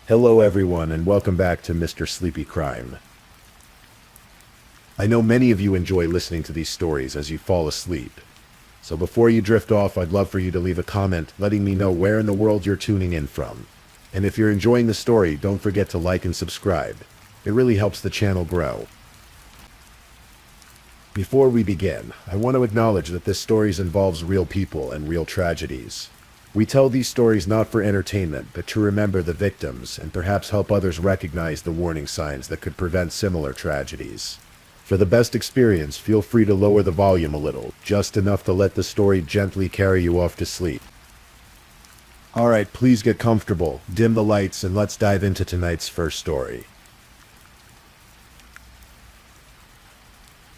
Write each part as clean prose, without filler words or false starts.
Hello everyone and welcome back to Mr. Sleepy Crime. I know many of you enjoy listening to these stories as you fall asleep. So before you drift off, I'd love for you to leave a comment letting me know where in the world you're tuning in from. And if you're enjoying the story, don't forget to like and subscribe. It really helps the channel grow. Before we begin, I want to acknowledge that this story involves real people and real tragedies. We tell these stories not for entertainment, but to remember the victims and perhaps help others recognize the warning signs that could prevent similar tragedies. For the best experience, feel free to lower the volume a little, just enough to let the story gently carry you off to sleep. Alright, please get comfortable, dim the lights, and let's dive into tonight's first story.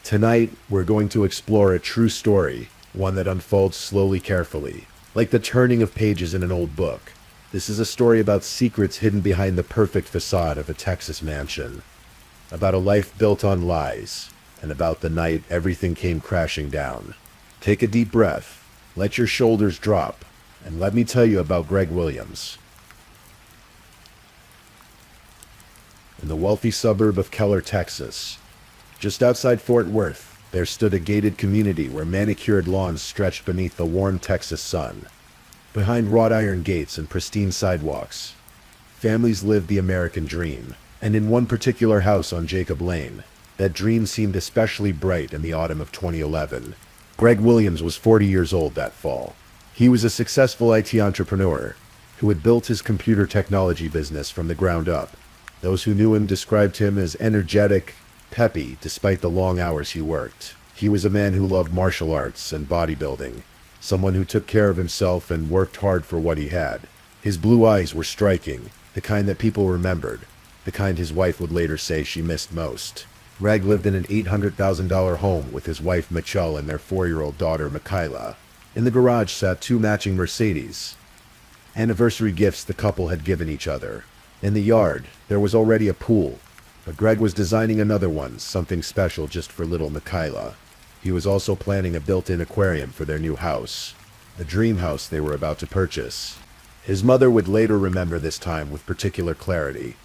Tonight, we're going to explore a true story, one that unfolds slowly, carefully. Like the turning of pages in an old book, this is a story about secrets hidden behind the perfect facade of a Texas mansion. About a life built on lies, and about the night everything came crashing down. Take a deep breath, let your shoulders drop, and let me tell you about Greg Williams. In the wealthy suburb of Keller, Texas, just outside Fort Worth, there stood a gated community where manicured lawns stretched beneath the warm Texas sun. Behind wrought iron gates and pristine sidewalks, families lived the American dream. And in one particular house on Jacob Lane, that dream seemed especially bright in the autumn of 2011. Greg Williams was 40 years old that fall. He was a successful IT entrepreneur who had built his computer technology business from the ground up. Those who knew him described him as energetic, peppy, despite the long hours he worked. He was a man who loved martial arts and bodybuilding, someone who took care of himself and worked hard for what he had. His blue eyes were striking, the kind that people remembered, the kind his wife would later say she missed most. Greg lived in an $800,000 home with his wife Michelle and their 4-year-old daughter Michaela. In the garage sat 2 matching Mercedes, anniversary gifts the couple had given each other. In the yard, there was already a pool, but Greg was designing another one, something special just for little Michaela. He was also planning a built-in aquarium for their new house, a dream house they were about to purchase. His mother would later remember this time with particular clarity.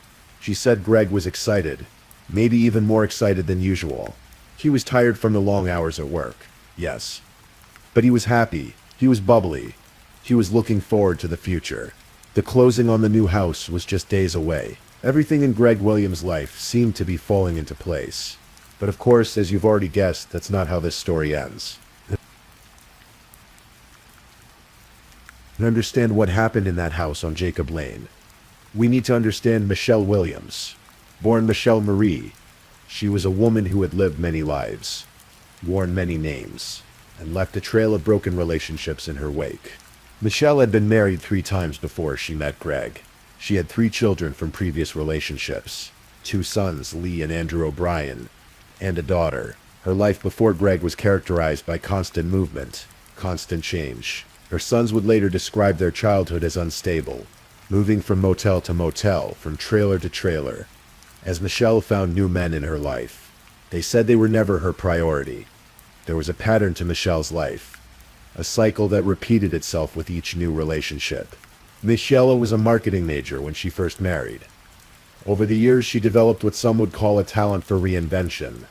She said Greg was excited, maybe even more excited than usual. He was tired from the long hours at work, yes. But he was happy, he was bubbly, he was looking forward to the future. The closing on the new house was just days away. Everything in Greg Williams' life seemed to be falling into place. But of course, as you've already guessed, that's not how this story ends. To understand what happened in that house on Jacob Lane, we need to understand Michelle Williams. Born Michelle Marie, she was a woman who had lived many lives, worn many names, and left a trail of broken relationships in her wake. Michelle had been married 3 times before she met Greg. She had 3 children from previous relationships, 2 sons, Lee and Andrew O'Brien, and a daughter. Her life before Greg was characterized by constant movement, constant change. Her sons would later describe their childhood as unstable, moving from motel to motel, from trailer to trailer, as Michelle found new men in her life. They said they were never her priority. There was a pattern to Michelle's life, a cycle that repeated itself with each new relationship. Michelle was a marketing major when she first married. Over the years, she developed what some would call a talent for reinvention.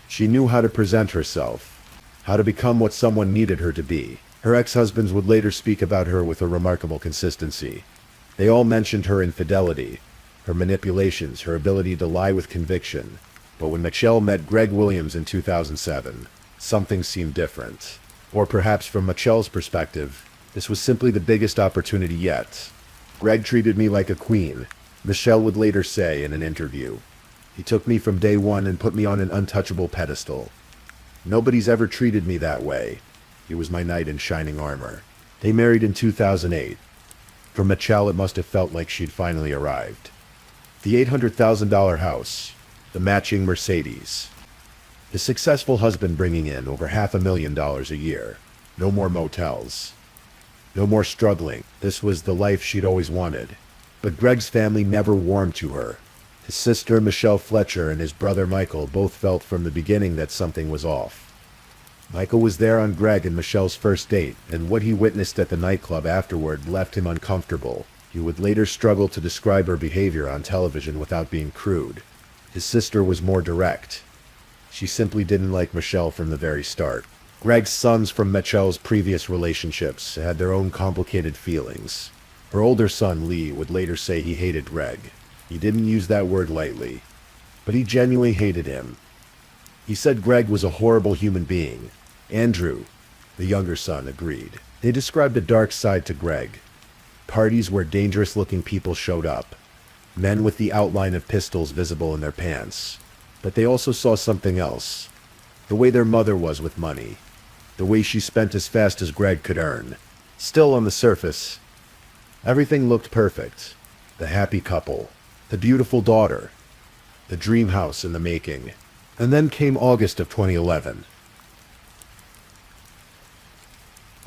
She knew how to present herself, how to become what someone needed her to be. Her ex-husbands would later speak about her with a remarkable consistency. They all mentioned her infidelity, her manipulations, her ability to lie with conviction. But when Michelle met Greg Williams in 2007, something seemed different. Or perhaps from Michelle's perspective, this was simply the biggest opportunity yet. Greg treated me like a queen, Michelle would later say in an interview. He took me from day one and put me on an untouchable pedestal. Nobody's ever treated me that way. He was my knight in shining armor. They married in 2008. For Michelle, it must have felt like she'd finally arrived. The $800,000 house, the matching Mercedes, the successful husband bringing in over $500,000 a year. No more motels. No more struggling. This was the life she'd always wanted. But Greg's family never warmed to her. His sister, Michelle Fletcher, and his brother, Michael, both felt from the beginning that something was off. Michael was there on Greg and Michelle's first date, and what he witnessed at the nightclub afterward left him uncomfortable. He would later struggle to describe her behavior on television without being crude. His sister was more direct. She simply didn't like Michelle from the very start. Greg's sons from Michelle's previous relationships had their own complicated feelings. Her older son, Lee, would later say he hated Greg. He didn't use that word lightly, but he genuinely hated him. He said Greg was a horrible human being. Andrew, the younger son, agreed. They described a dark side to Greg. Parties where dangerous-looking people showed up. Men with the outline of pistols visible in their pants. But they also saw something else. The way their mother was with money. The way she spent as fast as Greg could earn. Still, on the surface, everything looked perfect. The happy couple. The beautiful daughter. The dream house in the making. And then came August of 2011.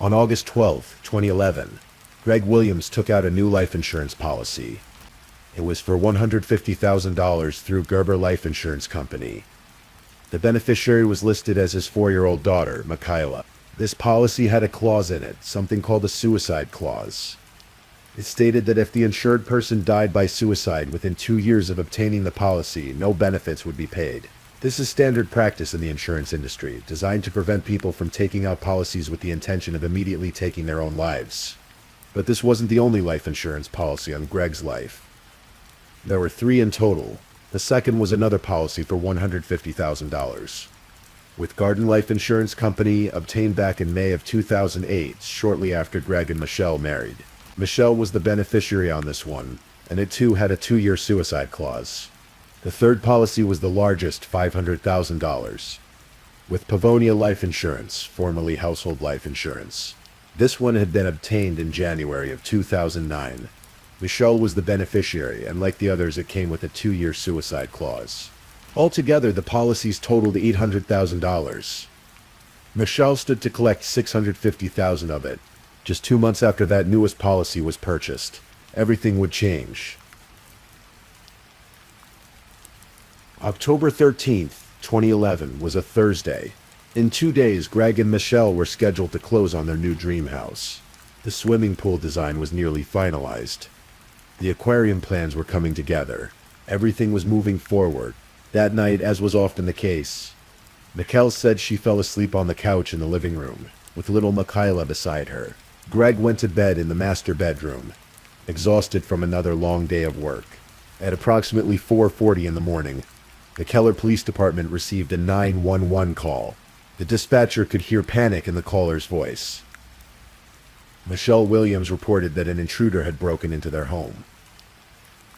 On August 12, 2011, Greg Williams took out a new life insurance policy. It was for $150,000 through Gerber Life Insurance Company. The beneficiary was listed as his 4-year-old daughter, Michaela. This policy had a clause in it, something called a suicide clause. It stated that if the insured person died by suicide within 2 years of obtaining the policy, no benefits would be paid. This is standard practice in the insurance industry, designed to prevent people from taking out policies with the intention of immediately taking their own lives. But this wasn't the only life insurance policy on Greg's life. There were 3 in total. The second was another policy for $150,000. With Garden Life Insurance Company, obtained back in May of 2008, shortly after Greg and Michelle married. Michelle was the beneficiary on this one, and it too had a 2-year suicide clause. The third policy was the largest, $500,000, with Pavonia Life Insurance, formerly Household Life Insurance. This one had been obtained in January of 2009. Michelle was the beneficiary, and like the others, it came with a 2-year suicide clause. Altogether, the policies totaled $800,000. Michelle stood to collect $650,000 of it. Just 2 months after that newest policy was purchased, everything would change. October 13th, 2011 was a Thursday. In 2 days, Greg and Michelle were scheduled to close on their new dream house. The swimming pool design was nearly finalized. The aquarium plans were coming together. Everything was moving forward. That night, as was often the case, Michelle said she fell asleep on the couch in the living room, with little Michaela beside her. Greg went to bed in the master bedroom, exhausted from another long day of work. At approximately 4:40 in the morning, the Keller Police Department received a 911 call. The dispatcher could hear panic in the caller's voice. Michelle Williams reported that an intruder had broken into their home.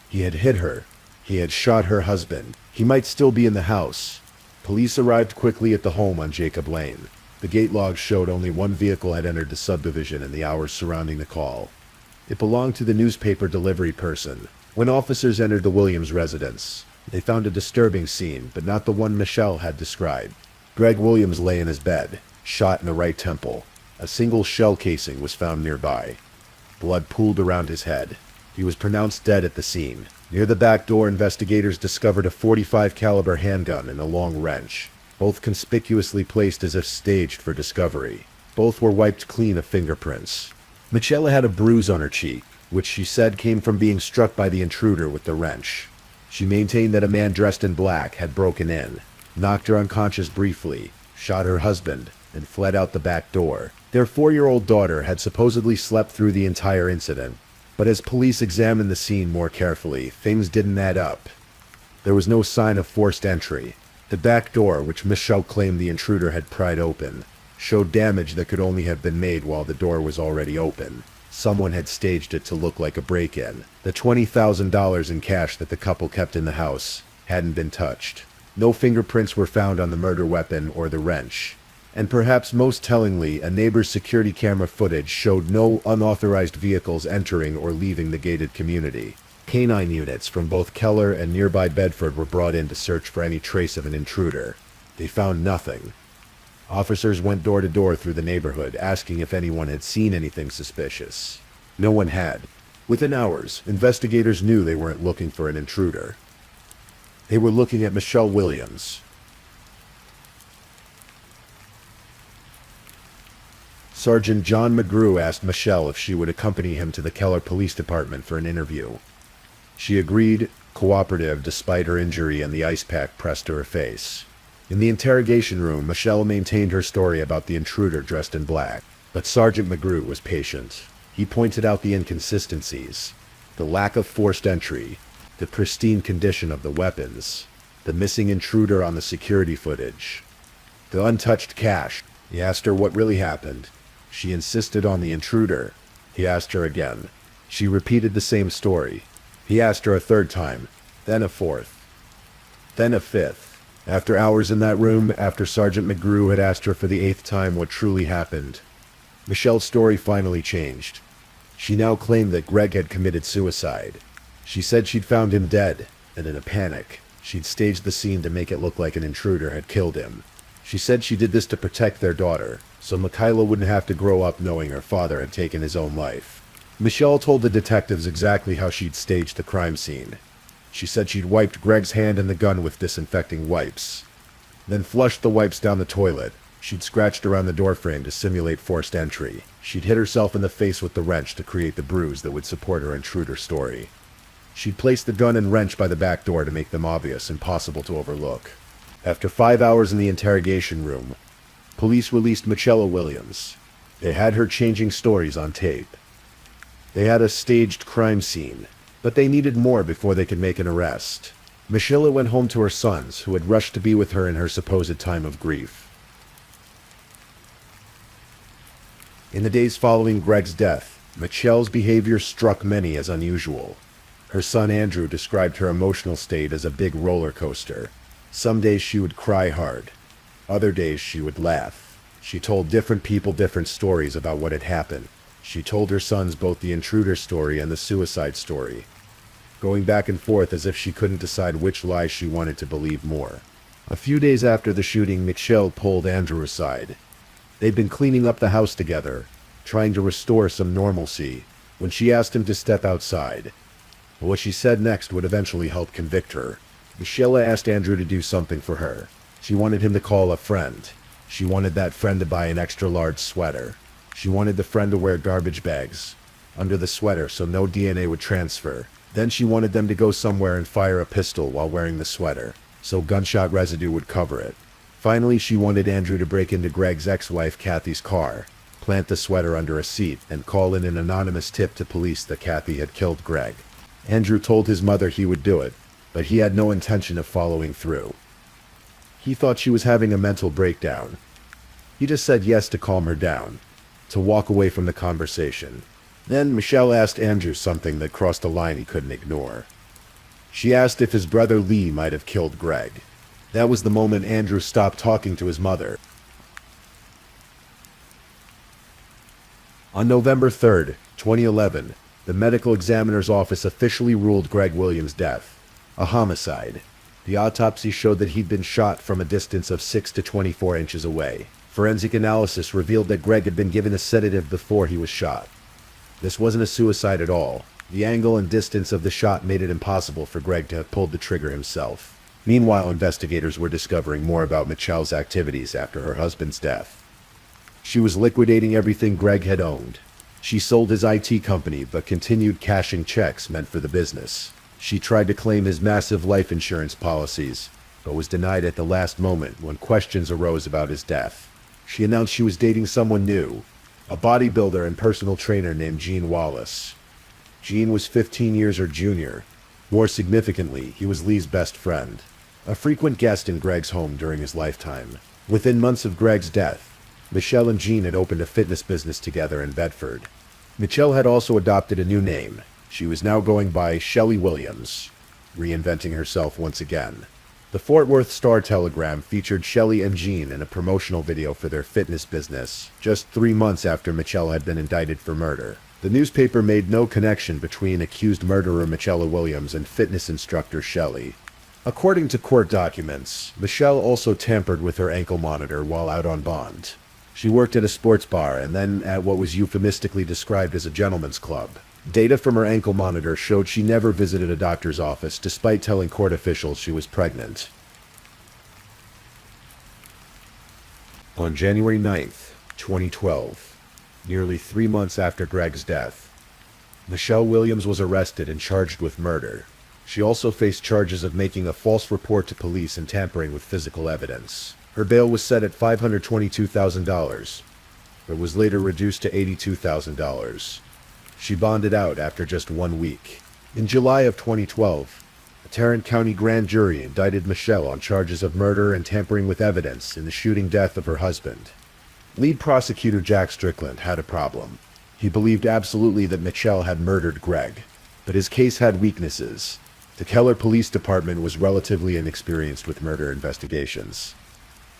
He had hit her. He had shot her husband. He might still be in the house. Police arrived quickly at the home on Jacob Lane. The gate logs showed only one vehicle had entered the subdivision in the hours surrounding the call. It belonged to the newspaper delivery person. When officers entered the Williams residence, they found a disturbing scene, but not the one Michelle had described. Greg Williams lay in his bed, shot in the right temple. A single shell casing was found nearby. Blood pooled around his head. He was pronounced dead at the scene. Near the back door, investigators discovered a .45 caliber handgun and a long wrench, both conspicuously placed as if staged for discovery. Both were wiped clean of fingerprints. Michelle had a bruise on her cheek, which she said came from being struck by the intruder with the wrench. She maintained that a man dressed in black had broken in, knocked her unconscious briefly, shot her husband, and fled out the back door. Their 4-year-old daughter had supposedly slept through the entire incident, but as police examined the scene more carefully, things didn't add up. There was no sign of forced entry. The back door, which Michelle claimed the intruder had pried open, showed damage that could only have been made while the door was already open. Someone had staged it to look like a break-in. The $20,000 in cash that the couple kept in the house hadn't been touched. No fingerprints were found on the murder weapon or the wrench. And perhaps most tellingly, a neighbor's security camera footage showed no unauthorized vehicles entering or leaving the gated community. Canine units from both Keller and nearby Bedford were brought in to search for any trace of an intruder. They found nothing. Officers went door to door through the neighborhood, asking if anyone had seen anything suspicious. No one had. Within hours, investigators knew they weren't looking for an intruder. They were looking at Michelle Williams. Sergeant John McGrew asked Michelle if she would accompany him to the Keller Police Department for an interview. She agreed, cooperative despite her injury and the ice pack pressed to her face. In the interrogation room, Michelle maintained her story about the intruder dressed in black, but Sergeant McGrew was patient. He pointed out the inconsistencies, the lack of forced entry, the pristine condition of the weapons, the missing intruder on the security footage, the untouched cash. He asked her what really happened. She insisted on the intruder. He asked her again. She repeated the same story. He asked her a third time, then a fourth, then a fifth. After hours in that room, after Sergeant McGrew had asked her for the eighth time what truly happened, Michelle's story finally changed. She now claimed that Greg had committed suicide. She said she'd found him dead, and in a panic, she'd staged the scene to make it look like an intruder had killed him. She said she did this to protect their daughter, so Michaela wouldn't have to grow up knowing her father had taken his own life. Michelle told the detectives exactly how she'd staged the crime scene. She said she'd wiped Greg's hand and the gun with disinfecting wipes, then flushed the wipes down the toilet. She'd scratched around the doorframe to simulate forced entry. She'd hit herself in the face with the wrench to create the bruise that would support her intruder story. She'd placed the gun and wrench by the back door to make them obvious, impossible to overlook. After 5 hours in the interrogation room, police released Michelle Williams. They had her changing stories on tape. They had a staged crime scene, but they needed more before they could make an arrest. Michelle went home to her sons, who had rushed to be with her in her supposed time of grief. In the days following Greg's death, Michelle's behavior struck many as unusual. Her son Andrew described her emotional state as a big roller coaster. Some days she would cry hard. Other days she would laugh. She told different people different stories about what had happened. She told her sons both the intruder story and the suicide story, going back and forth as if she couldn't decide which lies she wanted to believe more. A few days after the shooting, Michelle pulled Andrew aside. They'd been cleaning up the house together, trying to restore some normalcy, when she asked him to step outside. What she said next would eventually help convict her. Michelle asked Andrew to do something for her. She wanted him to call a friend. She wanted that friend to buy an extra-large sweater. She wanted the friend to wear garbage bags under the sweater so no DNA would transfer. Then she wanted them to go somewhere and fire a pistol while wearing the sweater, so gunshot residue would cover it. Finally, she wanted Andrew to break into Greg's ex-wife Kathy's car, plant the sweater under a seat, and call in an anonymous tip to police that Kathy had killed Greg. Andrew told his mother he would do it, but he had no intention of following through. He thought she was having a mental breakdown. He just said yes to calm her down, to walk away from the conversation. Then Michelle asked Andrew something that crossed a line he couldn't ignore. She asked if his brother Lee might have killed Greg. That was the moment Andrew stopped talking to his mother. On November 3rd, 2011, the medical examiner's office officially ruled Greg Williams' death a homicide. The autopsy showed that he'd been shot from a distance of 6 to 24 inches away. Forensic analysis revealed that Greg had been given a sedative before he was shot. This wasn't a suicide at all. The angle and distance of the shot made it impossible for Greg to have pulled the trigger himself. Meanwhile, investigators were discovering more about Michelle's activities after her husband's death. She was liquidating everything Greg had owned. She sold his IT company but continued cashing checks meant for the business. She tried to claim his massive life insurance policies, but was denied at the last moment when questions arose about his death. She announced she was dating someone new, a bodybuilder and personal trainer named Gene Wallace. Gene was 15 years her junior. More significantly, he was Lee's best friend, a frequent guest in Greg's home during his lifetime. Within months of Greg's death, Michelle and Gene had opened a fitness business together in Bedford. Michelle had also adopted a new name. She was now going by Shelley Williams, reinventing herself once again. The Fort Worth Star-Telegram featured Shelley and Gene in a promotional video for their fitness business, just 3 months after Michelle had been indicted for murder. The newspaper made no connection between accused murderer Michelle Williams and fitness instructor Shelley. According to court documents, Michelle also tampered with her ankle monitor while out on bond. She worked at a sports bar and then at what was euphemistically described as a gentleman's club. Data from her ankle monitor showed she never visited a doctor's office despite telling court officials she was pregnant. On January 9th, 2012, nearly 3 months after Greg's death. Michelle Williams was arrested and charged with murder. She also faced charges of making a false report to police and tampering with physical evidence. Her bail was set at $522,000, but was later reduced to $82,000. She bonded out after just 1 week. In July of 2012, a Tarrant County grand jury indicted Michelle on charges of murder and tampering with evidence in the shooting death of her husband. Lead prosecutor Jack Strickland had a problem. He believed absolutely that Michelle had murdered Greg, but his case had weaknesses. The Keller Police Department was relatively inexperienced with murder investigations,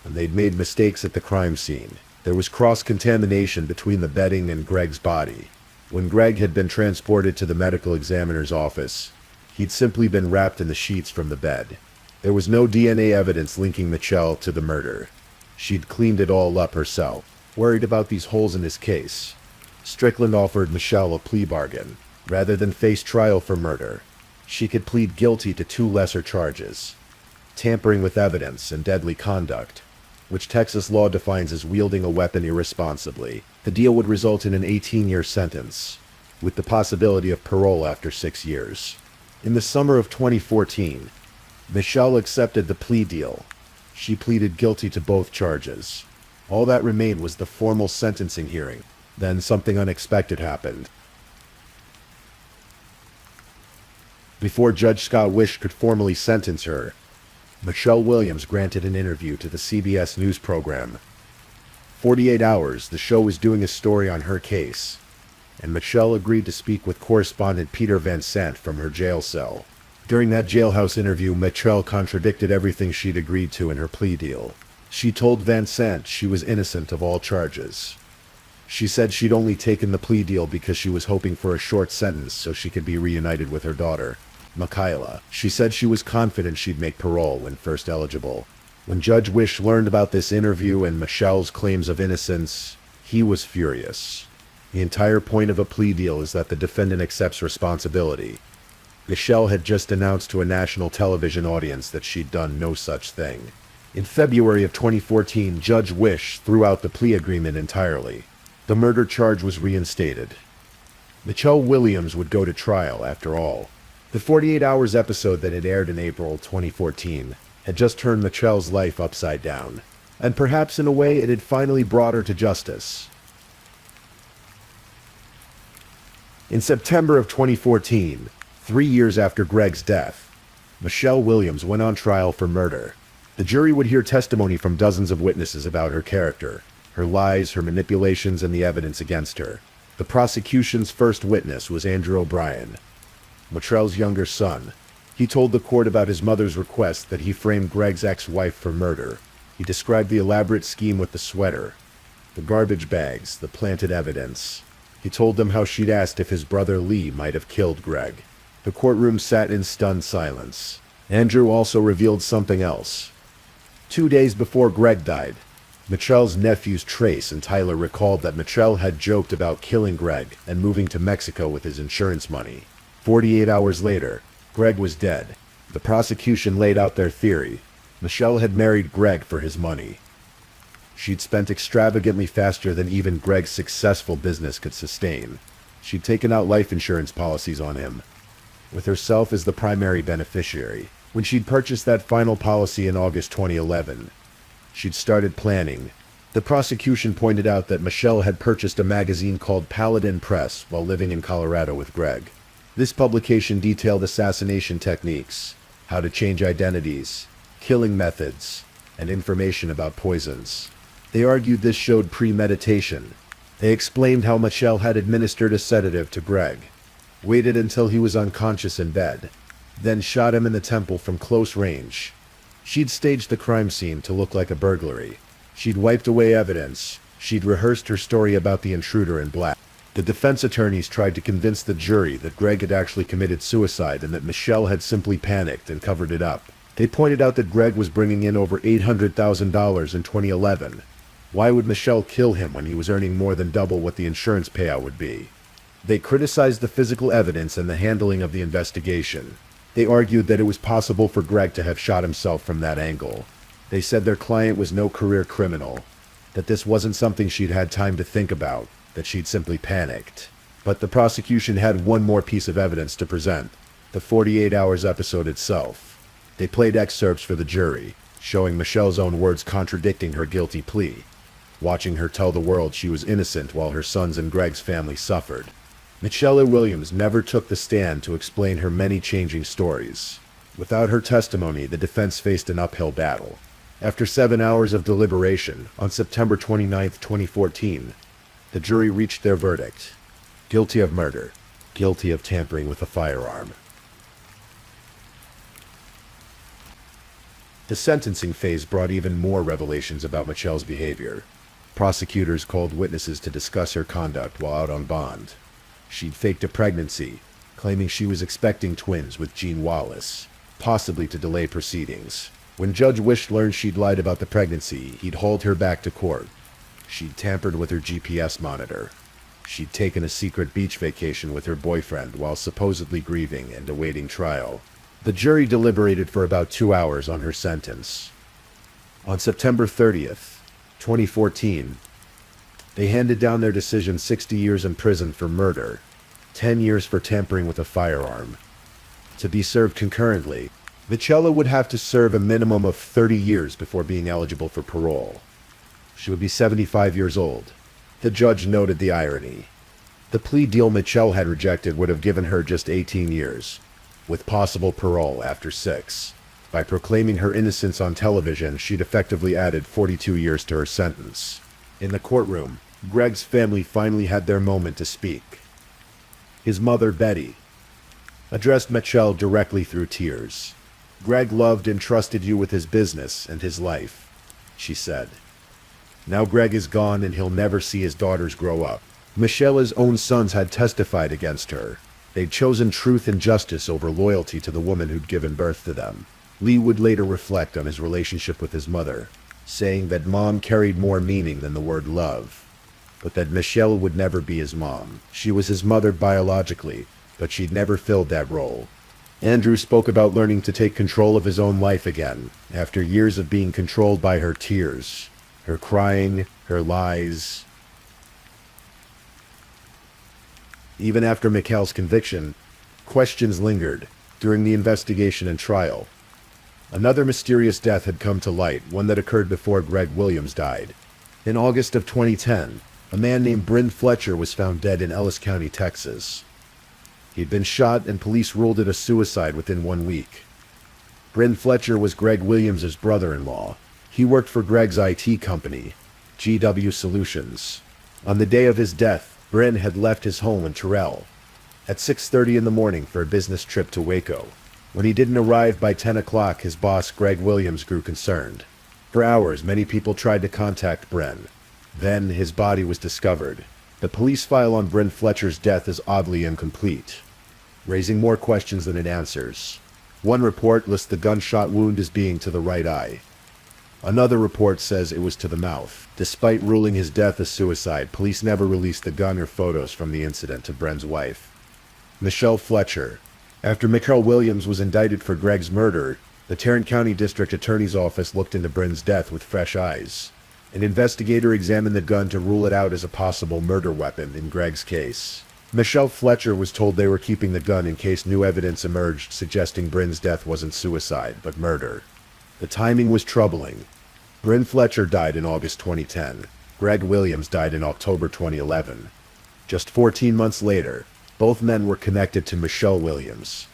and they'd made mistakes at the crime scene. There was cross-contamination between the bedding and Greg's body. When Greg had been transported to the medical examiner's office, he'd simply been wrapped in the sheets from the bed. There was no DNA evidence linking Michelle to the murder. She'd cleaned it all up herself. Worried about these holes in his case, Strickland offered Michelle a plea bargain. Rather than face trial for murder, she could plead guilty to 2 lesser charges: tampering with evidence and deadly conduct, which Texas law defines as wielding a weapon irresponsibly. The deal would result in an 18-year sentence, with the possibility of parole after 6 years. In the summer of 2014, Michelle accepted the plea deal. She pleaded guilty to both charges. All that remained was the formal sentencing hearing. Then something unexpected happened. Before Judge Scott Wish could formally sentence her, Michelle Williams granted an interview to the CBS News program. 48 Hours, the show was doing a story on her case, and Michelle agreed to speak with correspondent Peter Van Sant from her jail cell. During that jailhouse interview, Michelle contradicted everything she'd agreed to in her plea deal. She told Van Sant she was innocent of all charges. She said she'd only taken the plea deal because she was hoping for a short sentence so she could be reunited with her daughter, Michaela. She said she was confident she'd make parole when first eligible. When Judge Wish learned about this interview and Michelle's claims of innocence, he was furious. The entire point of a plea deal is that the defendant accepts responsibility. Michelle had just announced to a national television audience that she'd done no such thing. In February of 2014, Judge Wish threw out the plea agreement entirely. The murder charge was reinstated. Michelle Williams would go to trial after all. The 48 Hours episode that had aired in April 2014 had just turned Michelle's life upside down, and perhaps in a way it had finally brought her to justice. In September of 2014, 3 years after Greg's death, Michelle Williams went on trial for murder. The jury would hear testimony from dozens of witnesses about her character, her lies, her manipulations, and the evidence against her. The prosecution's first witness was Andrew O'Brien, Michelle's younger son. He told the court about his mother's request that he frame Greg's ex-wife for murder. He described the elaborate scheme with the sweater, the garbage bags, the planted evidence. He told them how she'd asked if his brother Lee might have killed Greg. The courtroom sat in stunned silence. Andrew also revealed something else. 2 days before Greg died, Michelle's nephews Trace and Tyler recalled that Michelle had joked about killing Greg and moving to Mexico with his insurance money. 48 hours later, Greg was dead. The prosecution laid out their theory. Michelle had married Greg for his money. She'd spent extravagantly faster than even Greg's successful business could sustain. She'd taken out life insurance policies on him, with herself as the primary beneficiary. When she'd purchased that final policy in August 2011, she'd started planning. The prosecution pointed out that Michelle had purchased a magazine called Paladin Press while living in Colorado with Greg. This publication detailed assassination techniques, how to change identities, killing methods, and information about poisons. They argued this showed premeditation. They explained how Michelle had administered a sedative to Greg, waited until he was unconscious in bed, then shot him in the temple from close range. She'd staged the crime scene to look like a burglary. She'd wiped away evidence. She'd rehearsed her story about the intruder in black. The defense attorneys tried to convince the jury that Greg had actually committed suicide and that Michelle had simply panicked and covered it up. They pointed out that Greg was bringing in over $800,000 in 2011. Why would Michelle kill him when he was earning more than double what the insurance payout would be? They criticized the physical evidence and the handling of the investigation. They argued that it was possible for Greg to have shot himself from that angle. They said their client was no career criminal, that this wasn't something she'd had time to think about. that she'd simply panicked. But the prosecution had one more piece of evidence to present: the 48 Hours episode itself. They played excerpts for the jury, showing Michelle's own words contradicting her guilty plea, watching her tell the world she was innocent while her sons and Greg's family suffered. Michelle Williams never took the stand to explain her many changing stories. Without her testimony, the defense faced an uphill battle. After 7 hours of deliberation, on September 29, 2014, the jury reached their verdict: guilty of murder, guilty of tampering with a firearm. The sentencing phase brought even more revelations about Michelle's behavior. Prosecutors called witnesses to discuss her conduct while out on bond. She'd faked a pregnancy, claiming she was expecting twins with Gene Wallace, possibly to delay proceedings. When Judge Wish learned she'd lied about the pregnancy, he'd hauled her back to court. She'd tampered with her GPS monitor. She'd taken a secret beach vacation with her boyfriend while supposedly grieving and awaiting trial. The jury deliberated for about 2 hours on her sentence. On September 30th, 2014, they handed down their decision: 60 years in prison for murder, 10 years for tampering with a firearm. To be served concurrently, Michelle would have to serve a minimum of 30 years before being eligible for parole. She would be 75 years old. The judge noted the irony. The plea deal Michelle had rejected would have given her just 18 years, with possible parole after 6. By proclaiming her innocence on television, she'd effectively added 42 years to her sentence. In the courtroom, Greg's family finally had their moment to speak. His mother, Betty, addressed Michelle directly through tears. "Greg loved and trusted you with his business and his life," she said. "Now Greg is gone and he'll never see his daughters grow up." Michelle's own sons had testified against her. They'd chosen truth and justice over loyalty to the woman who'd given birth to them. Lee would later reflect on his relationship with his mother, saying that Mom carried more meaning than the word love, but that Michelle would never be his mom. She was his mother biologically, but she'd never filled that role. Andrew spoke about learning to take control of his own life again, after years of being controlled by her tears, her crying, her lies. Even after Michelle's conviction, questions lingered during the investigation and trial. Another mysterious death had come to light, one that occurred before Greg Williams died. In August of 2010, a man named Bryn Fletcher was found dead in Ellis County, Texas. He'd been shot and police ruled it a suicide within 1 week. Bryn Fletcher was Greg Williams' brother-in-law. He worked for Greg's IT company, GW Solutions. On the day of his death, Bryn had left his home in Terrell at 6:30 in the morning for a business trip to Waco. When he didn't arrive by 10 o'clock, his boss, Greg Williams, grew concerned. For hours, many people tried to contact Bryn. Then, his body was discovered. The police file on Bryn Fletcher's death is oddly incomplete, raising more questions than it answers. One report lists the gunshot wound as being to the right eye. Another report says it was to the mouth. Despite ruling his death a suicide, police never released the gun or photos from the incident to Bryn's wife, Michelle Fletcher. After Michelle Williams was indicted for Greg's murder, the Tarrant County District Attorney's Office looked into Bryn's death with fresh eyes. An investigator examined the gun to rule it out as a possible murder weapon in Greg's case. Michelle Fletcher was told they were keeping the gun in case new evidence emerged suggesting Bryn's death wasn't suicide, but murder. The timing was troubling. Bryn Fletcher died in August 2010. Greg Williams died in October 2011. Just 14 months later, both men were connected to Michelle Williams.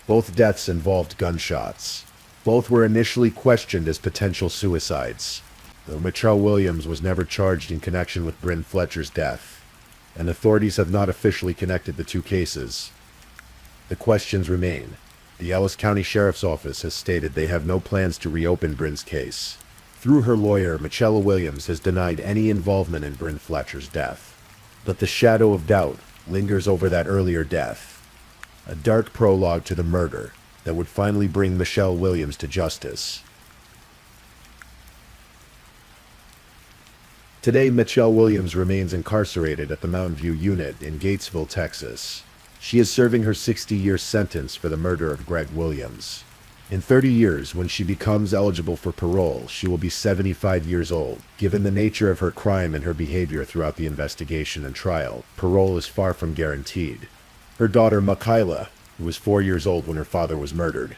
Both deaths involved gunshots. Both were initially questioned as potential suicides, though Michelle Williams was never charged in connection with Bryn Fletcher's death, and authorities have not officially connected the two cases. The questions remain. The Ellis County Sheriff's Office has stated they have no plans to reopen Bryn's case. Through her lawyer, Michelle Williams has denied any involvement in Bryn Fletcher's death. But the shadow of doubt lingers over that earlier death, a dark prologue to the murder that would finally bring Michelle Williams to justice. Today, Michelle Williams remains incarcerated at the Mountain View Unit in Gatesville, Texas. She is serving her 60-year sentence for the murder of Greg Williams. In 30 years, when she becomes eligible for parole, she will be 75 years old. Given the nature of her crime and her behavior throughout the investigation and trial, parole is far from guaranteed. Her daughter, Michaela, who was 4 years old when her father was murdered,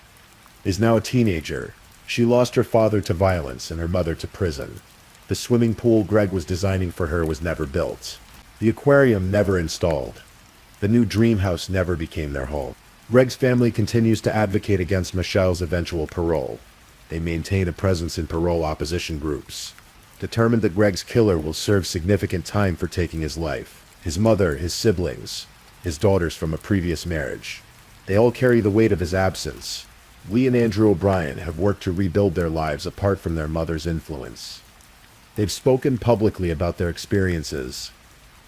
is now a teenager. She lost her father to violence and her mother to prison. The swimming pool Greg was designing for her was never built. The aquarium never installed. The new dream house never became their home. Greg's family continues to advocate against Michelle's eventual parole. They maintain a presence in parole opposition groups, determined that Greg's killer will serve significant time for taking his life. His mother, his siblings, his daughters from a previous marriage. They all carry the weight of his absence. Lee and Andrew O'Brien have worked to rebuild their lives apart from their mother's influence. They've spoken publicly about their experiences,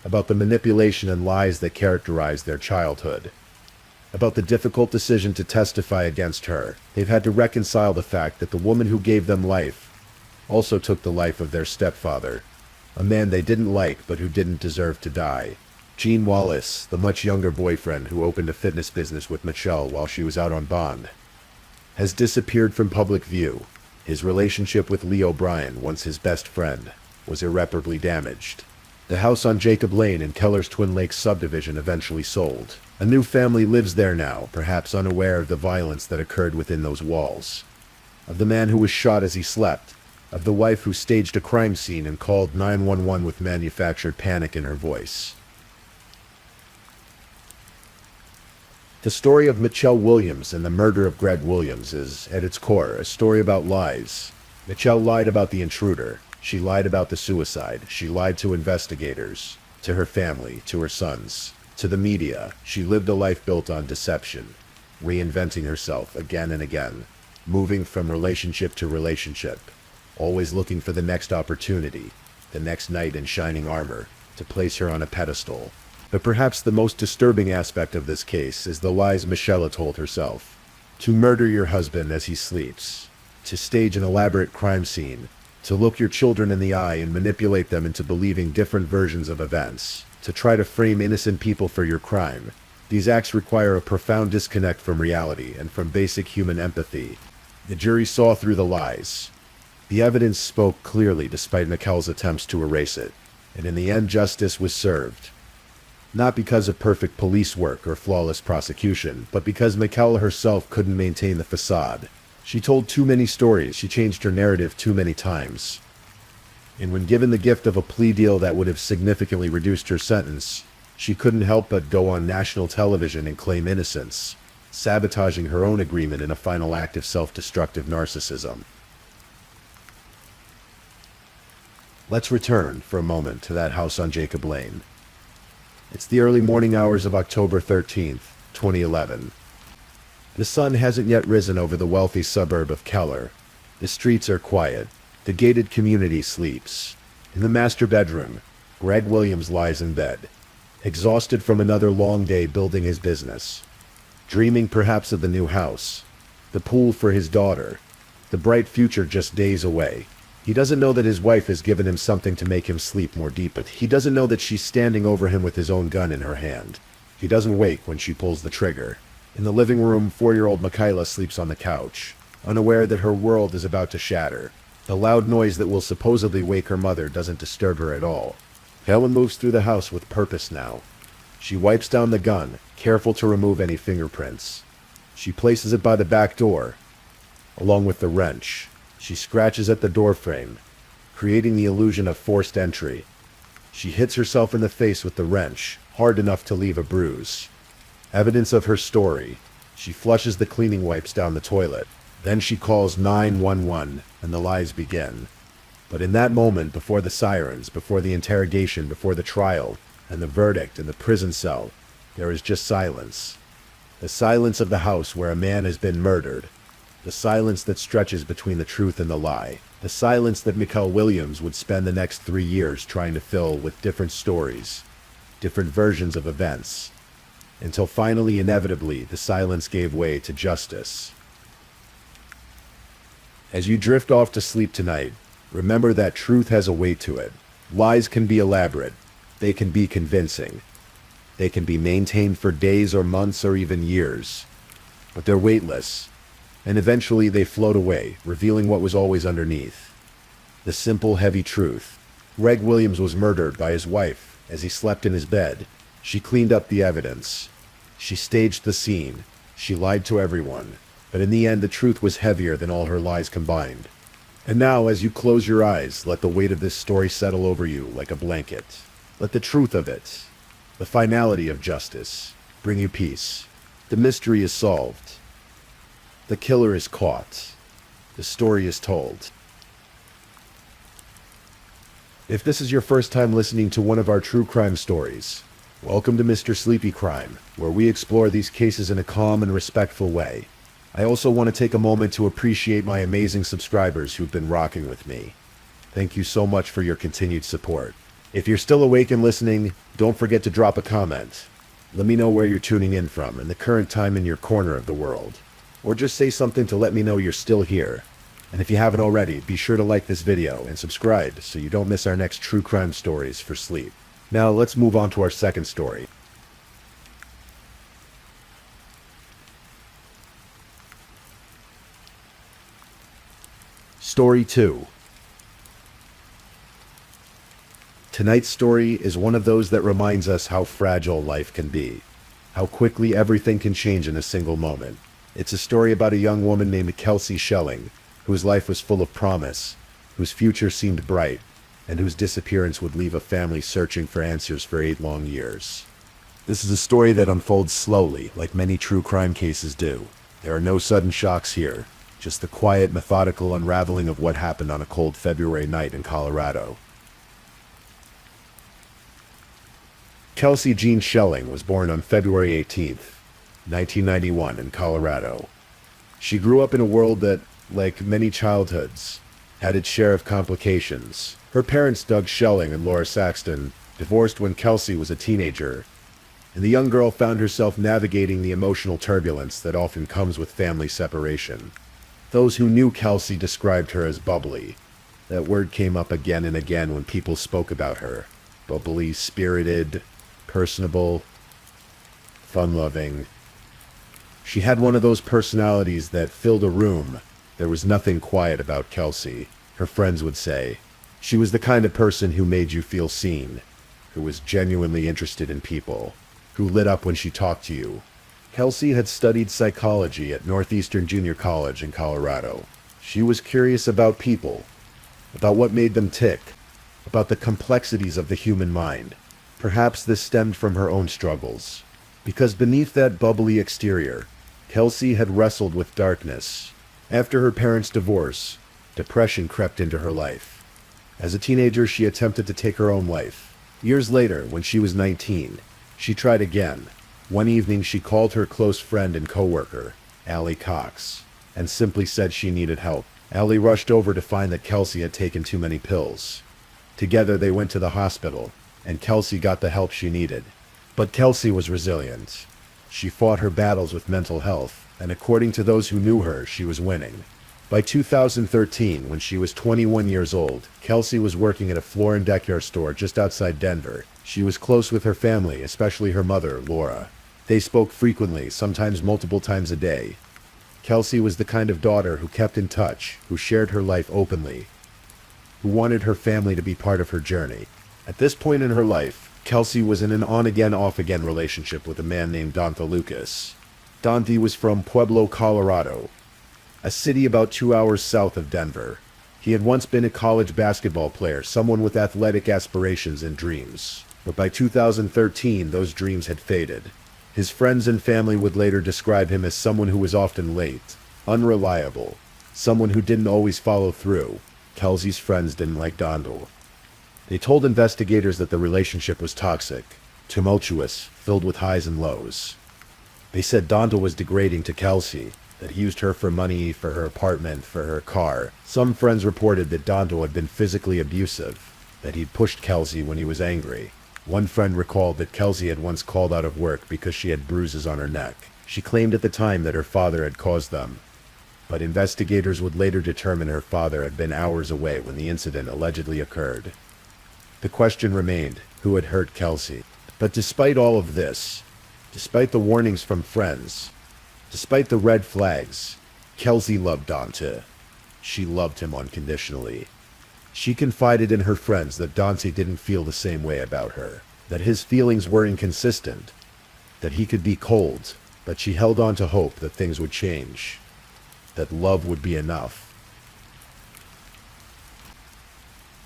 about the manipulation and lies that characterized their childhood, about the difficult decision to testify against her. They've had to reconcile the fact that the woman who gave them life also took the life of their stepfather, a man they didn't like but who didn't deserve to die. Gene Wallace, the much younger boyfriend who opened a fitness business with Michelle while she was out on bond, has disappeared from public view. His relationship with Lee O'Brien, once his best friend, was irreparably damaged. The house on Jacob Lane in Keller's Twin Lakes subdivision eventually sold. A new family lives there now, perhaps unaware of the violence that occurred within those walls. Of the man who was shot as he slept. Of the wife who staged a crime scene and called 911 with manufactured panic in her voice. The story of Michelle Williams and the murder of Greg Williams is, at its core, a story about lies. Michelle lied about the intruder. She lied about the suicide. She lied to investigators, to her family, to her sons, to the media. She lived a life built on deception, reinventing herself again and again, moving from relationship to relationship, always looking for the next opportunity, the next knight in shining armor, to place her on a pedestal. But perhaps the most disturbing aspect of this case is the lies Michelle told herself. To murder your husband as he sleeps, to stage an elaborate crime scene, to look your children in the eye and manipulate them into believing different versions of events, to try to frame innocent people for your crime. These acts require a profound disconnect from reality and from basic human empathy. The jury saw through the lies. The evidence spoke clearly despite Michelle's attempts to erase it, and in the end justice was served. Not because of perfect police work or flawless prosecution, but because Michelle herself couldn't maintain the facade. She told too many stories, she changed her narrative too many times. And when given the gift of a plea deal that would have significantly reduced her sentence, she couldn't help but go on national television and claim innocence, sabotaging her own agreement in a final act of self-destructive narcissism. Let's return for a moment to that house on Jacob Lane. It's the early morning hours of October 13th, 2011. The sun hasn't yet risen over the wealthy suburb of Keller. The streets are quiet. The gated community sleeps. In the master bedroom, Greg Williams lies in bed, exhausted from another long day building his business, dreaming perhaps of the new house, the pool for his daughter, the bright future just days away. He doesn't know that his wife has given him something to make him sleep more deeply. He doesn't know that she's standing over him with his own gun in her hand. He doesn't wake when she pulls the trigger. In the living room, 4-year-old Michaela sleeps on the couch, unaware that her world is about to shatter. The loud noise that will supposedly wake her mother doesn't disturb her at all. Helen moves through the house with purpose now. She wipes down the gun, careful to remove any fingerprints. She places it by the back door, along with the wrench. She scratches at the doorframe, creating the illusion of forced entry. She hits herself in the face with the wrench, hard enough to leave a bruise. Evidence of her story. She flushes the cleaning wipes down the toilet. Then she calls 911, and the lies begin. But in that moment, before the sirens, before the interrogation, before the trial, and the verdict in the prison cell, there is just silence. The silence of the house where a man has been murdered. The silence that stretches between the truth and the lie. The silence that Michelle Williams would spend the next 3 years trying to fill with different stories, different versions of events, until finally, inevitably, the silence gave way to justice. As you drift off to sleep tonight, remember that truth has a weight to it. Lies can be elaborate. They can be convincing. They can be maintained for days or months or even years. But they're weightless. and eventually they float away, revealing what was always underneath. The simple, heavy truth. Greg Williams was murdered by his wife as he slept in his bed. She cleaned up the evidence. She staged the scene. She lied to everyone. But in the end, the truth was heavier than all her lies combined. And now, as you close your eyes, let the weight of this story settle over you like a blanket. Let the truth of it, the finality of justice, bring you peace. The mystery is solved. The killer is caught. The story is told. If this is your first time listening to one of our true crime stories, welcome to Mr. Sleepy Crime, where we explore these cases in a calm and respectful way. I also want to take a moment to appreciate my amazing subscribers who've been rocking with me. Thank you so much for your continued support. If you're still awake and listening, don't forget to drop a comment. Let me know where you're tuning in from and the current time in your corner of the world. Or just say something to let me know you're still here. And if you haven't already, be sure to like this video and subscribe so you don't miss our next true crime stories for sleep. Now let's move on to our second story. Story 2. Tonight's story is one of those that reminds us how fragile life can be, how quickly everything can change in a single moment. It's a story about a young woman named Kelsey Schelling, whose life was full of promise, whose future seemed bright, and whose disappearance would leave a family searching for answers for 8 long years. This is a story that unfolds slowly, like many true crime cases do. There are no sudden shocks here, just the quiet, methodical unraveling of what happened on a cold February night in Colorado. Kelsey Jean Schelling was born on February 18th, 1991 in Colorado. She grew up in a world that, like many childhoods, had its share of complications. Her parents, Doug Schelling and Laura Saxton, divorced when Kelsey was a teenager, and the young girl found herself navigating the emotional turbulence that often comes with family separation. Those who knew Kelsey described her as bubbly. That word came up again and again when people spoke about her. Bubbly, spirited, personable, fun-loving. She had one of those personalities that filled a room. There was nothing quiet about Kelsey, her friends would say. She was the kind of person who made you feel seen, who was genuinely interested in people, who lit up when she talked to you. Kelsey had studied psychology at Northeastern Junior College in Colorado. She was curious about people, about what made them tick, about the complexities of the human mind. Perhaps this stemmed from her own struggles, because beneath that bubbly exterior, Kelsey had wrestled with darkness. After her parents' divorce, depression crept into her life. As a teenager, she attempted to take her own life. Years later, when she was 19, she tried again. One evening, she called her close friend and coworker, Allie Cox, and simply said she needed help. Allie rushed over to find that Kelsey had taken too many pills. Together, they went to the hospital, and Kelsey got the help she needed. But Kelsey was resilient. She fought her battles with mental health, and according to those who knew her, she was winning. By 2013, when she was 21 years old, Kelsey was working at a floor and decor store just outside Denver. She was close with her family, especially her mother, Laura. They spoke frequently, sometimes multiple times a day. Kelsey was the kind of daughter who kept in touch, who shared her life openly, who wanted her family to be part of her journey. At this point in her life, Kelsey was in an on-again, off-again relationship with a man named Dante Lucas. Dante was from Pueblo, Colorado, a city about 2 hours south of Denver. He had once been a college basketball player, someone with athletic aspirations and dreams. But by 2013, those dreams had faded. His friends and family would later describe him as someone who was often late, unreliable, someone who didn't always follow through. Kelsey's friends didn't like Dante. They told investigators that the relationship was toxic, tumultuous, filled with highs and lows. They said Dante was degrading to Kelsey, that he used her for money, for her apartment, for her car. Some friends reported that Dante had been physically abusive, that he'd pushed Kelsey when he was angry. One friend recalled that Kelsey had once called out of work because she had bruises on her neck. She claimed at the time that her father had caused them, but investigators would later determine her father had been hours away when the incident allegedly occurred. The question remained, who had hurt Kelsey? But despite all of this, despite the warnings from friends, despite the red flags, Kelsey loved Dante. She loved him unconditionally. She confided in her friends that Dante didn't feel the same way about her, that his feelings were inconsistent, that he could be cold, but she held on to hope that things would change, that love would be enough.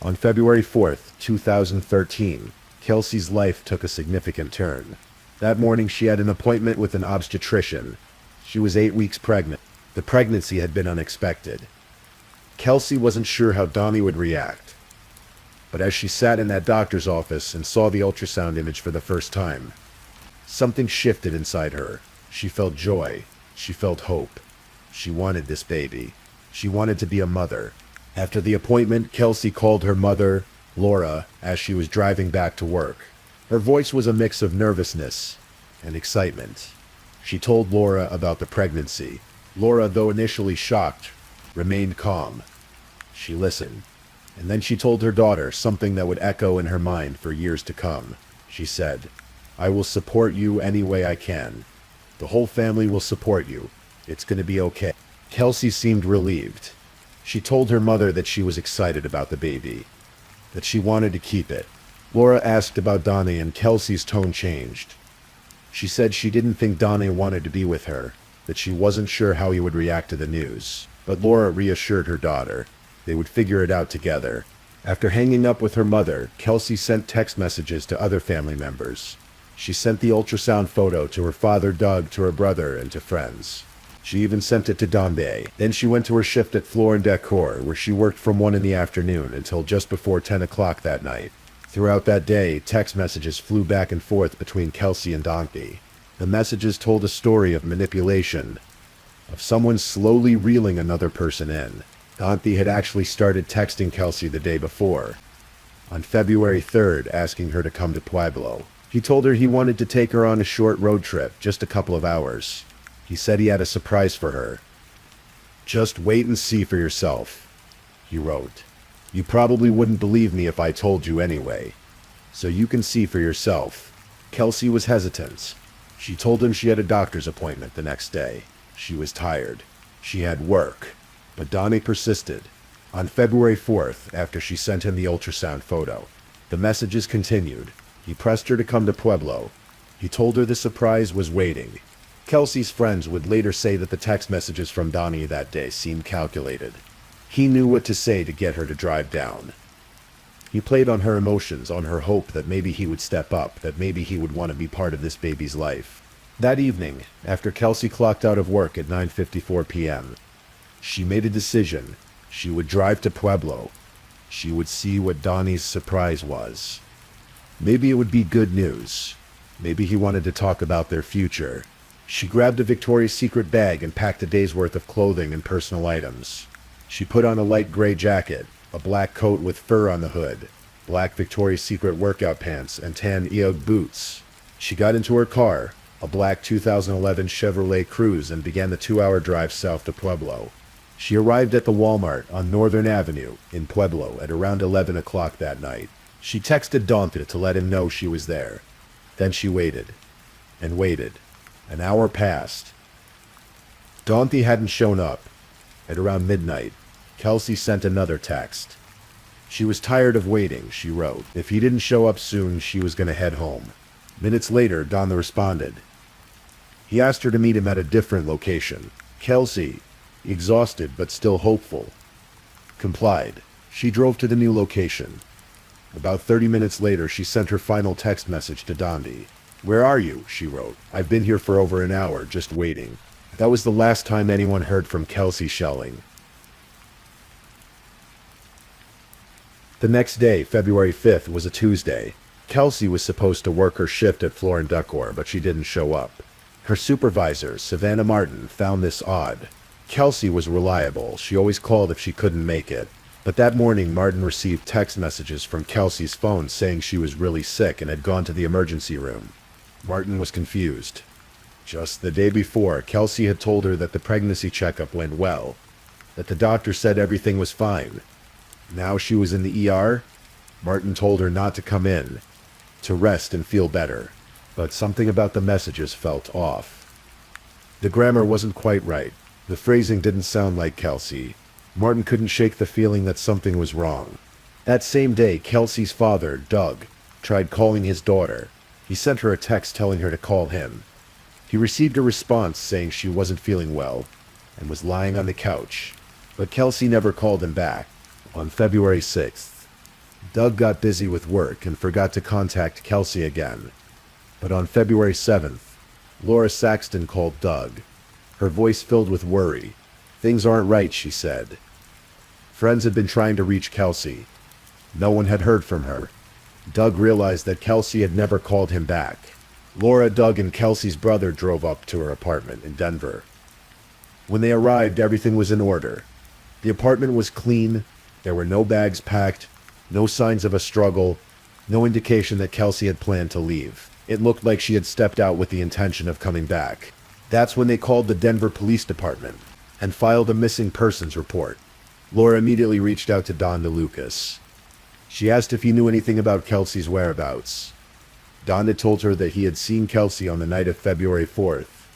On February 4th, 2013, Kelsey's life took a significant turn. That morning she had an appointment with an obstetrician. She was 8 weeks pregnant. The pregnancy had been unexpected. Kelsey wasn't sure how Donnie would react. But as she sat in that doctor's office and saw the ultrasound image for the first time, something shifted inside her. She felt joy. She felt hope. She wanted this baby. She wanted to be a mother. After the appointment, Kelsey called her mother, Laura, as she was driving back to work. Her voice was a mix of nervousness and excitement. She told Laura about the pregnancy. Laura, though initially shocked, remained calm. She listened. And then she told her daughter something that would echo in her mind for years to come. She said, "I will support you any way I can. The whole family will support you. It's going to be okay." Kelsey seemed relieved. She told her mother that she was excited about the baby, that she wanted to keep it. Laura asked about Donnie and Kelsey's tone changed. She said she didn't think Donnie wanted to be with her, that she wasn't sure how he would react to the news. But Laura reassured her daughter. They would figure it out together. After hanging up with her mother, Kelsey sent text messages to other family members. She sent the ultrasound photo to her father Doug, to her brother, and to friends. She even sent it to Dante. Then she went to her shift at Floor and Decor, where she worked from 1 in the afternoon until just before 10 o'clock that night. Throughout that day, text messages flew back and forth between Kelsey and Dante. The messages told a story of manipulation, of someone slowly reeling another person in. Dante had actually started texting Kelsey the day before, on February 3rd, asking her to come to Pueblo. He told her he wanted to take her on a short road trip, just a couple of hours. He said he had a surprise for her. "Just wait and see for yourself," he wrote. "You probably wouldn't believe me if I told you anyway, so you can see for yourself." Kelsey was hesitant. She told him she had a doctor's appointment the next day. She was tired. She had work. But Donnie persisted. On February 4th, after she sent him the ultrasound photo, the messages continued. He pressed her to come to Pueblo. He told her the surprise was waiting. Kelsey's friends would later say that the text messages from Donnie that day seemed calculated. He knew what to say to get her to drive down. He played on her emotions, on her hope that maybe he would step up, that maybe he would want to be part of this baby's life. That evening, after Kelsey clocked out of work at 9:54 p.m., she made a decision. She would drive to Pueblo. She would see what Donnie's surprise was. Maybe it would be good news. Maybe he wanted to talk about their future. She grabbed a Victoria's Secret bag and packed a day's worth of clothing and personal items. She put on a light gray jacket, a black coat with fur on the hood, black Victoria's Secret workout pants, and tan Ugg boots. She got into her car, a black 2011 Chevrolet Cruze, and began the 2-hour drive south to Pueblo. She arrived at the Walmart on Northern Avenue in Pueblo at around 11 o'clock that night. She texted Dante to let him know she was there. Then she waited and waited. An hour passed. Dante hadn't shown up. At around midnight, Kelsey sent another text. She was tired of waiting, she wrote. If he didn't show up soon, she was going to head home. Minutes later, Dante responded. He asked her to meet him at a different location. Kelsey, exhausted but still hopeful, complied. She drove to the new location. About 30 minutes later, she sent her final text message to Dante. "Where are you?" she wrote. "I've been here for over an hour, just waiting." That was the last time anyone heard from Kelsey Schelling. The next day, February 5th, was a Tuesday. Kelsey was supposed to work her shift at Floor and Decor, but she didn't show up. Her supervisor, Savannah Martin, found this odd. Kelsey was reliable. She always called if she couldn't make it. But that morning, Martin received text messages from Kelsey's phone saying she was really sick and had gone to the emergency room. Martin was confused. Just the day before, Kelsey had told her that the pregnancy checkup went well, that the doctor said everything was fine. Now she was in the ER. Martin told her not to come in, to rest and feel better. But something about the messages felt off. The grammar wasn't quite right. The phrasing didn't sound like Kelsey. Martin couldn't shake the feeling that something was wrong. That same day, Kelsey's father, Doug, tried calling his daughter. He sent her a text telling her to call him. He received a response saying she wasn't feeling well and was lying on the couch, but Kelsey never called him back. On February 6th, Doug got busy with work and forgot to contact Kelsey again. But on February 7th, Laura Saxton called Doug, her voice filled with worry. "Things aren't right," she said. Friends had been trying to reach Kelsey. No one had heard from her. Doug realized that Kelsey had never called him back. Laura, Doug, and Kelsey's brother drove up to her apartment in Denver. When they arrived, everything was in order. The apartment was clean. There were no bags packed, no signs of a struggle, no indication that Kelsey had planned to leave. It looked like she had stepped out with the intention of coming back. That's when they called the Denver Police Department and filed a missing persons report. Laura immediately reached out to Don DeLucas. She asked if he knew anything about Kelsey's whereabouts. Don had told her that he had seen Kelsey on the night of February 4th.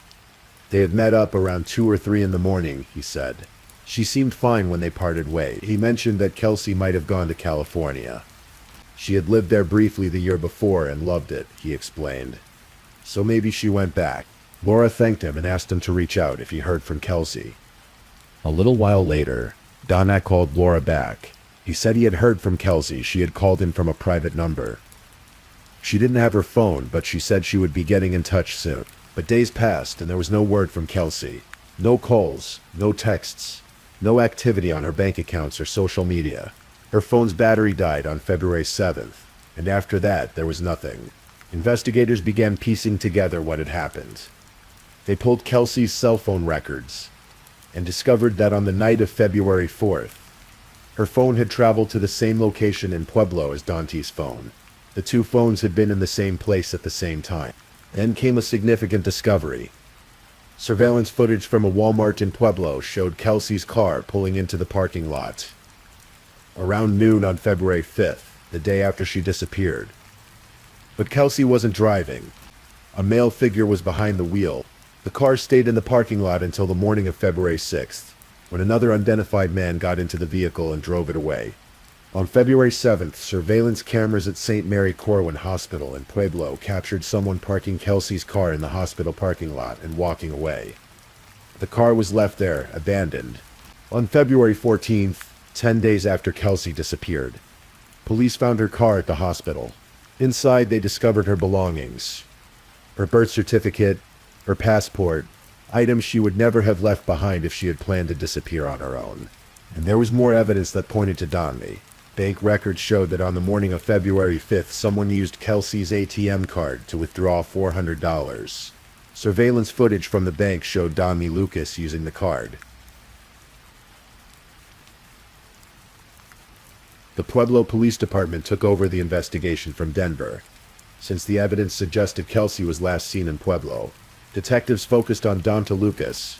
They had met up around 2 or 3 in the morning, he said. She seemed fine when they parted ways. He mentioned that Kelsey might have gone to California. She had lived there briefly the year before and loved it, he explained. So maybe she went back. Laura thanked him and asked him to reach out if he heard from Kelsey. A little while later, Don had called Laura back. He said he had heard from Kelsey. She had called him from a private number. She didn't have her phone, but she said she would be getting in touch soon. But days passed and there was no word from Kelsey. No calls, no texts, no activity on her bank accounts or social media. Her phone's battery died on February 7th, and after that, there was nothing. Investigators began piecing together what had happened. They pulled Kelsey's cell phone records and discovered that on the night of February 4th, her phone had traveled to the same location in Pueblo as Dante's phone. The two phones had been in the same place at the same time. Then came a significant discovery. Surveillance footage from a Walmart in Pueblo showed Kelsey's car pulling into the parking lot around noon on February 5th, the day after she disappeared. But Kelsey wasn't driving. A male figure was behind the wheel. The car stayed in the parking lot until the morning of February 6th, when another unidentified man got into the vehicle and drove it away. On February 7th, surveillance cameras at St. Mary Corwin Hospital in Pueblo captured someone parking Kelsey's car in the hospital parking lot and walking away. The car was left there, abandoned. On February 14th, 10 days after Kelsey disappeared, police found her car at the hospital. Inside, they discovered her belongings. Her birth certificate, her passport, items she would never have left behind if she had planned to disappear on her own. And there was more evidence that pointed to Donley. Bank records showed that on the morning of February 5th, someone used Kelsey's ATM card to withdraw $400. Surveillance footage from the bank showed Donley Lucas using the card. The Pueblo Police Department took over the investigation from Denver. Since the evidence suggested Kelsey was last seen in Pueblo, detectives focused on Dante Lucas.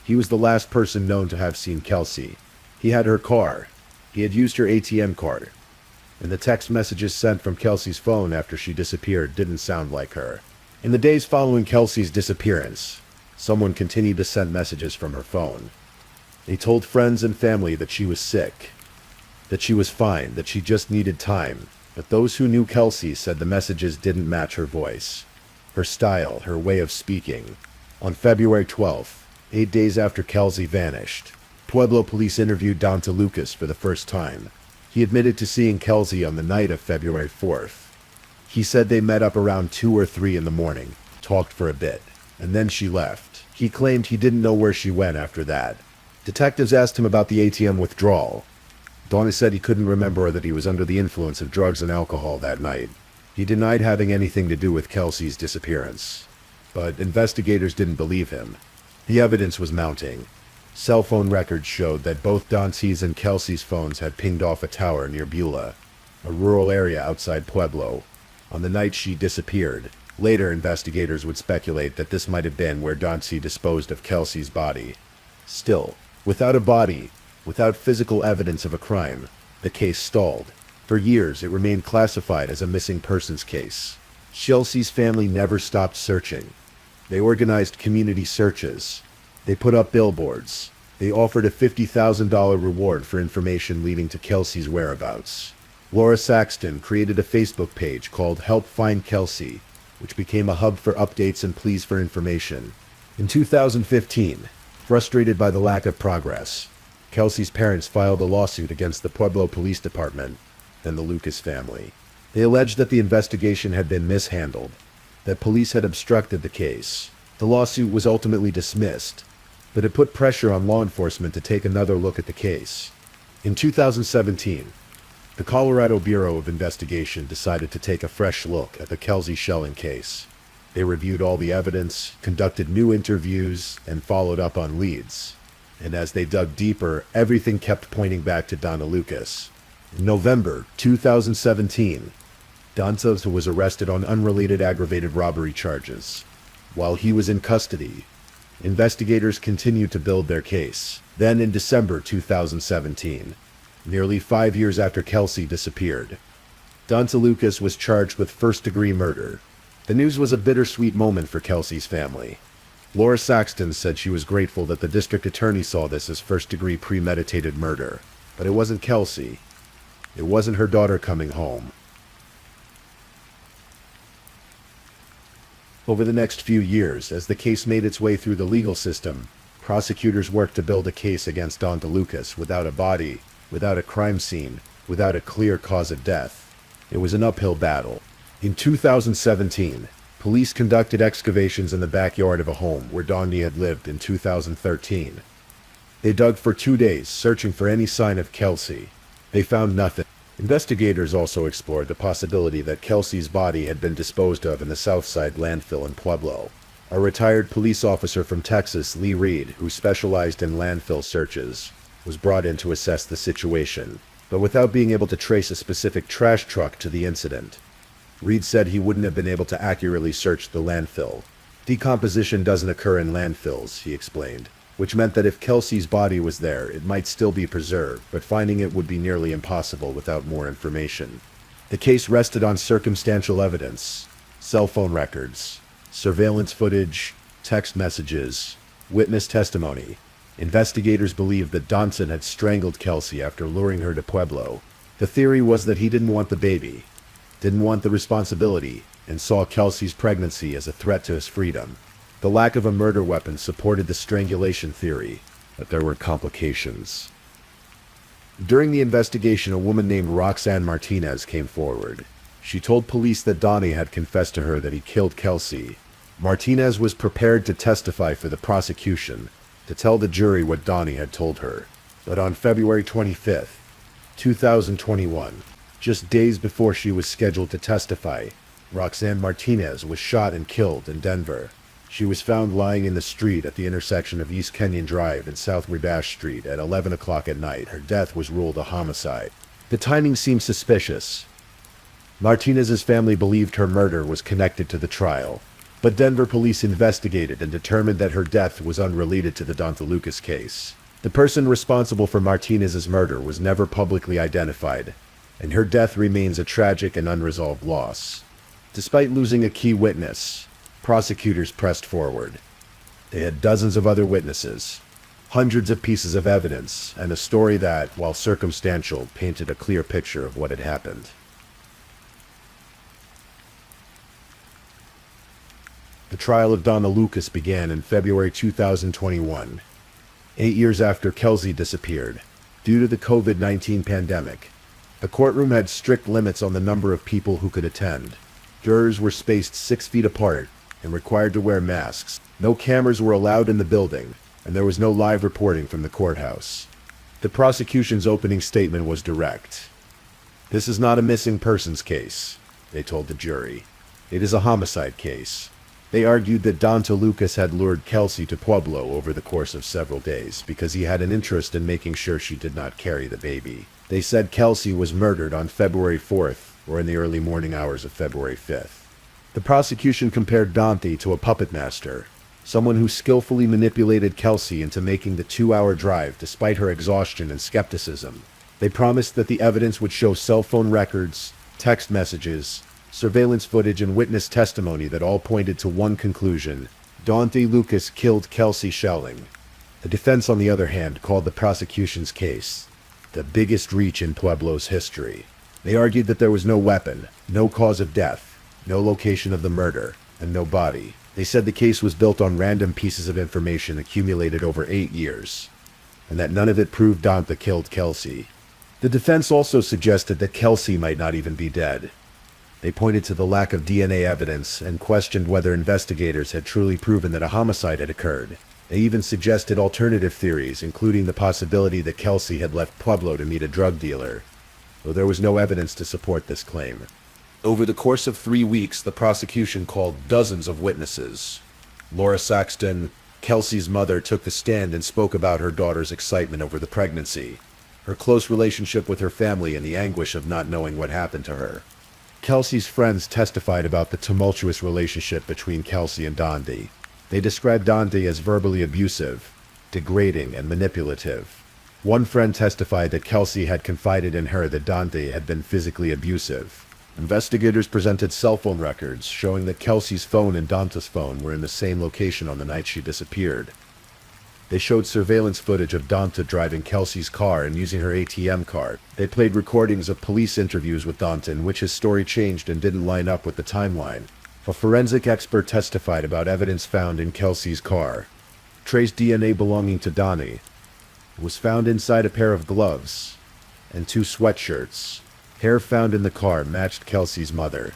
He was the last person known to have seen Kelsey. He had her car. He had used her ATM card. And the text messages sent from Kelsey's phone after she disappeared didn't sound like her. In the days following Kelsey's disappearance, someone continued to send messages from her phone. They told friends and family that she was sick, that she was fine, that she just needed time. But those who knew Kelsey said the messages didn't match her voice, her style, her way of speaking. On February 12th, 8 days after Kelsey vanished, Pueblo police interviewed Dante Lucas for the first time. He admitted to seeing Kelsey on the night of February 4th. He said they met up around 2 or 3 in the morning, talked for a bit, and then she left. He claimed he didn't know where she went after that. Detectives asked him about the ATM withdrawal. Dante said he couldn't remember or that he was under the influence of drugs and alcohol that night. He denied having anything to do with Kelsey's disappearance. But investigators didn't believe him. The evidence was mounting. Cell phone records showed that both Dante's and Kelsey's phones had pinged off a tower near Beulah, a rural area outside Pueblo, on the night she disappeared. Later, investigators would speculate that this might have been where Dante disposed of Kelsey's body. Still, without a body, without physical evidence of a crime, the case stalled. For years, it remained classified as a missing persons case. Kelsey's family never stopped searching. They organized community searches, They put up billboards. They offered a $50,000 reward for information leading to Kelsey's whereabouts. Laura Saxton created a Facebook page called Help Find Kelsey, which became a hub for updates and pleas for information. In 2015, frustrated by the lack of progress, Kelsey's parents filed a lawsuit against the Pueblo Police Department and the Lucas family. They alleged that the investigation had been mishandled, that police had obstructed the case. The lawsuit was ultimately dismissed, but it put pressure on law enforcement to take another look at the case. In 2017, the Colorado Bureau of Investigation decided to take a fresh look at the Kelsey Schelling case. They reviewed all the evidence, conducted new interviews, and followed up on leads. And as they dug deeper, everything kept pointing back to Donna Lucas. In November 2017, Dantas was arrested on unrelated aggravated robbery charges. While he was in custody, investigators continued to build their case. Then in December 2017, nearly 5 years after Kelsey disappeared, Danta Lucas was charged with first-degree murder. The news was a bittersweet moment for Kelsey's family. Laura Saxton said she was grateful that the district attorney saw this as first-degree premeditated murder. But it wasn't Kelsey. It wasn't her daughter coming home. Over the next few years, as the case made its way through the legal system, prosecutors worked to build a case against Danta Lucas without a body, without a crime scene, without a clear cause of death. It was an uphill battle. In 2017, police conducted excavations in the backyard of a home where Donnie had lived in 2013. They dug for 2 days, searching for any sign of Kelsey. They found nothing. Investigators also explored the possibility that Kelsey's body had been disposed of in the Southside landfill in Pueblo. A retired police officer from Texas, Lee Reed, who specialized in landfill searches, was brought in to assess the situation, but without being able to trace a specific trash truck to the incident. Reed said he wouldn't have been able to accurately search the landfill. Decomposition doesn't occur in landfills, he explained, which meant that if Kelsey's body was there, it might still be preserved, but finding it would be nearly impossible without more information. The case rested on circumstantial evidence, cell phone records, surveillance footage, text messages, witness testimony. Investigators believed that Donson had strangled Kelsey after luring her to Pueblo. The theory was that he didn't want the baby, didn't want the responsibility, and saw Kelsey's pregnancy as a threat to his freedom. The lack of a murder weapon supported the strangulation theory, but there were complications. During the investigation, a woman named Roxanne Martinez came forward. She told police that Donnie had confessed to her that he killed Kelsey. Martinez was prepared to testify for the prosecution, to tell the jury what Donnie had told her. But on February 25th, 2021, just days before she was scheduled to testify, Roxanne Martinez was shot and killed in Denver. She was found lying in the street at the intersection of East Kenyon Drive and South Wabash Street at 11 o'clock at night. Her death was ruled a homicide. The timing seemed suspicious. Martinez's family believed her murder was connected to the trial, but Denver police investigated and determined that her death was unrelated to the Danta Lucas case. The person responsible for Martinez's murder was never publicly identified, and her death remains a tragic and unresolved loss. Despite losing a key witness, prosecutors pressed forward. They had dozens of other witnesses, hundreds of pieces of evidence, and a story that, while circumstantial, painted a clear picture of what had happened. The trial of Donna Lucas began in February 2021, 8 years after Kelsey disappeared. Due to the COVID-19 pandemic, the courtroom had strict limits on the number of people who could attend. Jurors were spaced 6 feet apart and required to wear masks. No cameras were allowed in the building, and there was no live reporting from the courthouse. The prosecution's opening statement was direct. "This is not a missing persons case," they told the jury. "It is a homicide case." They argued that Danta Lucas had lured Kelsey to Pueblo over the course of several days because he had an interest in making sure she did not carry the baby. They said Kelsey was murdered on February 4th or in the early morning hours of February 5th. The prosecution compared Dante to a puppet master, someone who skillfully manipulated Kelsey into making the 2-hour drive despite her exhaustion and skepticism. They promised that the evidence would show cell phone records, text messages, surveillance footage, and witness testimony that all pointed to one conclusion: Dante Lucas killed Kelsey Schelling. The defense, on the other hand, called the prosecution's case the biggest reach in Pueblo's history. They argued that there was no weapon, no cause of death, no location of the murder, and no body. They said the case was built on random pieces of information accumulated over 8 years, and that none of it proved Donta killed Kelsey. The defense also suggested that Kelsey might not even be dead. They pointed to the lack of DNA evidence and questioned whether investigators had truly proven that a homicide had occurred. They even suggested alternative theories, including the possibility that Kelsey had left Pueblo to meet a drug dealer, though there was no evidence to support this claim. Over the course of 3 weeks, the prosecution called dozens of witnesses. Laura Saxton, Kelsey's mother, took the stand and spoke about her daughter's excitement over the pregnancy, her close relationship with her family, and the anguish of not knowing what happened to her. Kelsey's friends testified about the tumultuous relationship between Kelsey and Donta. They described Donta as verbally abusive, degrading, and manipulative. One friend testified that Kelsey had confided in her that Donta had been physically abusive. Investigators presented cell phone records showing that Kelsey's phone and Donta's phone were in the same location on the night she disappeared. They showed surveillance footage of Donta driving Kelsey's car and using her ATM card. They played recordings of police interviews with Donta in which his story changed and didn't line up with the timeline. A forensic expert testified about evidence found in Kelsey's car. Trace DNA belonging to Donta was found inside a pair of gloves and 2 sweatshirts. Hair found in the car matched Kelsey's mother,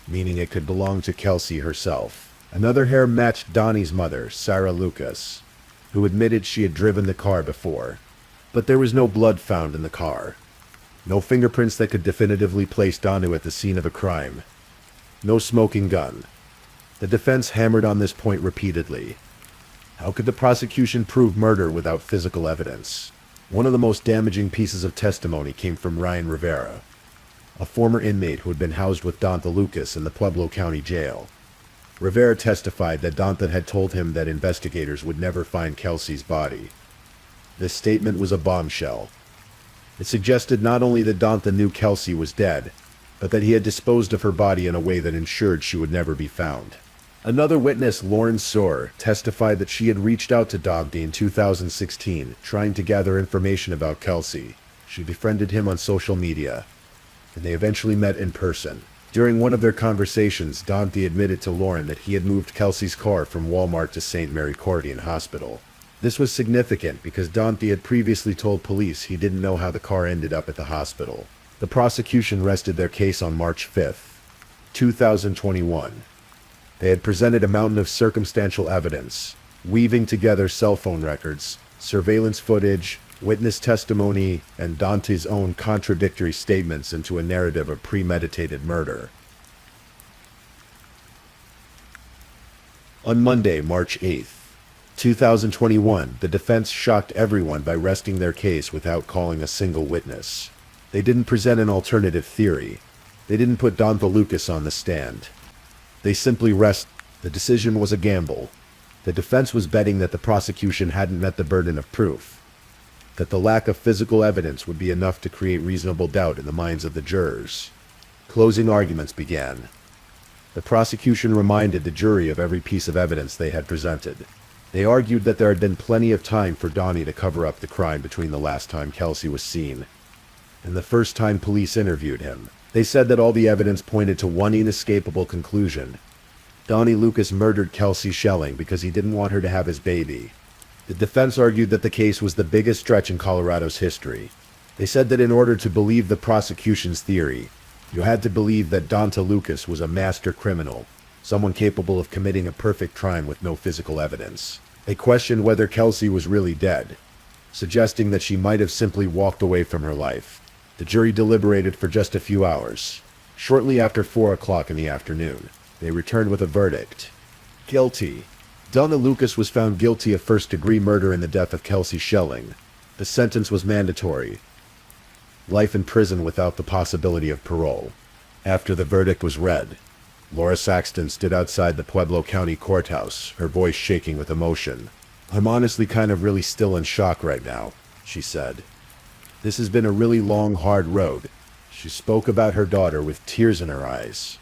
meaning it could belong to Kelsey herself. Another hair matched Donnie's mother, Sarah Lucas, who admitted she had driven the car before. But there was no blood found in the car. No fingerprints that could definitively place Donta at the scene of a crime. No smoking gun. The defense hammered on this point repeatedly. How could the prosecution prove murder without physical evidence? One of the most damaging pieces of testimony came from Ryan Rivera, a former inmate who had been housed with Donta Lucas in the Pueblo County Jail. Rivera testified that Donta had told him that investigators would never find Kelsey's body. This statement was a bombshell. It suggested not only that Donta knew Kelsey was dead, but that he had disposed of her body in a way that ensured she would never be found. Another witness, Lauren Soar, testified that she had reached out to Donta in 2016, trying to gather information about Kelsey. She befriended him on social media, and they eventually met in person. During one of their conversations, Donta admitted to Lauren that he had moved Kelsey's car from Walmart to St. Mary Cordian Hospital. This was significant because Donta had previously told police he didn't know how the car ended up at the hospital. The prosecution rested their case on March 5, 2021. They had presented a mountain of circumstantial evidence, weaving together cell phone records, surveillance footage, witness testimony, and Donta's own contradictory statements into a narrative of premeditated murder. On Monday, March 8th, 2021, the defense shocked everyone by resting their case without calling a single witness. They didn't present an alternative theory. They didn't put Donta Lucas on the stand. They simply rested. The decision was a gamble. The defense was betting that the prosecution hadn't met the burden of proof, that the lack of physical evidence would be enough to create reasonable doubt in the minds of the jurors. Closing arguments began. The prosecution reminded the jury of every piece of evidence they had presented. They argued that there had been plenty of time for Donnie to cover up the crime between the last time Kelsey was seen and the first time police interviewed him. They said that all the evidence pointed to one inescapable conclusion. Donnie Lucas murdered Kelsey Schelling because he didn't want her to have his baby. The defense argued that the case was the biggest stretch in Colorado's history. They said that in order to believe the prosecution's theory, you had to believe that Donta Lucas was a master criminal, someone capable of committing a perfect crime with no physical evidence. They questioned whether Kelsey was really dead, suggesting that she might have simply walked away from her life. The jury deliberated for just a few hours. Shortly after 4 o'clock in the afternoon, they returned with a verdict. Guilty. Donta Lucas was found guilty of first-degree murder in the death of Kelsey Schelling. The sentence was mandatory. Life in prison without the possibility of parole. After the verdict was read, Laura Saxton stood outside the Pueblo County Courthouse, her voice shaking with emotion. "I'm honestly kind of really still in shock right now," she said. "This has been a really long, hard road." She spoke about her daughter with tears in her eyes.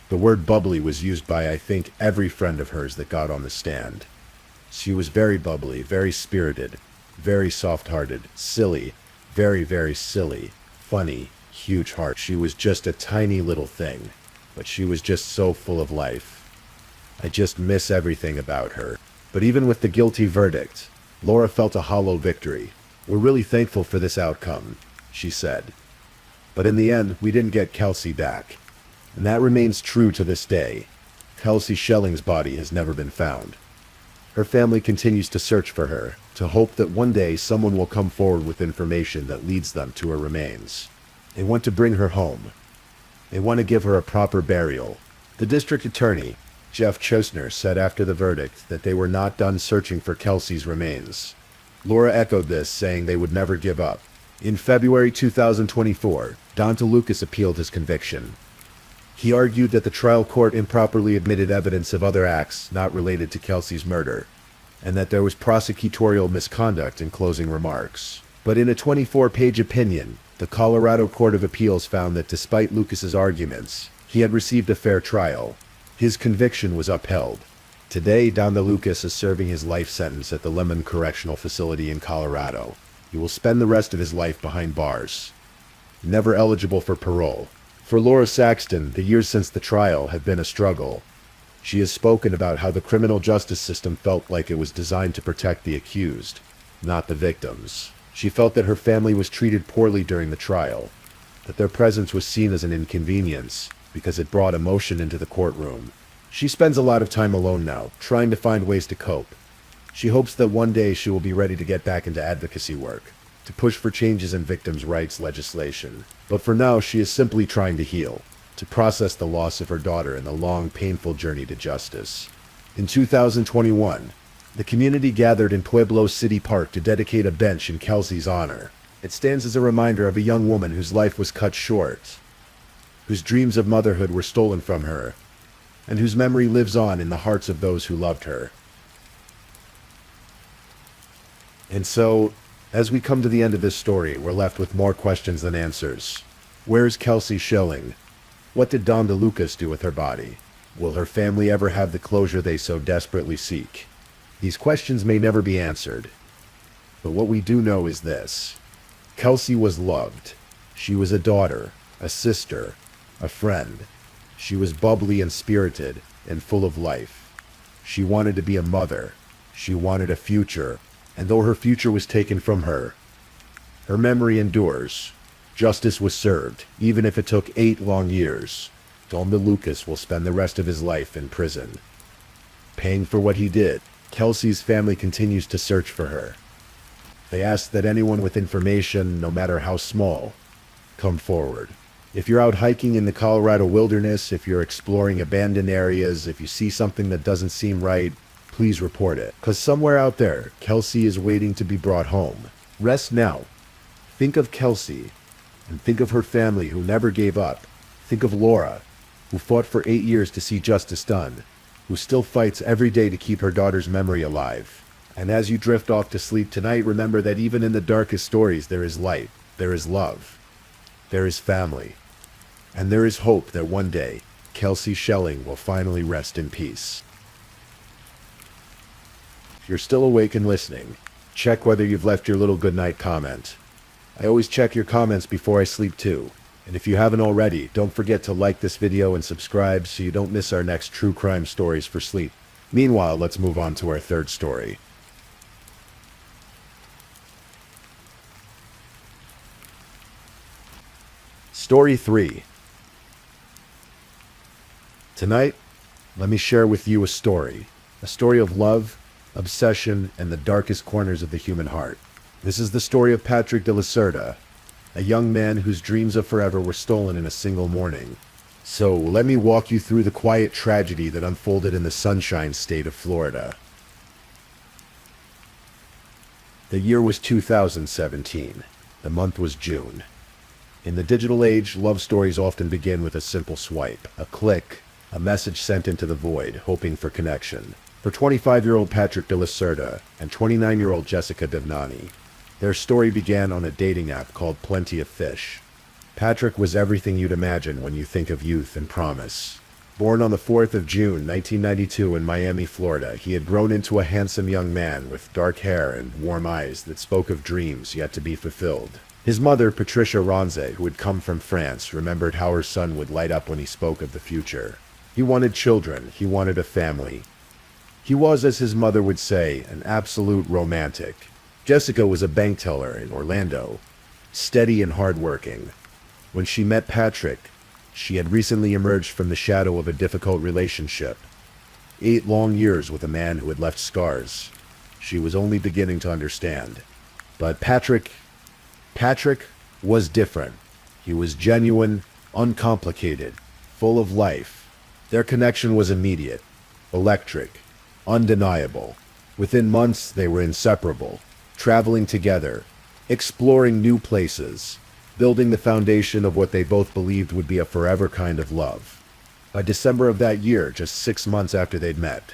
The word bubbly was used by, I think, every friend of hers that got on the stand. She was very bubbly, very spirited, very soft-hearted, silly, very, very silly, funny, huge heart. She was just a tiny little thing, but she was just so full of life. I just miss everything about her. But even with the guilty verdict, Laura felt a hollow victory. "We're really thankful for this outcome," she said. "But in the end, we didn't get Kelsey back. And that remains true to this day. Kelsey Schelling's body has never been found. Her family continues to search for her, to hope that one day someone will come forward with information that leads them to her remains. They want to bring her home. They want to give her a proper burial." The district attorney, Jeff Chosner, said after the verdict that they were not done searching for Kelsey's remains. Laura echoed this, saying they would never give up. In February 2024, Don DeLucas appealed his conviction. He argued that the trial court improperly admitted evidence of other acts not related to Kelsey's murder, and that there was prosecutorial misconduct in closing remarks. But in a 24-page opinion, the Colorado Court of Appeals found that despite Lucas's arguments, he had received a fair trial. His conviction was upheld. Today, Don DeLucas is serving his life sentence at the Lemon Correctional Facility in Colorado. He will spend the rest of his life behind bars, never eligible for parole. For Laura Saxton, the years since the trial have been a struggle. She has spoken about how the criminal justice system felt like it was designed to protect the accused, not the victims. She felt that her family was treated poorly during the trial, that their presence was seen as an inconvenience because it brought emotion into the courtroom. She spends a lot of time alone now, trying to find ways to cope. She hopes that one day she will be ready to get back into advocacy work, to push for changes in victims' rights legislation. But for now, she is simply trying to heal, to process the loss of her daughter and the long, painful journey to justice. In 2021, the community gathered in Pueblo City Park to dedicate a bench in Kelsey's honor. It stands as a reminder of a young woman whose life was cut short, whose dreams of motherhood were stolen from her, and whose memory lives on in the hearts of those who loved her. And so, as we come to the end of this story, we're left with more questions than answers. Where's Kelsey Schilling? What did Don DeLucas do with her body? Will her family ever have the closure they so desperately seek? These questions may never be answered. But what we do know is this. Kelsey was loved. She was a daughter, a sister, a friend. She was bubbly and spirited and full of life. She wanted to be a mother. She wanted a future. And though her future was taken from her, her memory endures. Justice was served, even if it took 8 long years. Don DeLucas will spend the rest of his life in prison, paying for what he did. Kelsey's family continues to search for her. They ask that anyone with information, no matter how small, come forward. If you're out hiking in the Colorado wilderness, if you're exploring abandoned areas, if you see something that doesn't seem right, please report it. Because somewhere out there, Kelsey is waiting to be brought home. Rest now. Think of Kelsey, and think of her family who never gave up. Think of Laura, who fought for 8 years to see justice done, who still fights every day to keep her daughter's memory alive. And as you drift off to sleep tonight, remember that even in the darkest stories, there is light, there is love, there is family, and there is hope that one day, Kelsey Schilling will finally rest in peace. If you're still awake and listening, check whether you've left your little goodnight comment. I always check your comments before I sleep too. And if you haven't already, don't forget to like this video and subscribe so you don't miss our next true crime stories for sleep. Meanwhile, let's move on to our third story. Story 3. Tonight, let me share with you a story of love, obsession, and the darkest corners of the human heart. This is the story of Patrick de la Cerda, a young man whose dreams of forever were stolen in a single morning. So let me walk you through the quiet tragedy that unfolded in the Sunshine State of Florida. The year was 2017. The month was June. In the digital age, love stories often begin with a simple swipe, a click, a message sent into the void, hoping for connection. For 25-year-old Patrick de la Cerda and 29-year-old Jessica Devnani, their story began on a dating app called Plenty of Fish. Patrick was everything you'd imagine when you think of youth and promise. Born on the 4th of June, 1992 in Miami, Florida, he had grown into a handsome young man with dark hair and warm eyes that spoke of dreams yet to be fulfilled. His mother, Patricia Ronze, who had come from France, remembered how her son would light up when he spoke of the future. He wanted children. He wanted a family. He was, as his mother would say, an absolute romantic. Jessica was a bank teller in Orlando, steady and hardworking. When she met Patrick, she had recently emerged from the shadow of a difficult relationship. 8 long years with a man who had left scars. She was only beginning to understand. But Patrick was different. He was genuine, uncomplicated, full of life. Their connection was immediate, electric, undeniable. Within months, they were inseparable, traveling together, exploring new places, building the foundation of what they both believed would be a forever kind of love. By December of that year, just 6 months after they'd met,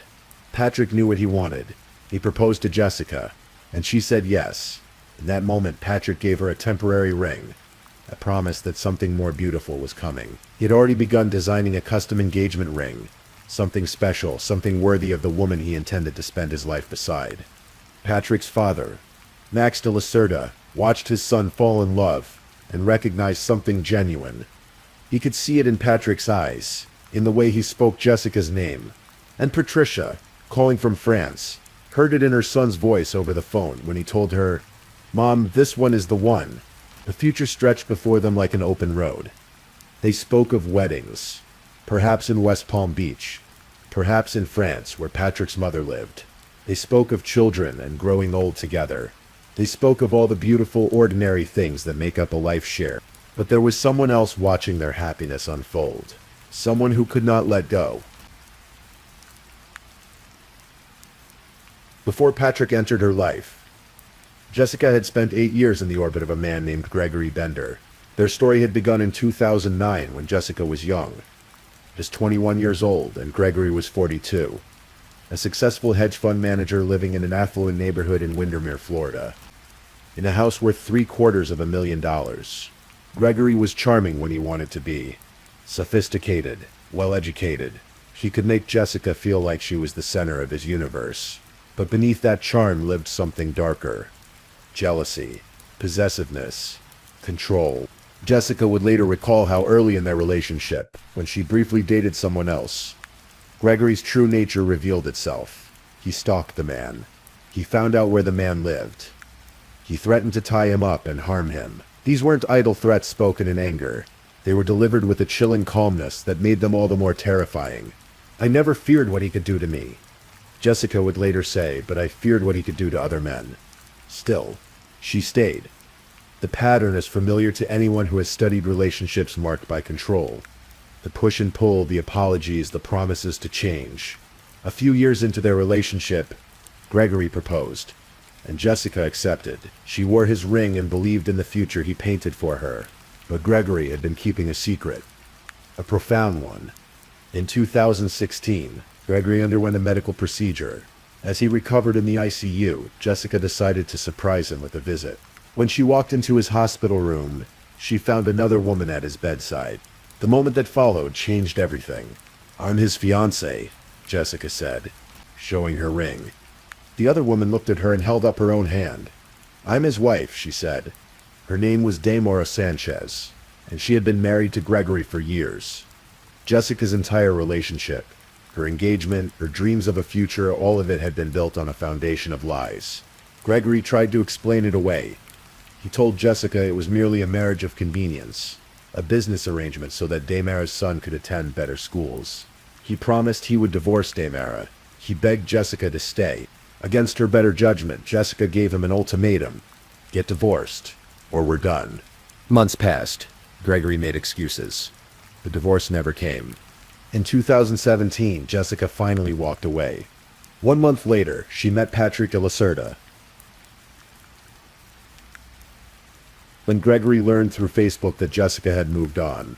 Patrick knew what he wanted. He proposed to Jessica, and she said yes. In that moment, Patrick gave her a temporary ring, a promise that something more beautiful was coming. He had already begun designing a custom engagement ring, something special, something worthy of the woman he intended to spend his life beside. Patrick's father, Max de Lacerda, watched his son fall in love and recognized something genuine. He could see it in Patrick's eyes, in the way he spoke Jessica's name. And Patricia, calling from France, heard it in her son's voice over the phone when he told her, "Mom, this one is the one." The future stretched before them like an open road. They spoke of weddings, perhaps in West Palm Beach, perhaps in France where Patrick's mother lived. They spoke of children and growing old together. They spoke of all the beautiful, ordinary things that make up a life share. But there was someone else watching their happiness unfold. Someone who could not let go. Before Patrick entered her life, Jessica had spent 8 years in the orbit of a man named Gregory Bender. Their story had begun in 2009 when Jessica was young, just 21 years old, and Gregory was 42, a successful hedge fund manager living in an affluent neighborhood in Windermere, Florida, in a house worth $750,000. Gregory was charming when he wanted to be, sophisticated, well-educated. He could make Jessica feel like she was the center of his universe. But beneath that charm lived something darker. Jealousy, possessiveness, control. Jessica would later recall how early in their relationship, when she briefly dated someone else, Gregory's true nature revealed itself. He stalked the man. He found out where the man lived. He threatened to tie him up and harm him. These weren't idle threats spoken in anger. They were delivered with a chilling calmness that made them all the more terrifying. "I never feared what he could do to me," Jessica would later say, "but I feared what he could do to other men." Still, she stayed. The pattern is familiar to anyone who has studied relationships marked by control. The push and pull, the apologies, the promises to change. A few years into their relationship, Gregory proposed, and Jessica accepted. She wore his ring and believed in the future he painted for her. But Gregory had been keeping a secret, a profound one. In 2016, Gregory underwent a medical procedure. As he recovered in the ICU, Jessica decided to surprise him with a visit. When she walked into his hospital room, she found another woman at his bedside. The moment that followed changed everything. "I'm his fiancé," Jessica said, showing her ring. The other woman looked at her and held up her own hand. "I'm his wife," she said. Her name was Damora Sanchez, and she had been married to Gregory for years. Jessica's entire relationship, her engagement, her dreams of a future, all of it had been built on a foundation of lies. Gregory tried to explain it away. He told Jessica it was merely a marriage of convenience, a business arrangement so that Damora's son could attend better schools. He promised he would divorce Damora. He begged Jessica to stay. Against her better judgment, Jessica gave him an ultimatum: get divorced, or we're done. Months passed. Gregory made excuses. The divorce never came. In 2017, Jessica finally walked away. 1 month later, she met Patrick de Lacerda. When Gregory learned through Facebook that Jessica had moved on,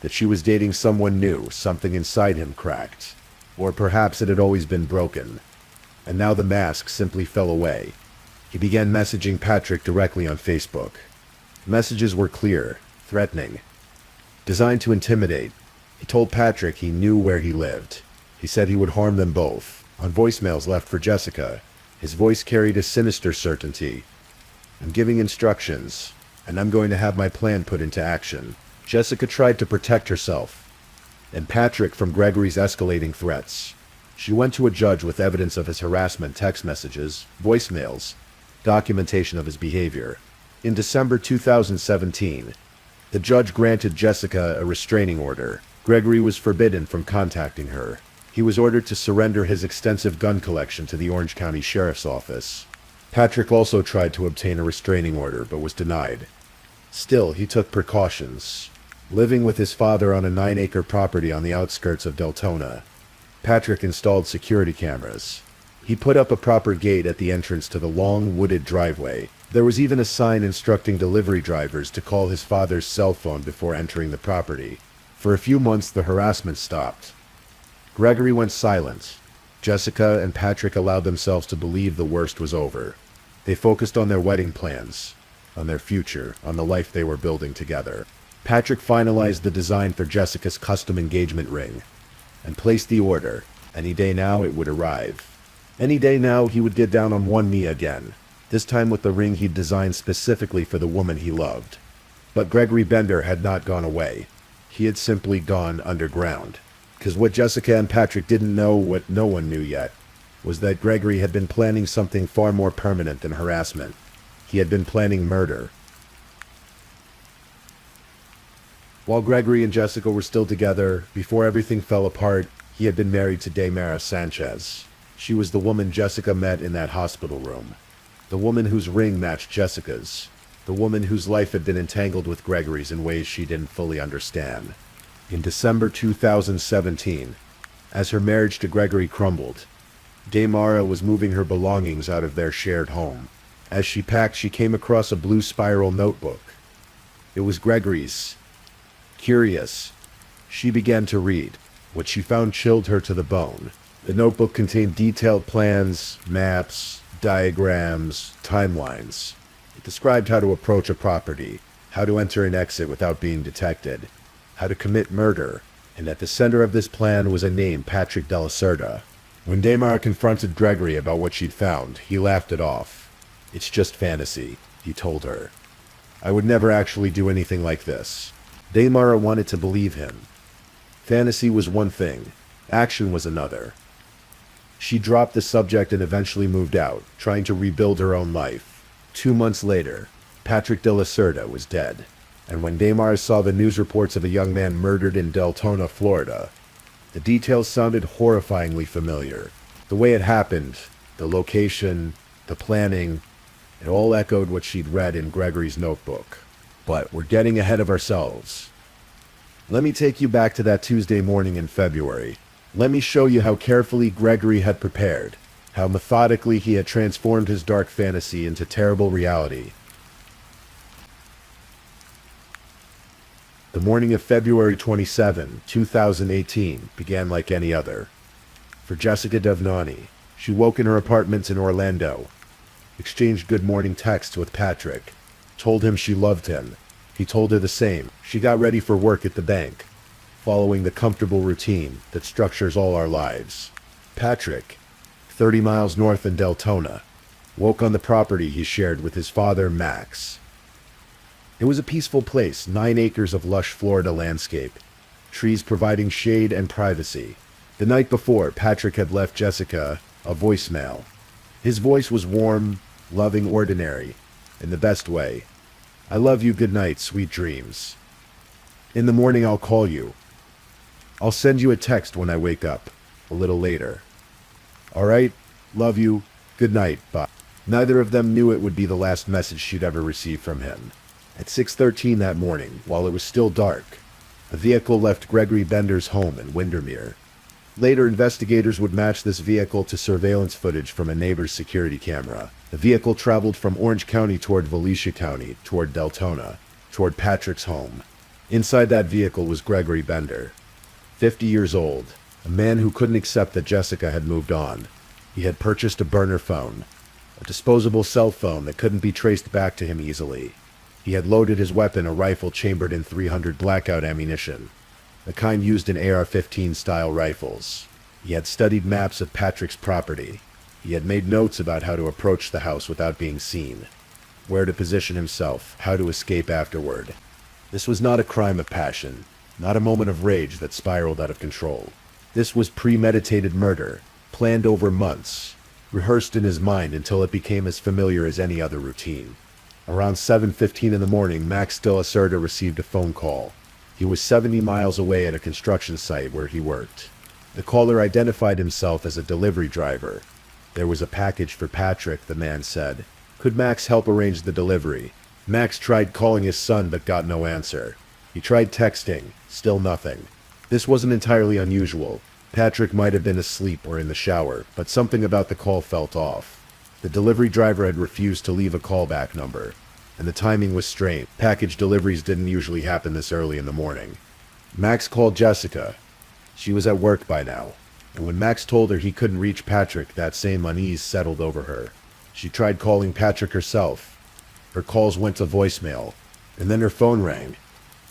that she was dating someone new, something inside him cracked. Or perhaps it had always been broken. And now the mask simply fell away. He began messaging Patrick directly on Facebook. Messages were clear, threatening, designed to intimidate. He told Patrick he knew where he lived. He said he would harm them both. On voicemails left for Jessica, his voice carried a sinister certainty. I'm giving instructions, and I'm going to have my plan put into action. Jessica tried to protect herself, and Patrick from Gregory's escalating threats. She went to a judge with evidence of his harassment, text messages, voicemails, documentation of his behavior. In December 2017, the judge granted Jessica a restraining order. Gregory was forbidden from contacting her. He was ordered to surrender his extensive gun collection to the Orange County Sheriff's Office. Patrick also tried to obtain a restraining order, but was denied. Still, he took precautions, living with his father on a 9-acre property on the outskirts of Deltona. Patrick installed security cameras. He put up a proper gate at the entrance to the long, wooded driveway. There was even a sign instructing delivery drivers to call his father's cell phone before entering the property. For a few months, the harassment stopped. Gregory went silent. Jessica and Patrick allowed themselves to believe the worst was over. They focused on their wedding plans, on their future, on the life they were building together. Patrick finalized the design for Jessica's custom engagement ring and placed the order. Any day now it would arrive. Any day now he would get down on one knee again, this time with the ring he'd designed specifically for the woman he loved. But Gregory Bender had not gone away. He had simply gone underground. Because what Jessica and Patrick didn't know, what no one knew yet, was that Gregory had been planning something far more permanent than harassment. He had been planning murder. While Gregory and Jessica were still together, before everything fell apart, he had been married to Daymara Sanchez. She was the woman Jessica met in that hospital room. The woman whose ring matched Jessica's. The woman whose life had been entangled with Gregory's in ways she didn't fully understand. In December 2017, as her marriage to Gregory crumbled, Daymara was moving her belongings out of their shared home. As she packed, she came across a blue spiral notebook. It was Gregory's. Curious, she began to read. What she found chilled her to the bone. The notebook contained detailed plans, maps, diagrams, timelines. It described how to approach a property, how to enter and exit without being detected, how to commit murder, and at the center of this plan was a name, Patrick de la Cerda. When Daymara confronted Gregory about what she'd found, he laughed it off. It's just fantasy, he told her. I would never actually do anything like this. Daymara wanted to believe him. Fantasy was one thing, action was another. She dropped the subject and eventually moved out, trying to rebuild her own life. 2 months later, Patrick de la Cerda was dead. And when Daymara saw the news reports of a young man murdered in Deltona, Florida, the details sounded horrifyingly familiar. The way it happened, the location, the planning, it all echoed what she'd read in Gregory's notebook. But we're getting ahead of ourselves. Let me take you back to that Tuesday morning in February. Let me show you how carefully Gregory had prepared, how methodically he had transformed his dark fantasy into terrible reality. The morning of February 27, 2018 began like any other. For Jessica Devnani, she woke in her apartment in Orlando, exchanged good morning texts with Patrick, told him she loved him. He told her the same. She got ready for work at the bank, following the comfortable routine that structures all our lives. Patrick, 30 miles north in Deltona, woke on the property he shared with his father, Max. It was a peaceful place, 9 acres of lush Florida landscape, trees providing shade and privacy. The night before, Patrick had left Jessica a voicemail. His voice was warm, loving, ordinary, in the best way. I love you, good night, sweet dreams. In the morning I'll call you. I'll send you a text when I wake up, a little later. All right, love you, good night, bye. Neither of them knew it would be the last message she'd ever receive from him. At 6:13 that morning, while it was still dark, a vehicle left Gregory Bender's home in Windermere. Later, investigators would match this vehicle to surveillance footage from a neighbor's security camera. The vehicle traveled from Orange County toward Volusia County, toward Deltona, toward Patrick's home. Inside that vehicle was Gregory Bender, 50 years old, a man who couldn't accept that Jessica had moved on. He had purchased a burner phone, a disposable cell phone that couldn't be traced back to him easily. He had loaded his weapon, a rifle chambered in .300 blackout ammunition. the kind used in AR-15 style rifles. He had studied maps of Patrick's property. He had made notes about how to approach the house without being seen, where to position himself, how to escape afterward. This was not a crime of passion, not a moment of rage that spiraled out of control. This was premeditated murder, planned over months, rehearsed in his mind until it became as familiar as any other routine. Around 7:15 in the morning, Max de la Cerda received a phone call. He was 70 miles away at a construction site where he worked. The caller identified himself as a delivery driver. There was a package for Patrick, the man said. Could Max help arrange the delivery? Max tried calling his son but got no answer. He tried texting, still nothing. This wasn't entirely unusual. Patrick might have been asleep or in the shower, but something about the call felt off. The delivery driver had refused to leave a callback number, and the timing was strange. Package deliveries didn't usually happen this early in the morning. Max called Jessica. She was at work by now, and when Max told her he couldn't reach Patrick, that same unease settled over her. She tried calling Patrick herself. Her calls went to voicemail, and then her phone rang.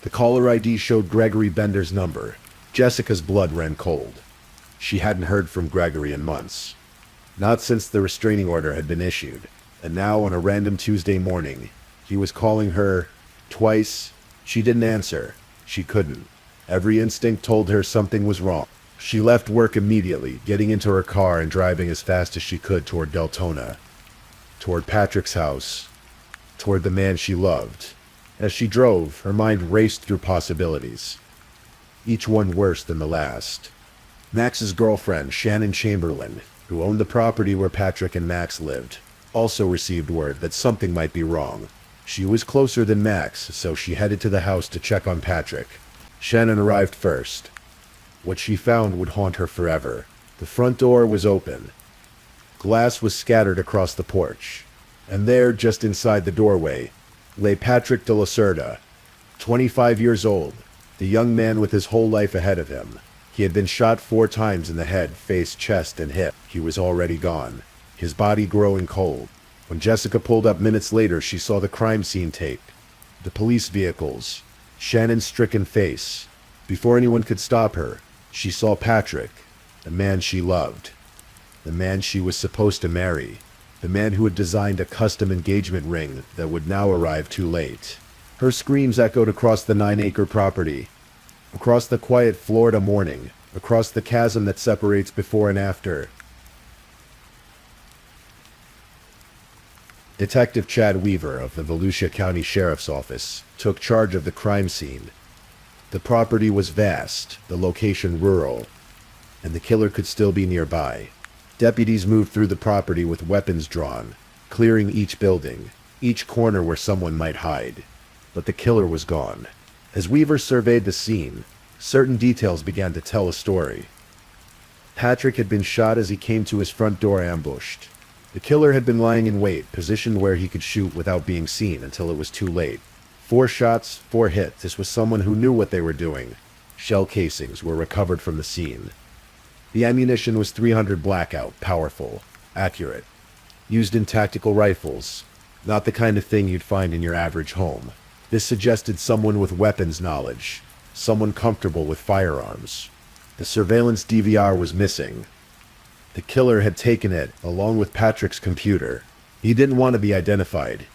The caller ID showed Gregory Bender's number. Jessica's blood ran cold. She hadn't heard from Gregory in months. Not since the restraining order had been issued. And now, on a random Tuesday morning, he was calling her twice. She didn't answer. She couldn't. Every instinct told her something was wrong. She left work immediately, getting into her car and driving as fast as she could toward Deltona, toward Patrick's house, toward the man she loved. As she drove, her mind raced through possibilities, each one worse than the last. Max's girlfriend, Shannon Chamberlain, who owned the property where Patrick and Max lived, also received word that something might be wrong. She was closer than Max, so she headed to the house to check on Patrick. Shannon arrived first. What she found would haunt her forever. The front door was open. Glass was scattered across the porch, and there, just inside the doorway, lay Patrick de la Cerda, 25 years old, the young man with his whole life ahead of him. He had been shot 4 times in the head, face, chest, and hip. He was already gone, his body growing cold. When Jessica pulled up minutes later, she saw the crime scene tape, the police vehicles, Shannon's stricken face. Before anyone could stop her, she saw Patrick, the man she loved, the man she was supposed to marry, the man who had designed a custom engagement ring that would now arrive too late. Her screams echoed across the 9-acre property, across the quiet Florida morning, across the chasm that separates before and after. Detective Chad Weaver of the Volusia County Sheriff's Office took charge of the crime scene. The property was vast, the location rural, and the killer could still be nearby. Deputies moved through the property with weapons drawn, clearing each building, each corner where someone might hide. But the killer was gone. As Weaver surveyed the scene, certain details began to tell a story. Patrick had been shot as he came to his front door ambushed. The killer had been lying in wait, positioned where he could shoot without being seen until it was too late. 4 shots, 4 hits. This was someone who knew what they were doing. Shell casings were recovered from the scene. The ammunition was .300 blackout, powerful, accurate. Used in tactical rifles, not the kind of thing you'd find in your average home. This suggested someone with weapons knowledge, someone comfortable with firearms. The surveillance DVR was missing. The killer had taken it, along with Patrick's computer. He didn't want to be identified.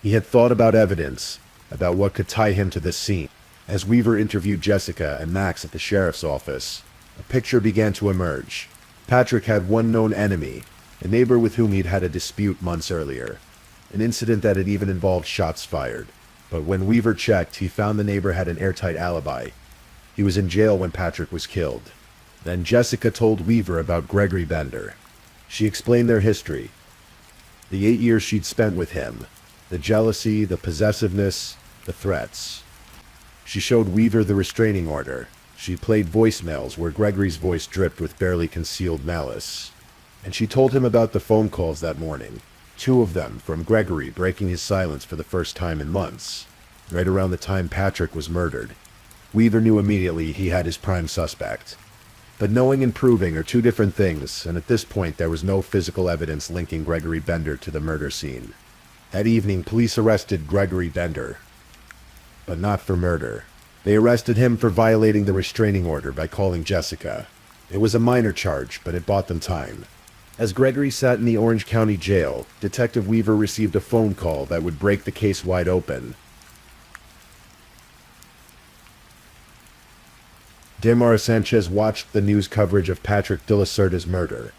He had thought about evidence, about what could tie him to this scene. As Weaver interviewed Jessica and Max at the sheriff's office, a picture began to emerge. Patrick had one known enemy, a neighbor with whom he'd had a dispute months earlier, an incident that had even involved shots fired. But when Weaver checked, he found the neighbor had an airtight alibi. He was in jail when Patrick was killed. Then Jessica told Weaver about Gregory Bender. She explained their history, the 8 years she'd spent with him, the jealousy, the possessiveness, the threats. She showed Weaver the restraining order. She played voicemails where Gregory's voice dripped with barely concealed malice. And she told him about the phone calls that morning, 2 of them from Gregory breaking his silence for the first time in months, right around the time Patrick was murdered. Weaver knew immediately he had his prime suspect. But knowing and proving are 2 different things, and at this point there was no physical evidence linking Gregory Bender to the murder scene. That evening, police arrested Gregory Bender, but not for murder. They arrested him for violating the restraining order by calling Jessica. It was a minor charge, but it bought them time. As Gregory sat in the Orange County Jail, Detective Weaver received a phone call that would break the case wide open. Damara Sanchez watched the news coverage of Patrick de la Cerda's murder,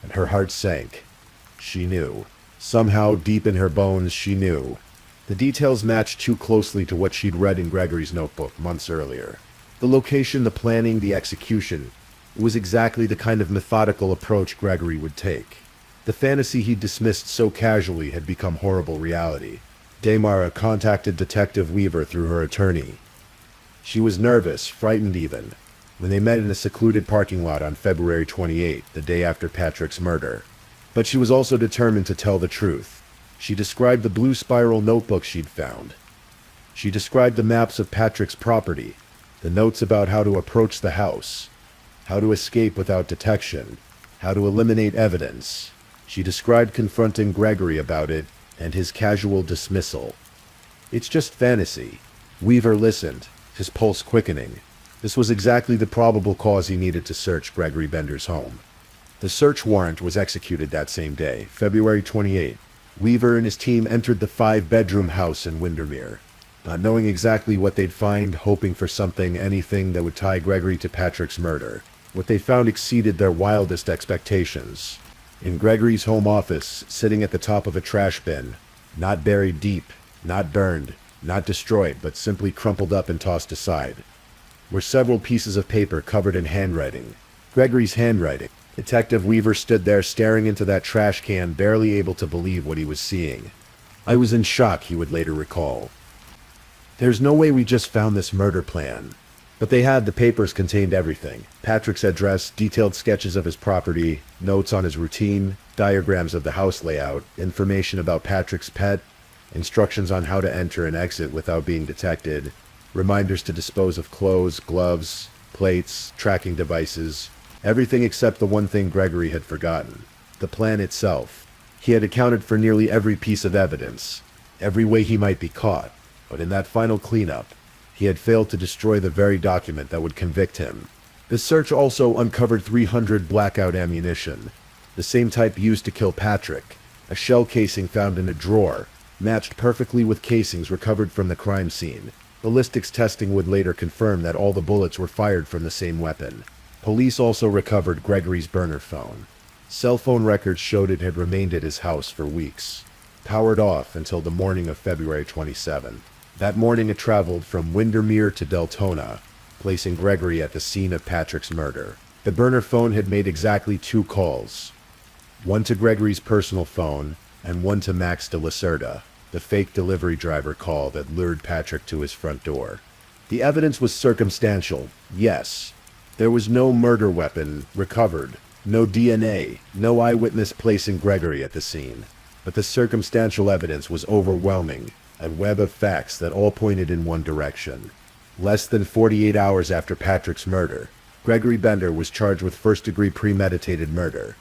and her heart sank. She knew. Somehow, deep in her bones, she knew. The details matched too closely to what she'd read in Gregory's notebook months earlier. The location, the planning, the execution. It was exactly the kind of methodical approach Gregory would take. The fantasy he'd dismissed so casually had become horrible reality. Damara contacted Detective Weaver through her attorney. She was nervous, frightened even, when they met in a secluded parking lot on February 28, the day after Patrick's murder. But she was also determined to tell the truth. She described the blue spiral notebook she'd found. She described the maps of Patrick's property, the notes about how to approach the house, how to escape without detection, how to eliminate evidence. She described confronting Gregory about it and his casual dismissal. It's just fantasy. Weaver listened, his pulse quickening. This was exactly the probable cause he needed to search Gregory Bender's home. The search warrant was executed that same day, February 28. Weaver and his team entered the 5-bedroom house in Windermere, not knowing exactly what they'd find, hoping for something, anything that would tie Gregory to Patrick's murder. What they found exceeded their wildest expectations. In Gregory's home office, sitting at the top of a trash bin, not buried deep, not burned, not destroyed, but simply crumpled up and tossed aside, were several pieces of paper covered in handwriting. Gregory's handwriting. Detective Weaver stood there staring into that trash can, barely able to believe what he was seeing. "I was in shock," he would later recall. "There's no way we just found this murder plan." But they had. The papers contained everything. Patrick's address, detailed sketches of his property, notes on his routine, diagrams of the house layout, information about Patrick's pet, instructions on how to enter and exit without being detected, reminders to dispose of clothes, gloves, plates, tracking devices, everything except the one thing Gregory had forgotten: the plan itself. He had accounted for nearly every piece of evidence, every way he might be caught, but in that final cleanup, he had failed to destroy the very document that would convict him. The search also uncovered 300 blackout ammunition, the same type used to kill Patrick. A shell casing found in a drawer, matched perfectly with casings recovered from the crime scene. Ballistics testing would later confirm that all the bullets were fired from the same weapon. Police also recovered Gregory's burner phone. Cell phone records showed it had remained at his house for weeks, powered off until the morning of February 27. That morning it traveled from Windermere to Deltona, placing Gregory at the scene of Patrick's murder. The burner phone had made exactly 2 calls, one to Gregory's personal phone and one to Max de la Cerda, the fake delivery driver call that lured Patrick to his front door. The evidence was circumstantial, yes. There was no murder weapon recovered, no DNA, no eyewitness placing Gregory at the scene. But the circumstantial evidence was overwhelming, a web of facts that all pointed in one direction. Less than 48 hours after Patrick's murder, Gregory Bender was charged with first-degree premeditated murder.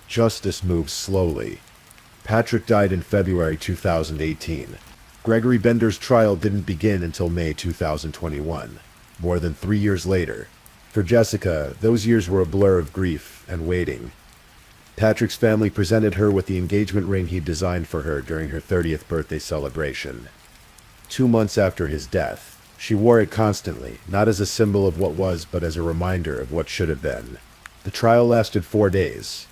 Justice moves slowly. Patrick died in February 2018. Gregory Bender's trial didn't begin until May 2021, more than 3 years later. For Jessica, those years were a blur of grief and waiting. Patrick's family presented her with the engagement ring he'd designed for her during her 30th birthday celebration. 2 months after his death, she wore it constantly, not as a symbol of what was, but as a reminder of what should have been. The trial lasted 4 days.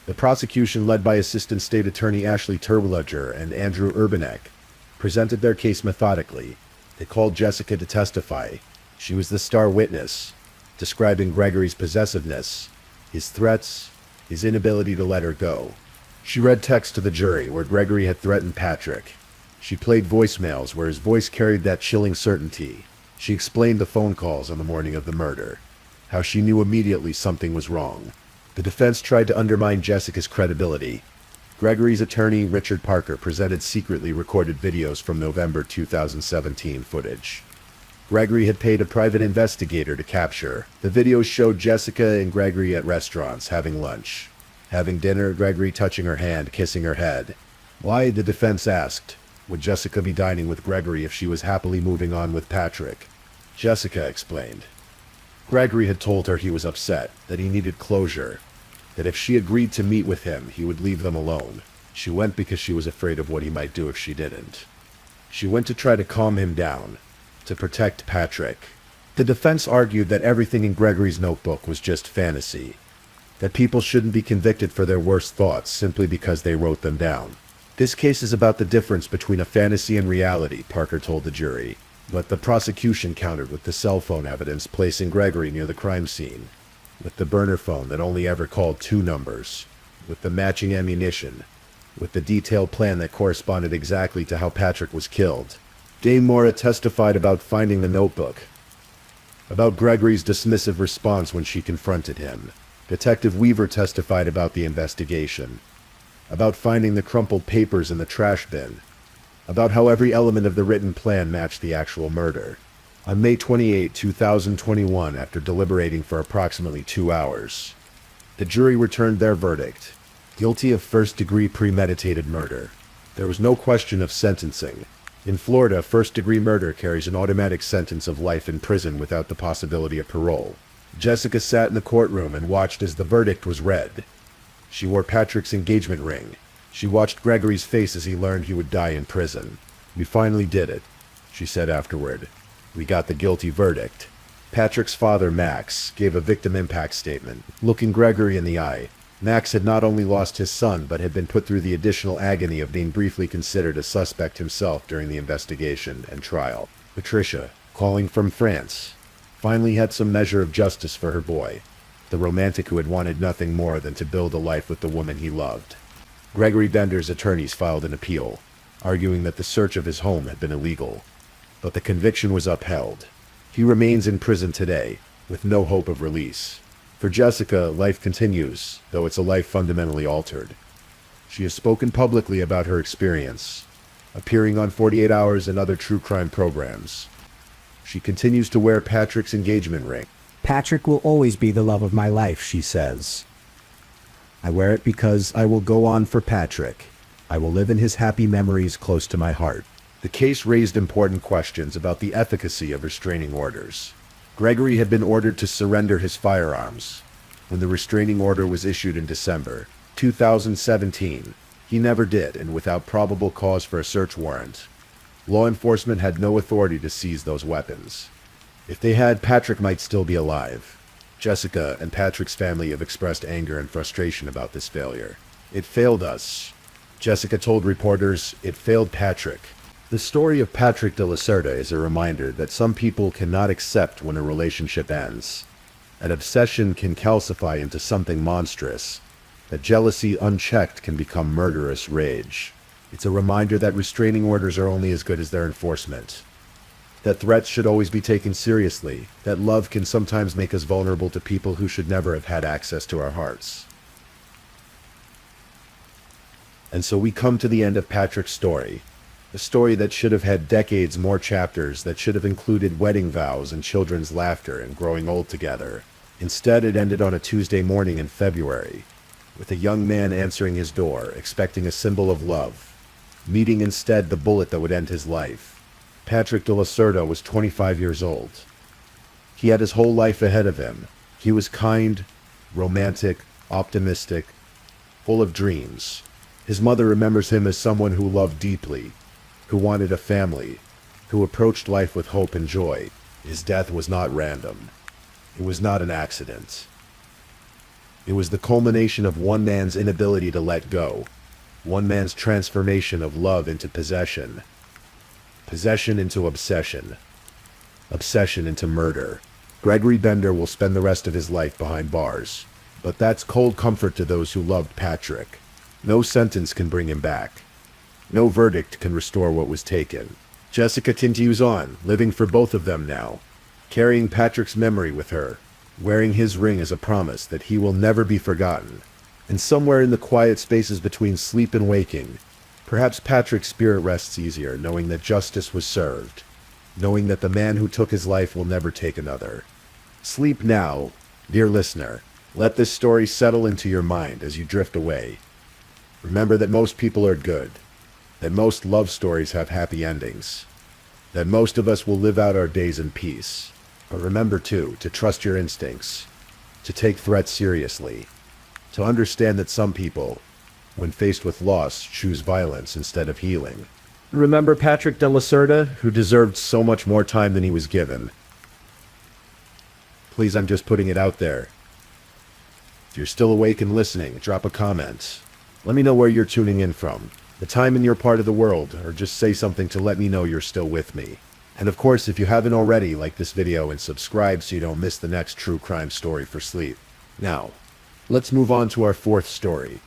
The prosecution, led by Assistant State Attorney Ashley Terwilliger and Andrew Urbanek, presented their case methodically. They called Jessica to testify. She was the star witness, describing Gregory's possessiveness, his threats, his inability to let her go. She read text to the jury where Gregory had threatened Patrick. She played voicemails where his voice carried that chilling certainty. She explained the phone calls on the morning of the murder, how she knew immediately something was wrong. The defense tried to undermine Jessica's credibility. Gregory's attorney, Richard Parker, presented secretly recorded videos from November 2017 footage. Gregory had paid a private investigator to capture. The videos showed Jessica and Gregory at restaurants, having lunch, having dinner, Gregory touching her hand, kissing her head. Why, the defense asked. Would Jessica be dining with Gregory if she was happily moving on with Patrick? Jessica explained. Gregory had told her he was upset, that he needed closure, that if she agreed to meet with him, he would leave them alone. She went because she was afraid of what he might do if she didn't. She went to try to calm him down, to protect Patrick. The defense argued that everything in Gregory's notebook was just fantasy, that people shouldn't be convicted for their worst thoughts simply because they wrote them down. This case is about the difference between a fantasy and reality, Parker told the jury. But the prosecution countered with the cell phone evidence placing Gregory near the crime scene, with the burner phone that only ever called 2 numbers, with the matching ammunition, with the detailed plan that corresponded exactly to how Patrick was killed. Dame Maura testified about finding the notebook, about Gregory's dismissive response when she confronted him. Detective Weaver testified about the investigation, about finding the crumpled papers in the trash bin, about how every element of the written plan matched the actual murder. On May 28, 2021, after deliberating for approximately 2 hours, the jury returned their verdict: guilty of first-degree premeditated murder. There was no question of sentencing. In Florida, first-degree murder carries an automatic sentence of life in prison without the possibility of parole. Jessica sat in the courtroom and watched as the verdict was read. She wore Patrick's engagement ring. She watched Gregory's face as he learned he would die in prison. "We finally did it," she said afterward. "We got the guilty verdict." Patrick's father, Max, gave a victim impact statement. Looking Gregory in the eye, Max had not only lost his son, but had been put through the additional agony of being briefly considered a suspect himself during the investigation and trial. Patricia, calling from France, finally had some measure of justice for her boy, the romantic who had wanted nothing more than to build a life with the woman he loved. Gregory Bender's attorneys filed an appeal, arguing that the search of his home had been illegal, but the conviction was upheld. He remains in prison today, with no hope of release. For Jessica, life continues, though it's a life fundamentally altered. She has spoken publicly about her experience, appearing on 48 Hours and other true crime programs. She continues to wear Patrick's engagement ring. "Patrick will always be the love of my life," she says. "I wear it because I will go on for Patrick. I will live in his happy memories close to my heart." The case raised important questions about the efficacy of restraining orders. Gregory had been ordered to surrender his firearms when the restraining order was issued in December 2017. He never did, and without probable cause for a search warrant, law enforcement had no authority to seize those weapons. If they had, Patrick might still be alive. Jessica and Patrick's family have expressed anger and frustration about this failure. "It failed us," Jessica told reporters. "It failed Patrick." The story of Patrick de la Cerda is a reminder that some people cannot accept when a relationship ends. An obsession can calcify into something monstrous. That jealousy unchecked can become murderous rage. It's a reminder that restraining orders are only as good as their enforcement. That threats should always be taken seriously. That love can sometimes make us vulnerable to people who should never have had access to our hearts. And so we come to the end of Patrick's story. A story that should have had decades more chapters, that should have included wedding vows and children's laughter and growing old together. Instead, it ended on a Tuesday morning in February, with a young man answering his door, expecting a symbol of love, meeting instead the bullet that would end his life. Patrick de la Cerda was 25 years old. He had his whole life ahead of him. He was kind, romantic, optimistic, full of dreams. His mother remembers him as someone who loved deeply, who wanted a family, who approached life with hope and joy. His death was not random. It was not an accident. It was the culmination of one man's inability to let go, one man's transformation of love into possession, possession into obsession, obsession into murder. Gregory Bender will spend the rest of his life behind bars, but that's cold comfort to those who loved Patrick. No sentence can bring him back. No verdict can restore what was taken. Jessica continues on, living for both of them now, carrying Patrick's memory with her, wearing his ring as a promise that he will never be forgotten. And somewhere in the quiet spaces between sleep and waking, perhaps Patrick's spirit rests easier, knowing that justice was served, knowing that the man who took his life will never take another. Sleep now, dear listener. Let this story settle into your mind as you drift away. Remember that most people are good. that most love stories have happy endings, that most of us will live out our days in peace. But remember too, to trust your instincts, to take threats seriously, to understand that some people, when faced with loss, choose violence instead of healing. Remember Patrick de Lacerda, who deserved so much more time than he was given? Please, I'm just putting it out there. If you're still awake and listening, drop a comment. Let me know where you're tuning in from, the time in your part of the world, or just say something to let me know you're still with me. And of course, if you haven't already, like this video and subscribe so you don't miss the next true crime story for sleep. Now, let's move on to our fourth story.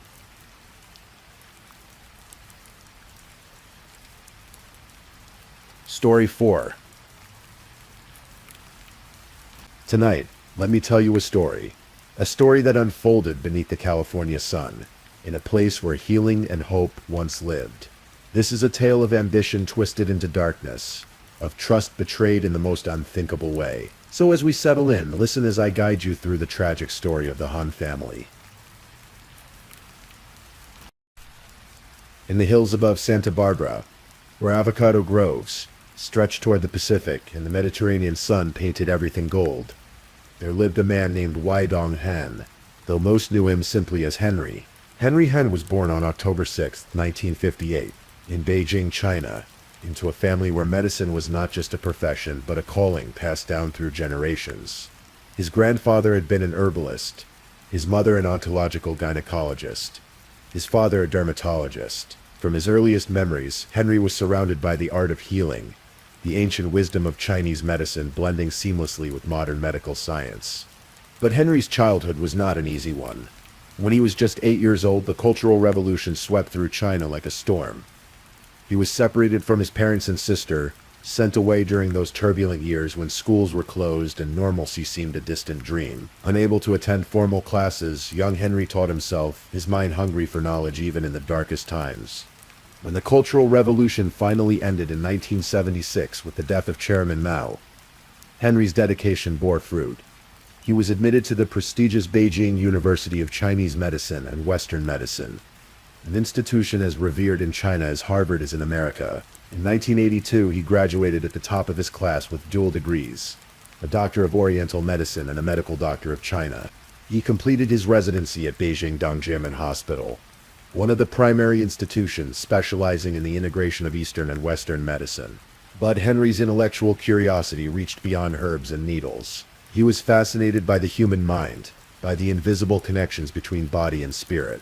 Story 4. Tonight, let me tell you a story that unfolded beneath the California sun, in a place where healing and hope once lived. This is a tale of ambition twisted into darkness, of trust betrayed in the most unthinkable way. So as we settle in, listen as I guide you through the tragic story of the Han family. In the hills above Santa Barbara, where avocado groves stretched toward the Pacific and the Mediterranean sun painted everything gold, there lived a man named Weidong Hen, though most knew him simply as Henry. Henry Hen was born on October 6, 1958, in Beijing, China, into a family where medicine was not just a profession, but a calling passed down through generations. His grandfather had been an herbalist, his mother an ontological gynecologist, his father a dermatologist. From his earliest memories, Henry was surrounded by the art of healing, the ancient wisdom of Chinese medicine blending seamlessly with modern medical science. But Henry's childhood was not an easy one. When he was just 8 years old, the Cultural Revolution swept through China like a storm. He was separated from his parents and sister, sent away during those turbulent years when schools were closed and normalcy seemed a distant dream. Unable to attend formal classes, young Henry taught himself, his mind hungry for knowledge even in the darkest times. When the Cultural Revolution finally ended in 1976 with the death of Chairman Mao, Henry's dedication bore fruit. He was admitted to the prestigious Beijing University of Chinese Medicine and Western Medicine, an institution as revered in China as Harvard is in America. In 1982, he graduated at the top of his class with dual degrees, a Doctor of Oriental Medicine and a Medical Doctor of China. He completed his residency at Beijing Dongjiamen Hospital, one of the primary institutions specializing in the integration of Eastern and Western medicine. But Henry's intellectual curiosity reached beyond herbs and needles. He was fascinated by the human mind, by the invisible connections between body and spirit.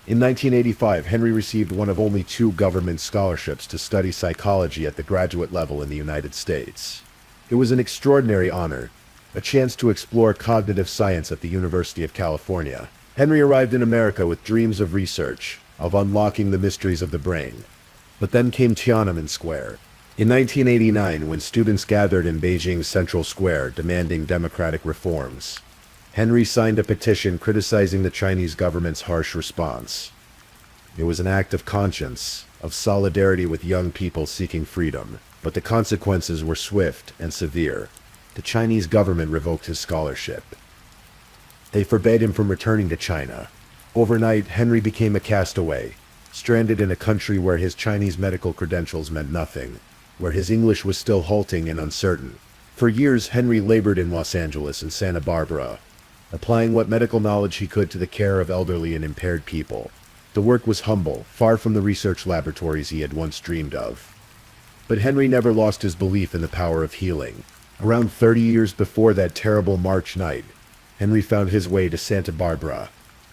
In 1985, Henry received one of only 2 government scholarships to study psychology at the graduate level in the United States. It was an extraordinary honor, a chance to explore cognitive science at the University of California. Henry arrived in America with dreams of research, of unlocking the mysteries of the brain. But then came Tiananmen Square. In 1989, when students gathered in Beijing's Central Square demanding democratic reforms, Henry signed a petition criticizing the Chinese government's harsh response. It was an act of conscience, of solidarity with young people seeking freedom, but the consequences were swift and severe. The Chinese government revoked his scholarship. They forbade him from returning to China. Overnight, Henry became a castaway, stranded in a country where his Chinese medical credentials meant nothing, where his English was still halting and uncertain. For years, Henry labored in Los Angeles and Santa Barbara, applying what medical knowledge he could to the care of elderly and impaired people. The work was humble, far from the research laboratories he had once dreamed of. But Henry never lost his belief in the power of healing. Around 30 years before that terrible March night, Henry found his way to Santa Barbara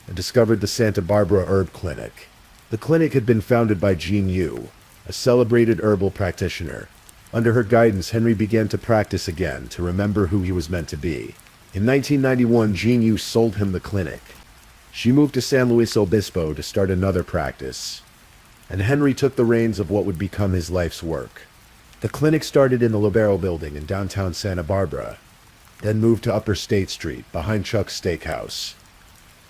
and discovered the Santa Barbara Herb Clinic. The clinic had been founded by Jean Yu, a celebrated herbal practitioner. Under her guidance, Henry began to practice again, to remember who he was meant to be. In 1991, Jean Yu sold him the clinic. She moved to San Luis Obispo to start another practice, and Henry took the reins of what would become his life's work. The clinic started in the Libero building in downtown Santa Barbara, then moved to Upper State Street, behind Chuck's Steakhouse.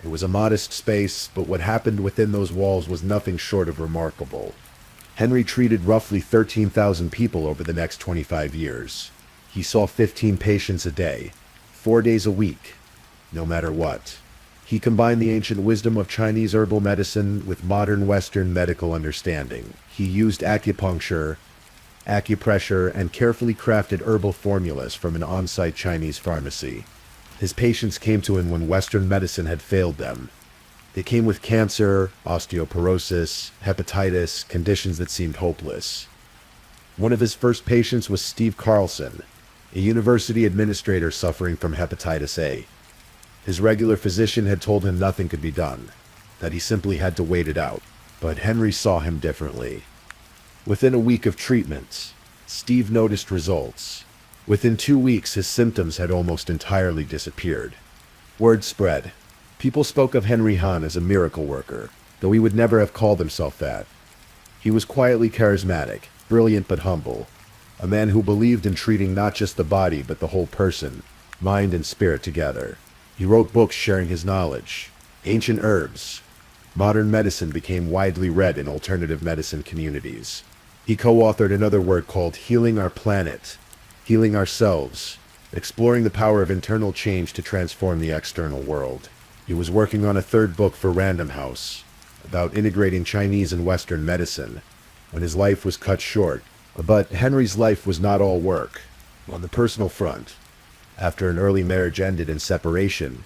It was a modest space, but what happened within those walls was nothing short of remarkable. Henry treated roughly 13,000 people over the next 25 years. He saw 15 patients a day, 4 days a week, no matter what. He combined the ancient wisdom of Chinese herbal medicine with modern Western medical understanding. He used acupuncture, acupressure, and carefully crafted herbal formulas from an on-site Chinese pharmacy. His patients came to him when Western medicine had failed them. They came with cancer, osteoporosis, hepatitis, conditions that seemed hopeless. One of his first patients was Steve Carlson, a university administrator suffering from hepatitis A. His regular physician had told him nothing could be done, that he simply had to wait it out. But Henry saw him differently. Within a week of treatment, Steve noticed results. Within 2 weeks, his symptoms had almost entirely disappeared. Word spread. People spoke of Henry Hahn as a miracle worker, though he would never have called himself that. He was quietly charismatic, brilliant but humble, a man who believed in treating not just the body but the whole person, mind and spirit together. He wrote books sharing his knowledge. Ancient herbs. Modern medicine became widely read in alternative medicine communities. He co-authored another work called Healing Our Planet, Healing Ourselves, exploring the power of internal change to transform the external world. He was working on a third book for Random House, about integrating Chinese and Western medicine, when his life was cut short. But Henry's life was not all work. On the personal front, after an early marriage ended in separation,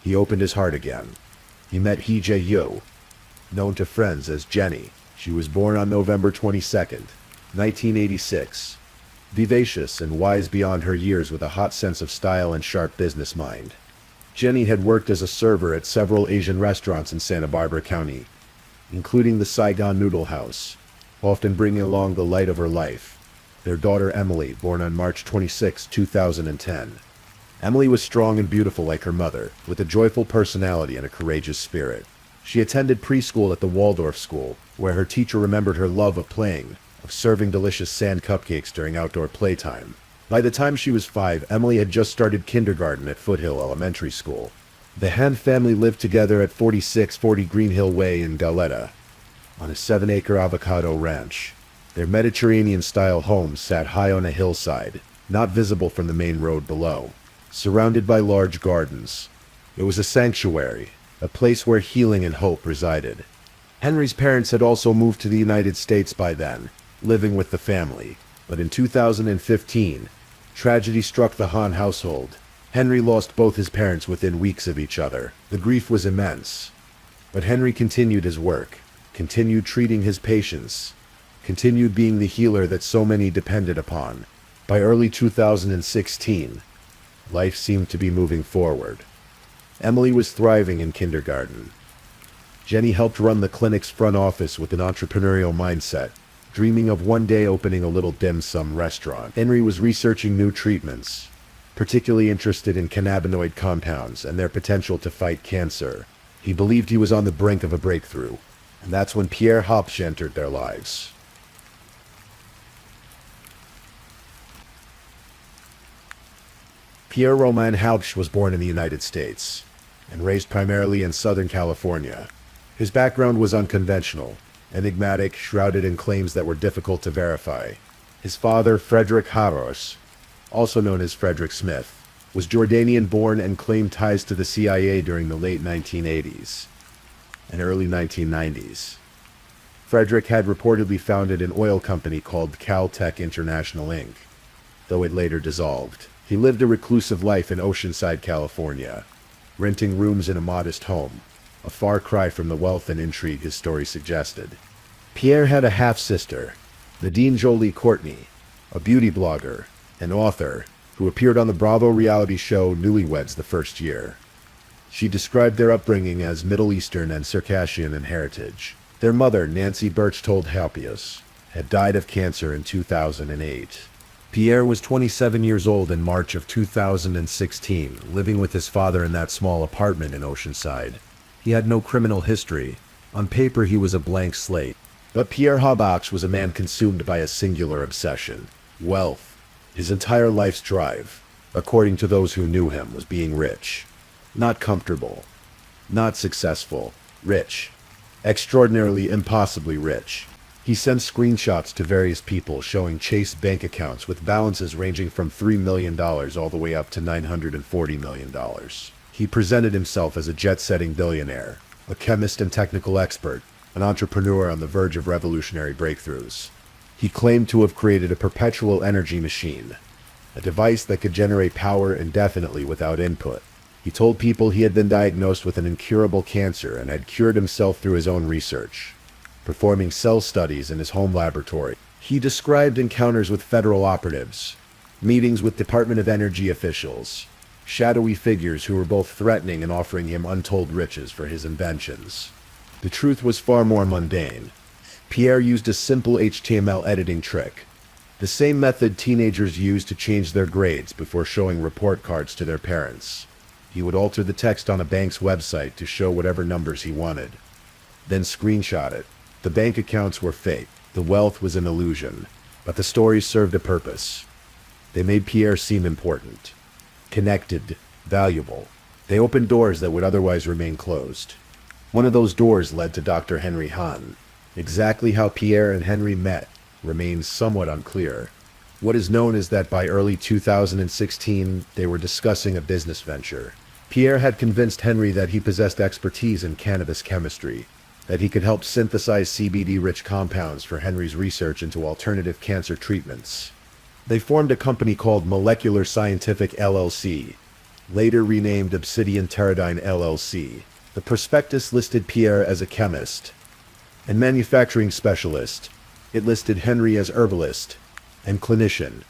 he opened his heart again. He met He Jae-yu, known to friends as Jenny. She was born on November 22nd, 1986. Vivacious and wise beyond her years with a hot sense of style and sharp business mind. Jenny had worked as a server at several Asian restaurants in Santa Barbara County, including the Saigon Noodle House, often bringing along the light of her life, their daughter Emily, born on March 26, 2010. Emily was strong and beautiful like her mother, with a joyful personality and a courageous spirit. She attended preschool at the Waldorf School, where her teacher remembered her love of playing, of serving delicious sand cupcakes during outdoor playtime. By the time she was 5, Emily had just started kindergarten at Foothill Elementary School. The Han family lived together at 4640 Green Hill Way in Goleta, on a 7-acre avocado ranch. Their Mediterranean-style home sat high on a hillside, not visible from the main road below, surrounded by large gardens. It was a sanctuary, a place where healing and hope resided. Henry's parents had also moved to the United States by then, living with the family. But in 2015, tragedy struck the Hahn household. Henry lost both his parents within weeks of each other. The grief was immense. But Henry continued his work, continued treating his patients, continued being the healer that so many depended upon. By early 2016, life seemed to be moving forward. Emily was thriving in kindergarten. Jenny helped run the clinic's front office with an entrepreneurial mindset, dreaming of one day opening a little dim sum restaurant. Henry was researching new treatments, particularly interested in cannabinoid compounds and their potential to fight cancer. He believed he was on the brink of a breakthrough, and that's when Pierre Hopsch entered their lives. Pierre Roman Hopsch was born in the United States and raised primarily in Southern California. His background was unconventional, enigmatic, shrouded in claims that were difficult to verify. His father, Frederick Haros, also known as Frederick Smith, was Jordanian-born and claimed ties to the CIA during the late 1980s and early 1990s. Frederick had reportedly founded an oil company called Caltech International Inc., though it later dissolved. He lived a reclusive life in Oceanside, California, renting rooms in a modest home, a far cry from the wealth and intrigue his story suggested. Pierre had a half-sister, Nadine Jolie Courtney, a beauty blogger and author who appeared on the Bravo reality show Newlyweds the first year. She described their upbringing as Middle Eastern and Circassian in heritage. Their mother, Nancy Berchtold Halpius, had died of cancer in 2008. Pierre was 27 years old in March of 2016, living with his father in that small apartment in Oceanside. He had no criminal history. On paper, he was a blank slate. But Pierre Hopsch was a man consumed by a singular obsession: wealth. His entire life's drive, according to those who knew him, was being rich. Not comfortable. Not successful. Rich. Extraordinarily, impossibly rich. He sent screenshots to various people showing Chase bank accounts with balances ranging from $3 million all the way up to $940 million. He presented himself as a jet-setting billionaire, a chemist and technical expert, an entrepreneur on the verge of revolutionary breakthroughs. He claimed to have created a perpetual energy machine, a device that could generate power indefinitely without input. He told people he had been diagnosed with an incurable cancer and had cured himself through his own research, performing cell studies in his home laboratory. He described encounters with federal operatives, meetings with Department of Energy officials, shadowy figures who were both threatening and offering him untold riches for his inventions. The truth was far more mundane. Pierre used a simple HTML editing trick, the same method teenagers use to change their grades before showing report cards to their parents. He would alter the text on a bank's website to show whatever numbers he wanted, then screenshot it. The bank accounts were fake. The wealth was an illusion, but the stories served a purpose. They made Pierre seem important, connected, valuable. They opened doors that would otherwise remain closed. One of those doors led to Dr. Henry Hahn. Exactly how Pierre and Henry met remains somewhat unclear. What is known is that by early 2016, they were discussing a business venture. Pierre had convinced Henry that he possessed expertise in cannabis chemistry, that he could help synthesize CBD-rich compounds for Henry's research into alternative cancer treatments. They formed a company called Molecular Scientific LLC, later renamed Obsidian Teradyne LLC. The prospectus listed Pierre as a chemist and manufacturing specialist. It listed Henry as herbalist and clinician.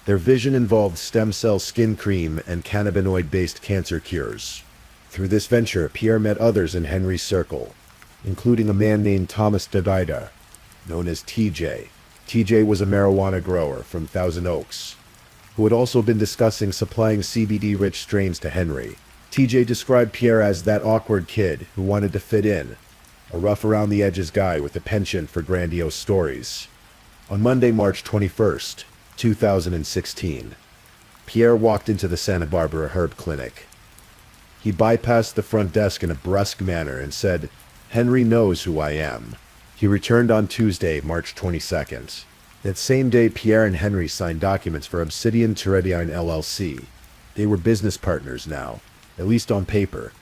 Their vision involved stem cell skin cream and cannabinoid-based cancer cures. Through this venture, Pierre met others in Henry's circle, including a man named Thomas Dedida, known as TJ. TJ was a marijuana grower from Thousand Oaks, who had also been discussing supplying CBD-rich strains to Henry. TJ described Pierre as that awkward kid who wanted to fit in, a rough-around-the-edges guy with a penchant for grandiose stories. On Monday, March 21st, 2016, Pierre walked into the Santa Barbara Herb Clinic. He bypassed the front desk in a brusque manner and said, "Henry knows who I am." He returned on Tuesday, March 22nd. That same day, Pierre and Henry signed documents for Obsidian Teradyne LLC. They were business partners now, at least on paper.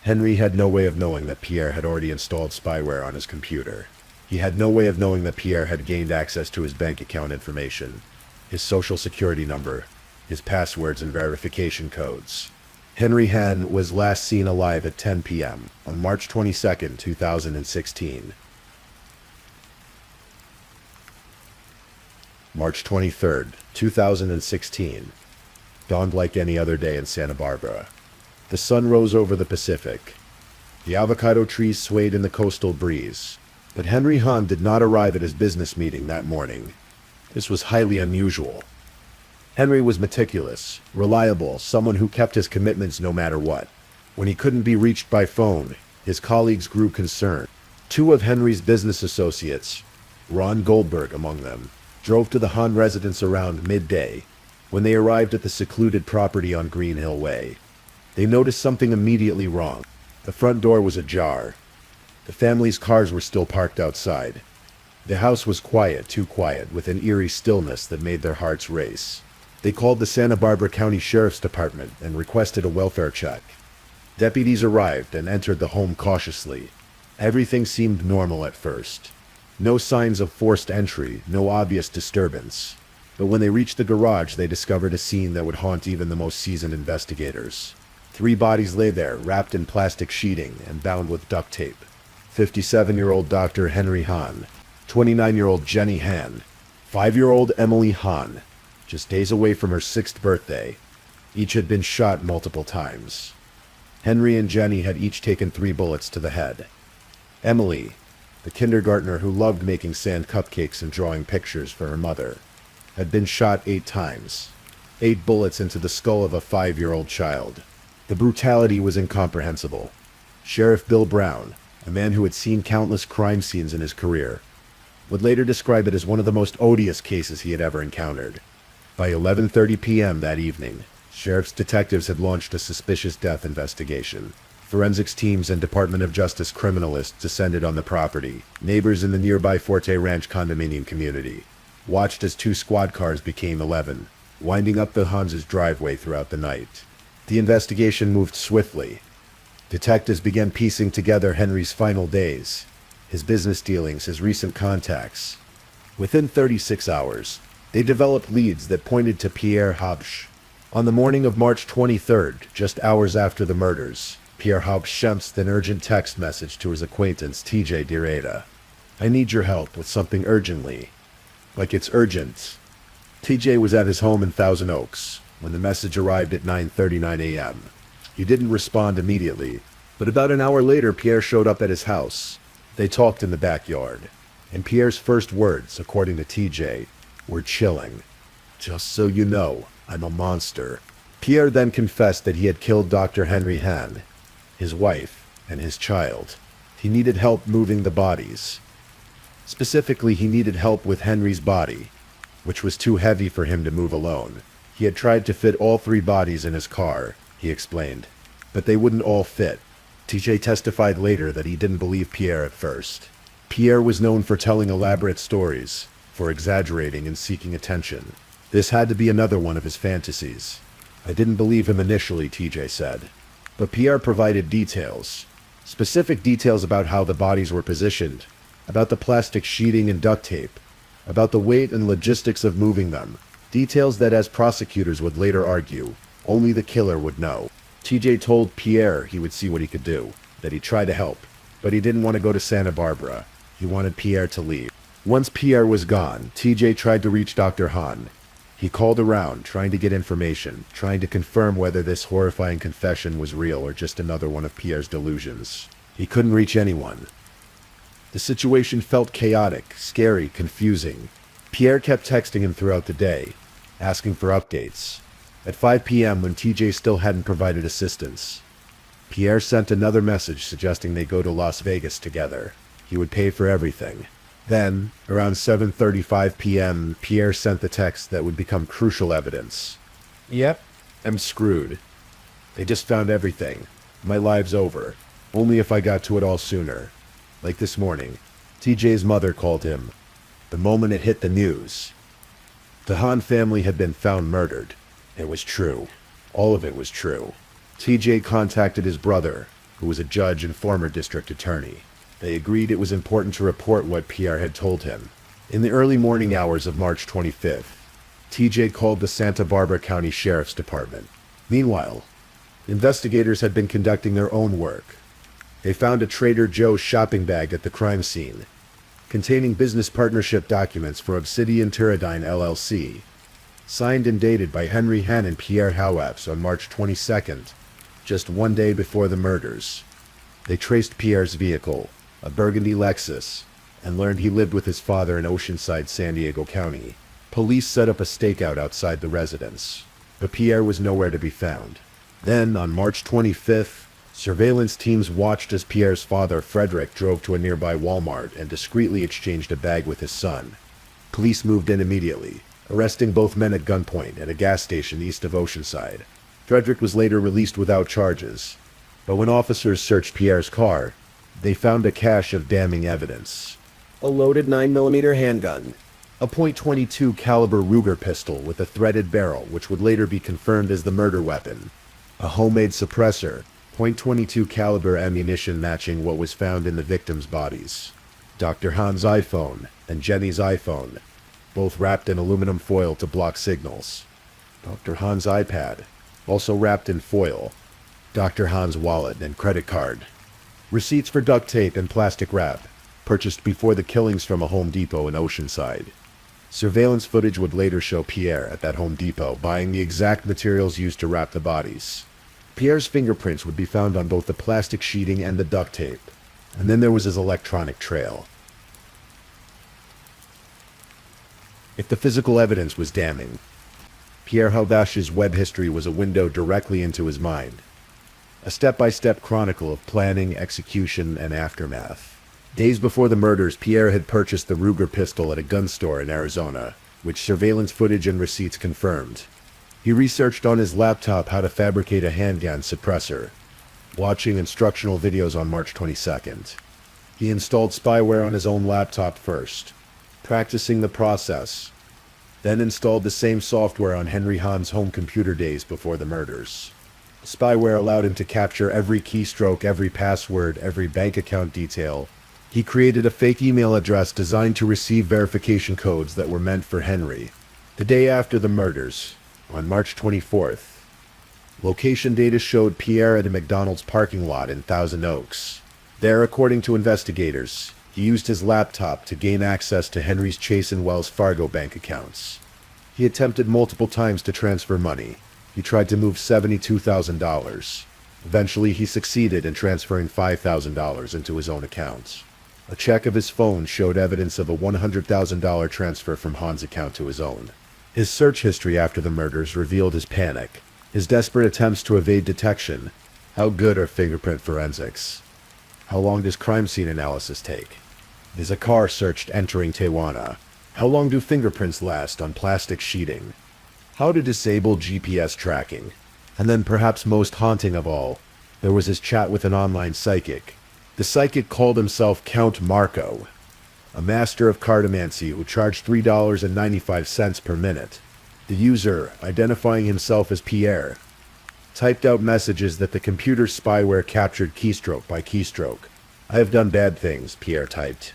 Henry had no way of knowing that Pierre had already installed spyware on his computer. He had no way of knowing that Pierre had gained access to his bank account information, his social security number, his passwords and verification codes. Henry Hahn was last seen alive at 10 p.m. on March 22nd, 2016. March 23rd, 2016, dawned like any other day in Santa Barbara. The sun rose over the Pacific. The avocado trees swayed in the coastal breeze. But Henry Hahn did not arrive at his business meeting that morning. This was highly unusual. Henry was meticulous, reliable, someone who kept his commitments no matter what. When he couldn't be reached by phone, his colleagues grew concerned. Two of Henry's business associates, Ron Goldberg among them, drove to the Hahn residence around midday. When they arrived at the secluded property on Green Hill Way, they noticed something immediately wrong. The front door was ajar. The family's cars were still parked outside. The house was quiet, too quiet, with an eerie stillness that made their hearts race. They called the Santa Barbara County Sheriff's Department and requested a welfare check. Deputies arrived and entered the home cautiously. Everything seemed normal at first. No signs of forced entry, no obvious disturbance. But when they reached the garage, they discovered a scene that would haunt even the most seasoned investigators. 3 bodies lay there, wrapped in plastic sheeting and bound with duct tape. 57-year-old Dr. Henry Hahn, 29-year-old Jenny Hahn, 5-year-old Emily Hahn, just days away from her 6th birthday. Each had been shot multiple times. Henry and Jenny had each taken 3 bullets to the head. Emily, the kindergartner who loved making sand cupcakes and drawing pictures for her mother, had been shot 8 times. 8 bullets into the skull of a 5-year-old child. The brutality was incomprehensible. Sheriff Bill Brown, a man who had seen countless crime scenes in his career, would later describe it as one of the most odious cases he had ever encountered. By 11:30 p.m. that evening, sheriff's detectives had launched a suspicious death investigation. Forensics teams and Department of Justice criminalists descended on the property. Neighbors in the nearby Forte Ranch condominium community watched as 2 squad cars became 11, winding up the Hahn's driveway throughout the night. The investigation moved swiftly. Detectives began piecing together Henry's final days, his business dealings, his recent contacts. Within 36 hours, they developed leads that pointed to Pierre Hauptsch. On the morning of March 23rd, just hours after the murders, Pierre Hauptsch sent an urgent text message to his acquaintance TJ Direda. "I need your help with something urgently." Like it's urgent. TJ was at his home in Thousand Oaks when the message arrived at 9:39 a.m. He didn't respond immediately, but about an hour later Pierre showed up at his house. They talked in the backyard, and Pierre's first words, according to TJ, were chilling. "Just so you know, I'm a monster." Pierre then confessed that he had killed Dr. Henry Hahn, his wife, and his child. He needed help moving the bodies. Specifically, he needed help with Henry's body, which was too heavy for him to move alone. He had tried to fit all 3 bodies in his car, he explained, but they wouldn't all fit. TJ testified later that he didn't believe Pierre at first. Pierre was known for telling elaborate stories, for exaggerating and seeking attention. This had to be another one of his fantasies. "I didn't believe him initially," TJ said. But Pierre provided details, specific details about how the bodies were positioned, about the plastic sheeting and duct tape, about the weight and logistics of moving them, details that, as prosecutors would later argue, only the killer would know. TJ told Pierre he would see what he could do, that he'd try to help, but he didn't want to go to Santa Barbara. He wanted Pierre to leave. Once Pierre was gone, TJ tried to reach Dr. Hahn. He called around, trying to get information, trying to confirm whether this horrifying confession was real or just another one of Pierre's delusions. He couldn't reach anyone. The situation felt chaotic, scary, confusing. Pierre kept texting him throughout the day, asking for updates. At 5 p.m., when TJ still hadn't provided assistance, Pierre sent another message suggesting they go to Las Vegas together. He would pay for everything. Then, around 7:35 p.m., Pierre sent the text that would become crucial evidence. "Yep, I'm screwed. They just found everything. My life's over. Only if I got to it all sooner." Like this morning, TJ's mother called him. The moment it hit the news, the Hahn family had been found murdered. It was true. All of it was true. TJ contacted his brother, who was a judge and former district attorney. They agreed it was important to report what Pierre had told him. In the early morning hours of March 25th, TJ called the Santa Barbara County Sheriff's Department. Meanwhile, investigators had been conducting their own work. They found a Trader Joe's shopping bag at the crime scene, containing business partnership documents for Obsidian Teradyne LLC, signed and dated by Henry Hahn and Pierre Hauptsch on March 22nd, just one day before the murders. They traced Pierre's vehicle, a burgundy Lexus, and learned he lived with his father in Oceanside, San Diego County. Police set up a stakeout outside the residence, but Pierre was nowhere to be found. Then, on March 25th, surveillance teams watched as Pierre's father, Frederick, drove to a nearby Walmart and discreetly exchanged a bag with his son. Police moved in immediately, arresting both men at gunpoint at a gas station east of Oceanside. Frederick was later released without charges, but when officers searched Pierre's car, they found a cache of damning evidence. A loaded 9mm handgun, a .22 caliber Ruger pistol with a threaded barrel which would later be confirmed as the murder weapon, a homemade suppressor, .22 caliber ammunition matching what was found in the victims' bodies, Dr. Hahn's iPhone and Jenny's iPhone, both wrapped in aluminum foil to block signals, Dr. Hahn's iPad, also wrapped in foil, Dr. Hahn's wallet and credit card, receipts for duct tape and plastic wrap, purchased before the killings from a Home Depot in Oceanside. Surveillance footage would later show Pierre at that Home Depot buying the exact materials used to wrap the bodies. Pierre's fingerprints would be found on both the plastic sheeting and the duct tape, and then there was his electronic trail. If the physical evidence was damning, Pierre Hauptsch's web history was a window directly into his mind. A step-by-step chronicle of planning, execution, and aftermath. Days before the murders, Pierre had purchased the Ruger pistol at a gun store in Arizona, which surveillance footage and receipts confirmed. He researched on his laptop how to fabricate a handgun suppressor, watching instructional videos on March 22nd. He installed spyware on his own laptop first, practicing the process, then installed the same software on Henry Hahn's home computer days before the murders. Spyware allowed him to capture every keystroke, every password, every bank account detail. He created a fake email address designed to receive verification codes that were meant for Henry. The day after the murders, on March 24th, location data showed Pierre at a McDonald's parking lot in Thousand Oaks. There, according to investigators, he used his laptop to gain access to Henry's Chase and Wells Fargo bank accounts. He attempted multiple times to transfer money. He tried to move $72,000. Eventually, he succeeded in transferring $5,000 into his own account. A check of his phone showed evidence of a $100,000 transfer from Han's account to his own. His search history after the murders revealed his panic, his desperate attempts to evade detection. How good are fingerprint forensics? How long does crime scene analysis take? Is a car searched entering Tijuana? How long do fingerprints last on plastic sheeting? How to disable GPS tracking? And then perhaps most haunting of all, there was his chat with an online psychic. The psychic called himself Count Marco, a master of cartomancy who charged $3.95 per minute. The user, identifying himself as Pierre, typed out messages that the computer's spyware captured keystroke by keystroke. "I have done bad things," Pierre typed.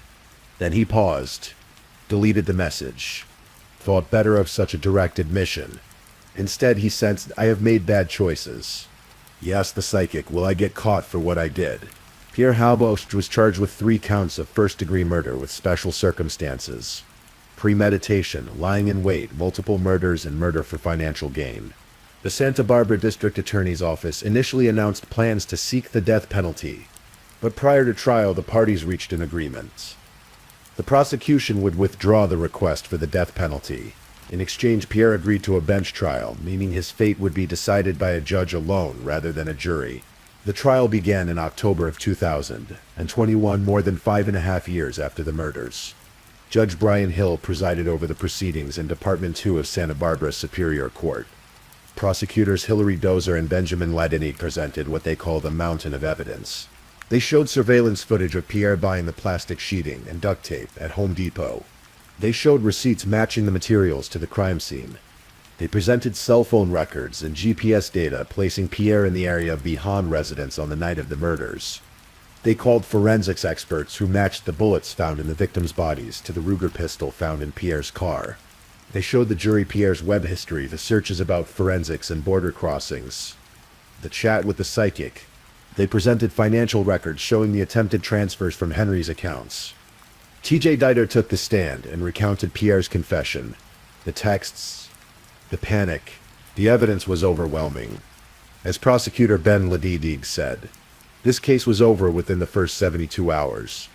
Then he paused, deleted the message, thought better of such a direct admission. Instead, he sensed, "I have made bad choices." He asked the psychic, "Will I get caught for what I did?" Pierre Halbost was charged with 3 counts of first-degree murder with special circumstances: premeditation, lying in wait, multiple murders, and murder for financial gain. The Santa Barbara District Attorney's Office initially announced plans to seek the death penalty, but prior to trial, the parties reached an agreement. The prosecution would withdraw the request for the death penalty. In exchange, Pierre agreed to a bench trial, meaning his fate would be decided by a judge alone rather than a jury. The trial began in October of 2021, more than 5.5 years after the murders. Judge Brian Hill presided over the proceedings in Department 2 of Santa Barbara Superior Court. Prosecutors Hilary Dozer and Benjamin Ledeny presented what they call the mountain of evidence. They showed surveillance footage of Pierre buying the plastic sheeting and duct tape at Home Depot. They showed receipts matching the materials to the crime scene. They presented cell phone records and GPS data placing Pierre in the area of the Han residence on the night of the murders. They called forensics experts who matched the bullets found in the victims' bodies to the Ruger pistol found in Pierre's car. They showed the jury Pierre's web history, the searches about forensics and border crossings, the chat with the psychic. They presented financial records showing the attempted transfers from Henry's accounts. T.J. Diter took the stand and recounted Pierre's confession. The texts, the panic, the evidence was overwhelming. As prosecutor Ben Lededig said, this case was over within the first 72 hours.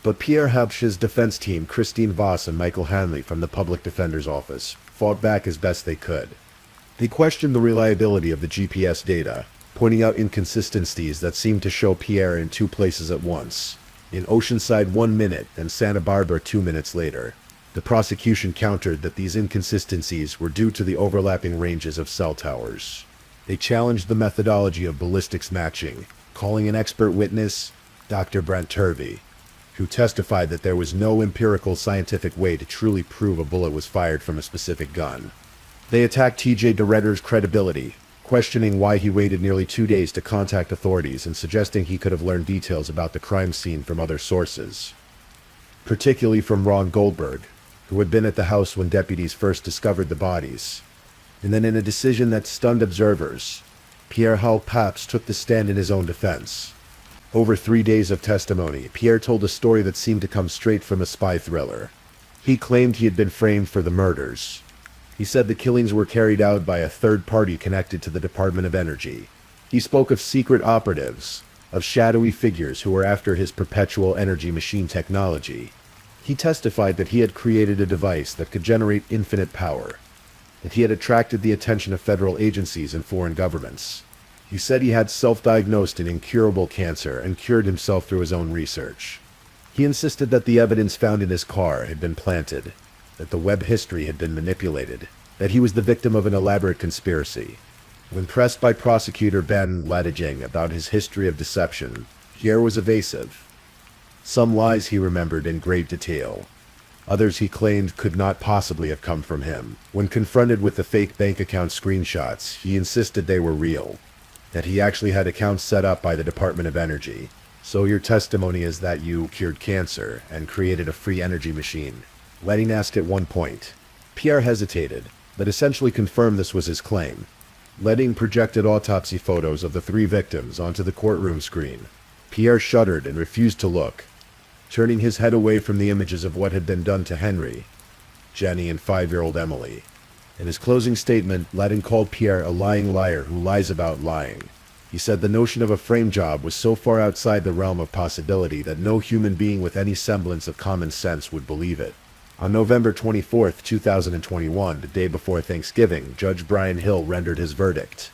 But Pierre Habsch's defense team, Christine Voss and Michael Hanley from the Public Defender's Office, fought back as best they could. They questioned the reliability of the GPS data, pointing out inconsistencies that seemed to show Pierre in 2 places at once. In Oceanside 1 minute and Santa Barbara 2 minutes later. The prosecution countered that these inconsistencies were due to the overlapping ranges of cell towers. They challenged the methodology of ballistics matching, calling an expert witness, Dr. Brent Turvey, who testified that there was no empirical scientific way to truly prove a bullet was fired from a specific gun. They attacked T.J. Diter's credibility, questioning why he waited nearly 2 days to contact authorities and suggesting he could have learned details about the crime scene from other sources, particularly from Ron Goldberg, who had been at the house when deputies first discovered the bodies. And then in a decision that stunned observers, Pierre Hal Paps took the stand in his own defense. Over 3 days of testimony, Pierre told a story that seemed to come straight from a spy thriller. He claimed he had been framed for the murders. He said the killings were carried out by a third party connected to the Department of Energy. He spoke of secret operatives, of shadowy figures who were after his perpetual energy machine technology. He testified that he had created a device that could generate infinite power, that he had attracted the attention of federal agencies and foreign governments. He said he had self-diagnosed an incurable cancer and cured himself through his own research. He insisted that the evidence found in his car had been planted, that the web history had been manipulated, that he was the victim of an elaborate conspiracy. When pressed by prosecutor Ben Lededig about his history of deception, Pierre was evasive. Some lies he remembered in great detail. Others he claimed could not possibly have come from him. When confronted with the fake bank account screenshots, he insisted they were real. that he actually had accounts set up by the Department of Energy. So your testimony is that you cured cancer and created a free energy machine. Letting asked at one point. Pierre hesitated, but essentially confirmed this was his claim. Letting projected autopsy photos of the 3 victims onto the courtroom screen. Pierre shuddered and refused to look, turning his head away from the images of what had been done to Henry, Jenny, and 5-year-old Emily. In his closing statement, Letting called Pierre a lying liar who lies about lying. He said the notion of a frame job was so far outside the realm of possibility that no human being with any semblance of common sense would believe it. On November 24, 2021, the day before Thanksgiving, Judge Brian Hill rendered his verdict.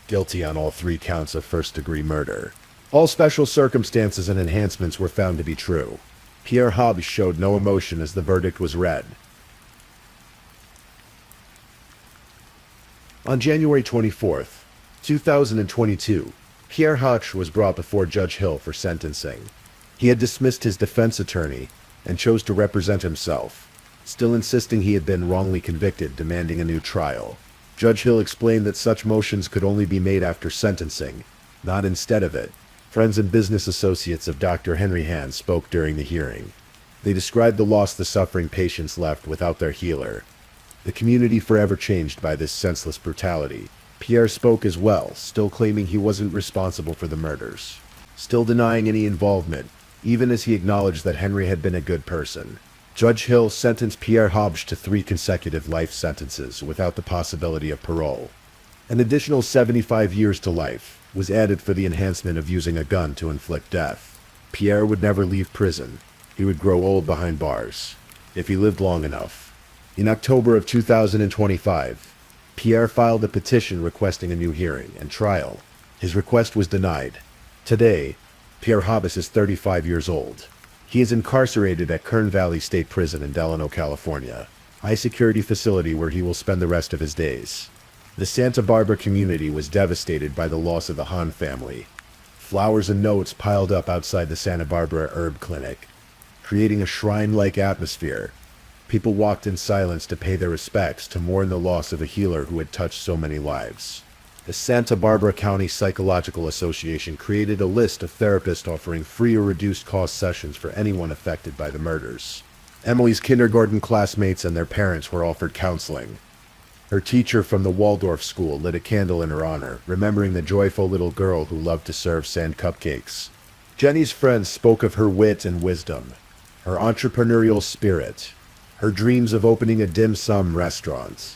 Guilty on all 3 counts of first-degree murder. All special circumstances and enhancements were found to be true. Pierre Hobbs showed no emotion as the verdict was read. On January 24, 2022, Pierre Hobbs was brought before Judge Hill for sentencing. He had dismissed his defense attorney and chose to represent himself, still insisting he had been wrongly convicted, demanding a new trial. Judge Hill explained that such motions could only be made after sentencing, not instead of it. Friends and business associates of Dr. Henry Hand spoke during the hearing. They described the loss the suffering patients left without their healer. The community forever changed by this senseless brutality. Pierre spoke as well, still claiming he wasn't responsible for the murders, still denying any involvement, even as he acknowledged that Henry had been a good person. Judge Hill sentenced Pierre Hobbs to 3 consecutive life sentences without the possibility of parole. An additional 75 years to life was added for the enhancement of using a gun to inflict death. Pierre would never leave prison. He would grow old behind bars, if he lived long enough. In October of 2025, Pierre filed a petition requesting a new hearing and trial. His request was denied. Today, Pierre Hobbs is 35 years old. He is incarcerated at Kern Valley State Prison in Delano, California, high-security facility where he will spend the rest of his days. The Santa Barbara community was devastated by the loss of the Hahn family. Flowers and notes piled up outside the Santa Barbara Herb Clinic, creating a shrine-like atmosphere. People walked in silence to pay their respects, to mourn the loss of a healer who had touched so many lives. The Santa Barbara County Psychological Association created a list of therapists offering free or reduced cost sessions for anyone affected by the murders. Emily's kindergarten classmates and their parents were offered counseling. Her teacher from the Waldorf school lit a candle in her honor, remembering the joyful little girl who loved to serve sand cupcakes. Jenny's friends spoke of her wit and wisdom, her entrepreneurial spirit, her dreams of opening a dim sum restaurant.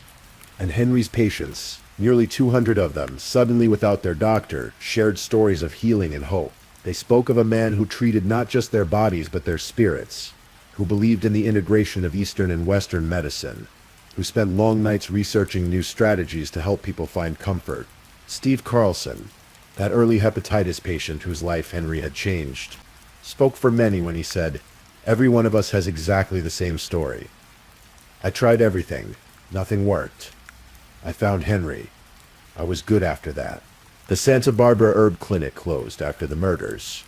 And Henry's patients, nearly 200 of them, suddenly without their doctor, shared stories of healing and hope. They spoke of a man who treated not just their bodies but their spirits, who believed in the integration of Eastern and Western medicine, who spent long nights researching new strategies to help people find comfort. Steve Carlson, that early hepatitis patient whose life Henry had changed, spoke for many when he said, "Every one of us has exactly the same story. I tried everything. Nothing worked. I found Henry. I was good after that." The Santa Barbara Herb Clinic closed after the murders.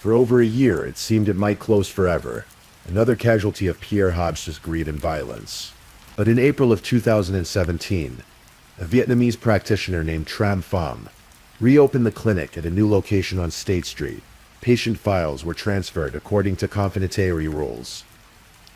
For over a year, it seemed it might close forever, another casualty of Pierre Hobbs' greed and violence. But in April of 2017, a Vietnamese practitioner named Tram Pham reopened the clinic at a new location on State Street. Patient files were transferred according to confidentiality rules.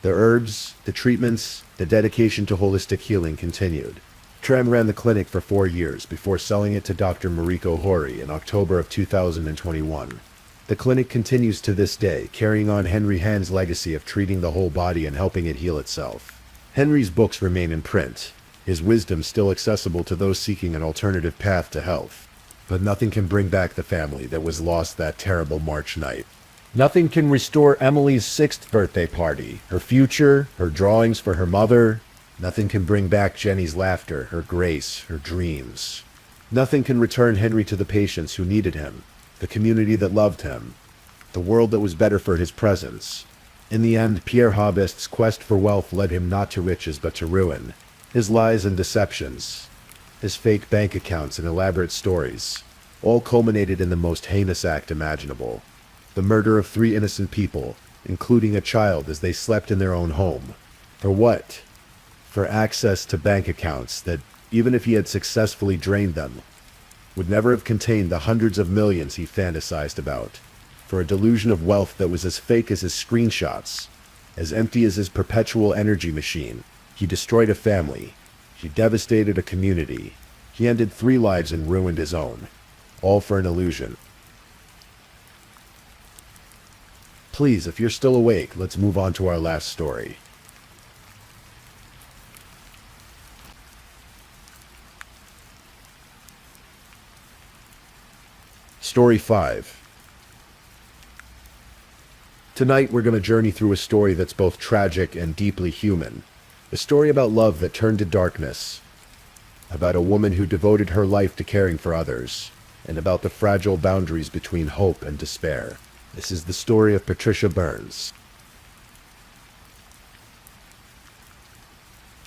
The herbs, the treatments, the dedication to holistic healing continued. Tram ran the clinic for 4 years before selling it to Dr. Mariko Hori in October of 2021. The clinic continues to this day, carrying on Henry Hand's legacy of treating the whole body and helping it heal itself. Henry's books remain in print, his wisdom still accessible to those seeking an alternative path to health. But nothing can bring back the family that was lost that terrible March night. Nothing can restore Emily's 6th birthday party, her future, her drawings for her mother. Nothing can bring back Jenny's laughter, her grace, her dreams. Nothing can return Henry to the patients who needed him, the community that loved him, the world that was better for his presence. In the end, Pierre Hobbs' quest for wealth led him not to riches but to ruin. His lies and deceptions, his fake bank accounts and elaborate stories, all culminated in the most heinous act imaginable. The murder of 3 innocent people, including a child as they slept in their own home. For what? For access to bank accounts that, even if he had successfully drained them, would never have contained the hundreds of millions he fantasized about. For a delusion of wealth that was as fake as his screenshots, as empty as his perpetual energy machine, he destroyed a family. He devastated a community. He ended 3 lives and ruined his own. All for an illusion. Please, if you're still awake, let's move on to our last story. Story 5. Tonight we're going to journey through a story that's both tragic and deeply human. A story about love that turned to darkness. About a woman who devoted her life to caring for others. And about the fragile boundaries between hope and despair. This is the story of Patricia Burns.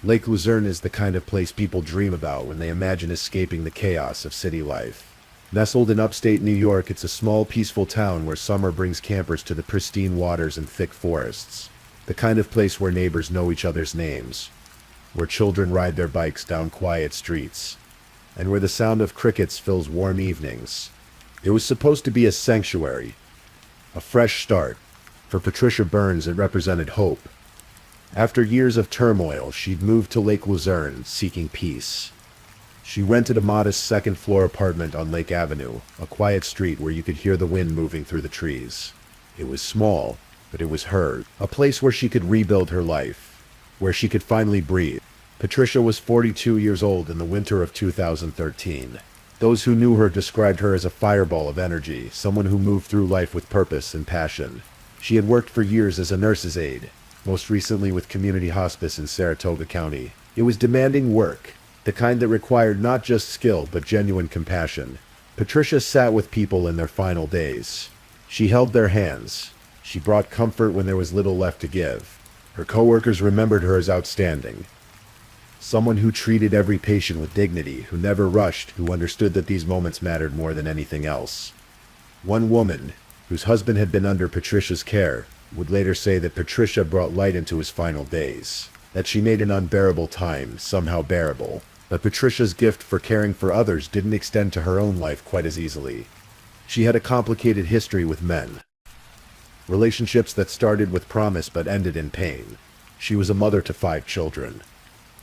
Lake Luzerne is the kind of place people dream about when they imagine escaping the chaos of city life. Nestled in upstate New York, it's a small, peaceful town where summer brings campers to the pristine waters and thick forests. The kind of place where neighbors know each other's names, where children ride their bikes down quiet streets, and where the sound of crickets fills warm evenings. It was supposed to be a sanctuary, a fresh start. For Patricia Burns, it represented hope. After years of turmoil, she'd moved to Lake Luzerne, seeking peace. She rented a modest second-floor apartment on Lake Avenue, a quiet street where you could hear the wind moving through the trees. It was small, but it was hers, a place where she could rebuild her life, where she could finally breathe. Patricia was 42 years old in the winter of 2013. Those who knew her described her as a fireball of energy, someone who moved through life with purpose and passion. She had worked for years as a nurse's aide, most recently with community hospice in Saratoga County. It was demanding work, the kind that required not just skill but genuine compassion. Patricia sat with people in their final days. She held their hands. She brought comfort when there was little left to give. Her coworkers remembered her as outstanding. Someone who treated every patient with dignity, who never rushed, who understood that these moments mattered more than anything else. One woman, whose husband had been under Patricia's care, would later say that Patricia brought light into his final days, that she made an unbearable time somehow bearable. But Patricia's gift for caring for others didn't extend to her own life quite as easily. She had a complicated history with men. Relationships that started with promise but ended in pain. She was a mother to 5 children,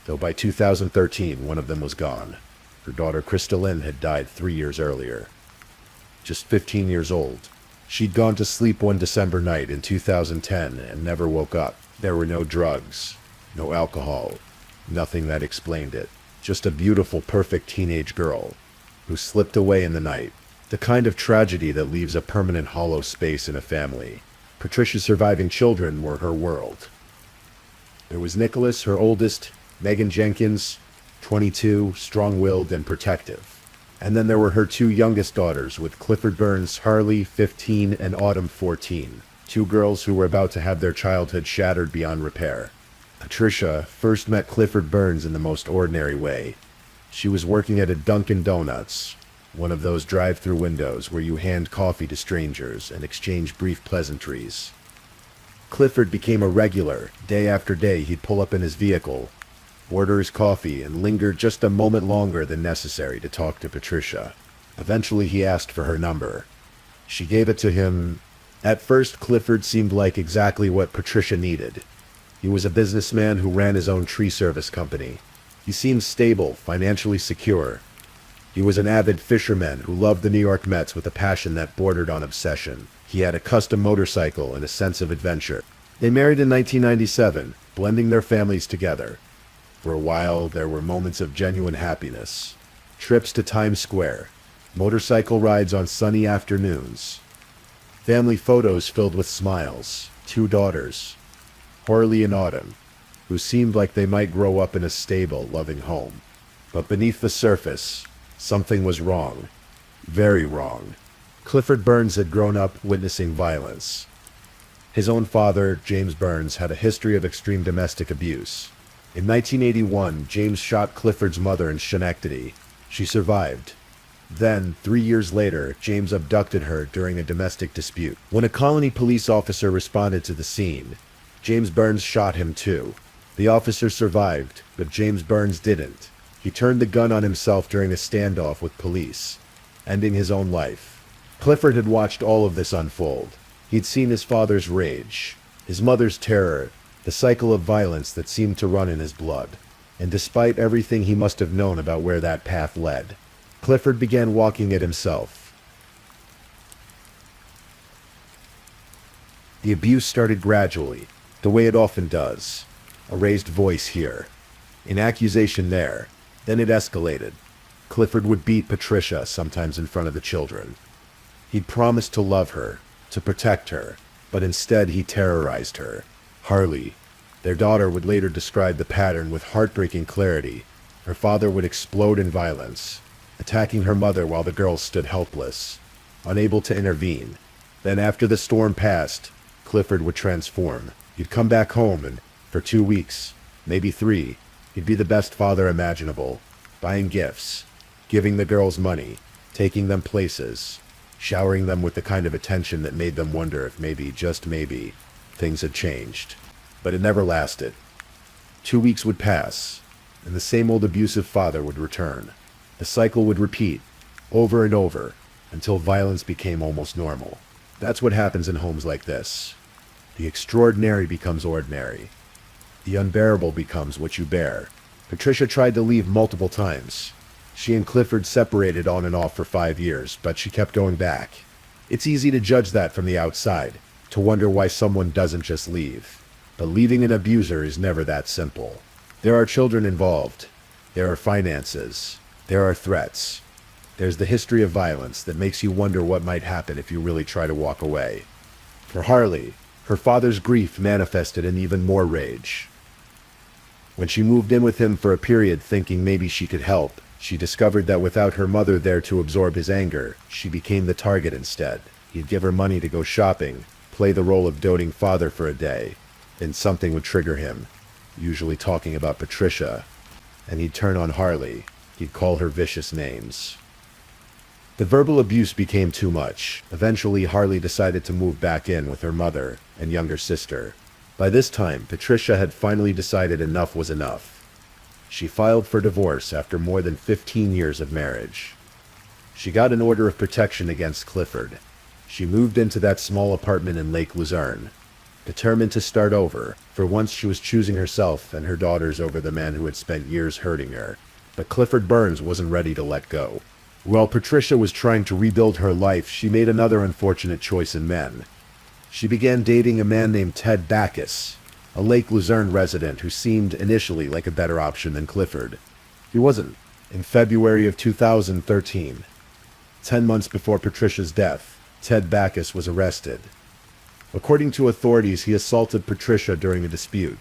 though by 2013 one of them was gone. Her daughter Crystalline had died 3 years earlier. Just 15 years old. She'd gone to sleep one December night in 2010 and never woke up. There were no drugs, no alcohol, nothing that explained it. Just a beautiful, perfect teenage girl who slipped away in the night. The kind of tragedy that leaves a permanent hollow space in a family. Patricia's surviving children were her world. There was Nicholas, her oldest, Megan Jenkins, 22, strong-willed and protective. And then there were her 2 youngest daughters, with Clifford Burns, Harley, 15, and Autumn, 14. 2 girls who were about to have their childhood shattered beyond repair. Patricia first met Clifford Burns in the most ordinary way. She was working at a Dunkin' Donuts, one of those drive-through windows where you hand coffee to strangers and exchange brief pleasantries. Clifford became a regular. Day after day, he'd pull up in his vehicle, order his coffee, and linger just a moment longer than necessary to talk to Patricia. Eventually, he asked for her number. She gave it to him. At first, Clifford seemed like exactly what Patricia needed. He was a businessman who ran his own tree service company. He seemed stable, financially secure. He was an avid fisherman who loved the New York Mets with a passion that bordered on obsession. He had a custom motorcycle and a sense of adventure. They married in 1997, blending their families together. For a while, there were moments of genuine happiness. Trips to Times Square, motorcycle rides on sunny afternoons, family photos filled with smiles, 2 daughters, Harley and Autumn, who seemed like they might grow up in a stable, loving home. But beneath the surface, something was wrong. Very wrong. Clifford Burns had grown up witnessing violence. His own father, James Burns, had a history of extreme domestic abuse. In 1981, James shot Clifford's mother in Schenectady. She survived. Then, 3 years later, James abducted her during a domestic dispute. When a colony police officer responded to the scene, James Burns shot him too. The officer survived, but James Burns didn't. He turned the gun on himself during a standoff with police. ending his own life. Clifford had watched all of this unfold. He'd seen his father's rage, his mother's terror, the cycle of violence that seemed to run in his blood. And despite everything he must have known about where that path led, Clifford began walking it himself. The abuse started gradually, the way it often does. A raised voice here, an accusation there, then it escalated. Clifford would beat Patricia, sometimes in front of the children. He'd promised to love her, to protect her, but instead he terrorized her. Harley, their daughter, would later describe the pattern with heartbreaking clarity. Her father would explode in violence, attacking her mother while the girls stood helpless, unable to intervene. Then after the storm passed, Clifford would transform. He'd come back home and, for 2 weeks, maybe 3, he'd be the best father imaginable, buying gifts, giving the girls money, taking them places, showering them with the kind of attention that made them wonder if maybe, just maybe, things had changed. But it never lasted. 2 weeks would pass, and the same old abusive father would return. The cycle would repeat, over and over, until violence became almost normal. That's what happens in homes like this. The extraordinary becomes ordinary. The unbearable becomes what you bear. Patricia tried to leave multiple times. She and Clifford separated on and off for 5 years, but she kept going back. It's easy to judge that from the outside, to wonder why someone doesn't just leave. But leaving an abuser is never that simple. There are children involved. There are finances. There are threats. There's the history of violence that makes you wonder what might happen if you really try to walk away. For Harley, her father's grief manifested in even more rage. When she moved in with him for a period thinking maybe she could help, she discovered that without her mother there to absorb his anger, she became the target instead. He'd give her money to go shopping, play the role of doting father for a day, then something would trigger him, usually talking about Patricia, and he'd turn on Harley. He'd call her vicious names. The verbal abuse became too much. Eventually, Harley decided to move back in with her mother and younger sister. By this time, Patricia had finally decided enough was enough. She filed for divorce after more than 15 years of marriage. She got an order of protection against Clifford. She moved into that small apartment in Lake Luzerne, determined to start over. For once she was choosing herself and her daughters over the man who had spent years hurting her. But Clifford Burns wasn't ready to let go. While Patricia was trying to rebuild her life, she made another unfortunate choice in men. She began dating a man named Ted Backus, a Lake Luzerne resident who seemed initially like a better option than Clifford. He wasn't. In February of 2013, 10 months before Patricia's death, Ted Backus was arrested. According to authorities, he assaulted Patricia during a dispute,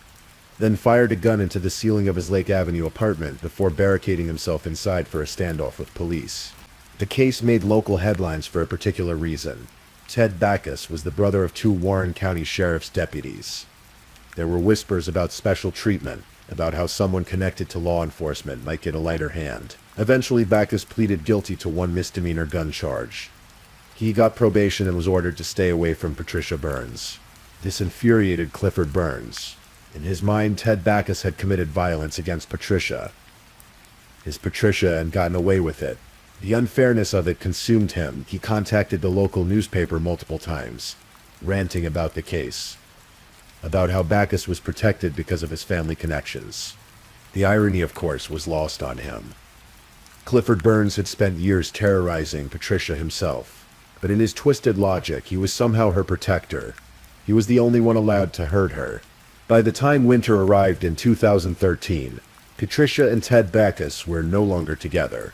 then fired a gun into the ceiling of his Lake Avenue apartment before barricading himself inside for a standoff with police. The case made local headlines for a particular reason. Ted Backus was the brother of 2 Warren County Sheriff's deputies. There were whispers about special treatment, about how someone connected to law enforcement might get a lighter hand. Eventually, Backus pleaded guilty to 1 misdemeanor gun charge. He got probation and was ordered to stay away from Patricia Burns. This infuriated Clifford Burns. In his mind, Ted Backus had committed violence against Patricia. His Patricia had gotten away with it. The unfairness of it consumed him. He contacted the local newspaper multiple times, ranting about the case, about how Backus was protected because of his family connections. The irony, of course, was lost on him. Clifford Burns had spent years terrorizing Patricia himself. But in his twisted logic, he was somehow her protector. He was the only one allowed to hurt her. By the time winter arrived in 2013, Patricia and Ted Backus were no longer together.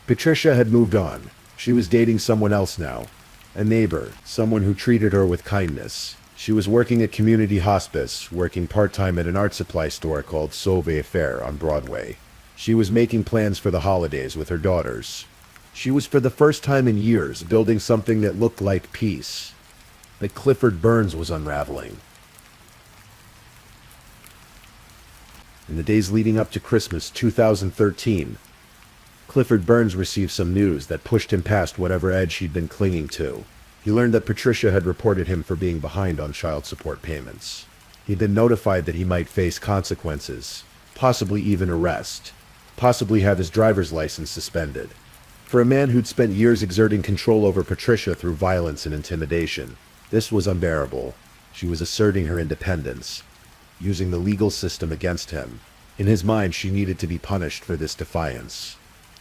Patricia had moved on. She was dating someone else now, a neighbor, someone who treated her with kindness. She was working at community hospice, working part-time at an art supply store called Sauve Faire on Broadway. She was making plans for the holidays with her daughters. She was for the first time in years building something that looked like peace. But Clifford Burns was unraveling. In the days leading up to Christmas 2013, Clifford Burns received some news that pushed him past whatever edge he'd been clinging to. He learned that Patricia had reported him for being behind on child support payments. He'd been notified that he might face consequences, possibly even arrest, possibly have his driver's license suspended. For a man who'd spent years exerting control over Patricia through violence and intimidation, this was unbearable. She was asserting her independence, using the legal system against him. In his mind, she needed to be punished for this defiance.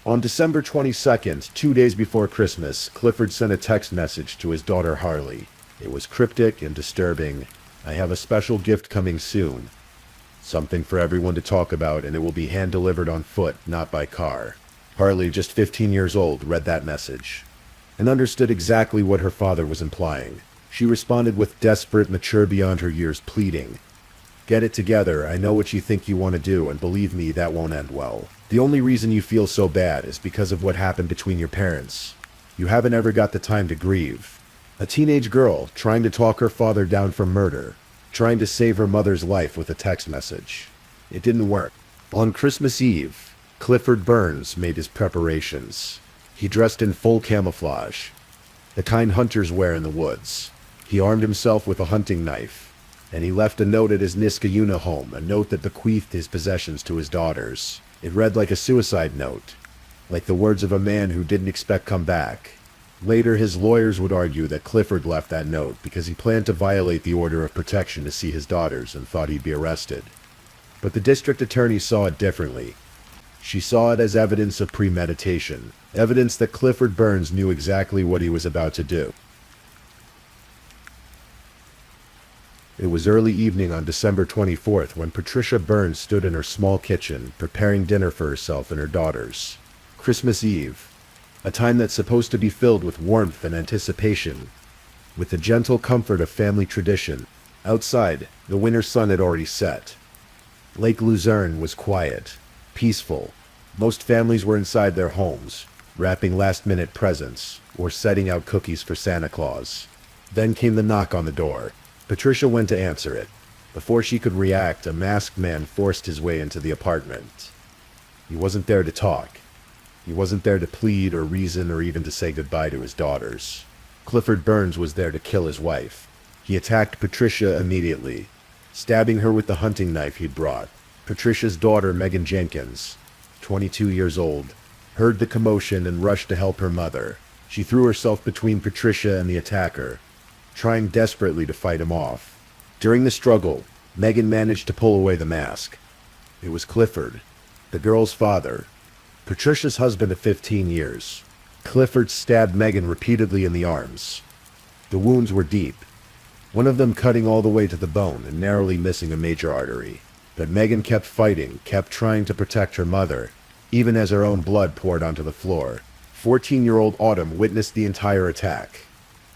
On December 22nd, 2 days before Christmas, Clifford sent a text message to his daughter Harley. It was cryptic and disturbing. "I have a special gift coming soon. Something for everyone to talk about, and it will be hand-delivered on foot, not by car." Harley, just 15 years old, read that message and understood exactly what her father was implying. She responded with desperate, mature beyond her years pleading. "Get it together. I know what you think you want to do, and believe me, that won't end well. The only reason you feel so bad is because of what happened between your parents. You haven't ever got the time to grieve." A teenage girl trying to talk her father down from murder, trying to save her mother's life with a text message. It didn't work. On Christmas Eve, Clifford Burns made his preparations. He dressed in full camouflage, the kind hunters wear in the woods. He armed himself with a hunting knife, and he left a note at his Niskayuna home, a note that bequeathed his possessions to his daughters. It read like a suicide note, like the words of a man who didn't expect come back. Later, his lawyers would argue that Clifford left that note because he planned to violate the order of protection to see his daughters and thought he'd be arrested. But the district attorney saw it differently. She saw it as evidence of premeditation, evidence that Clifford Burns knew exactly what he was about to do. It was early evening on December 24th when Patricia Burns stood in her small kitchen, preparing dinner for herself and her daughters. Christmas Eve, a time that's supposed to be filled with warmth and anticipation, with the gentle comfort of family tradition. Outside, the winter sun had already set. Lake Luzerne was quiet, peaceful. Most families were inside their homes, wrapping last-minute presents or setting out cookies for Santa Claus. Then came the knock on the door. Patricia went to answer it. Before she could react, a masked man forced his way into the apartment. He wasn't there to talk. He wasn't there to plead or reason or even to say goodbye to his daughters. Clifford Burns was there to kill his wife. He attacked Patricia immediately, stabbing her with the hunting knife he'd brought. Patricia's daughter, Megan Jenkins, 22 years old, heard the commotion and rushed to help her mother. She threw herself between Patricia and the attacker, trying desperately to fight him off. During the struggle, Megan managed to pull away the mask. It was Clifford, the girl's father, Patricia's husband of 15 years. Clifford stabbed Megan repeatedly in the arms. The wounds were deep, one of them cutting all the way to the bone and narrowly missing a major artery. But Megan kept fighting, kept trying to protect her mother, even as her own blood poured onto the floor. 14-year-old Autumn witnessed the entire attack.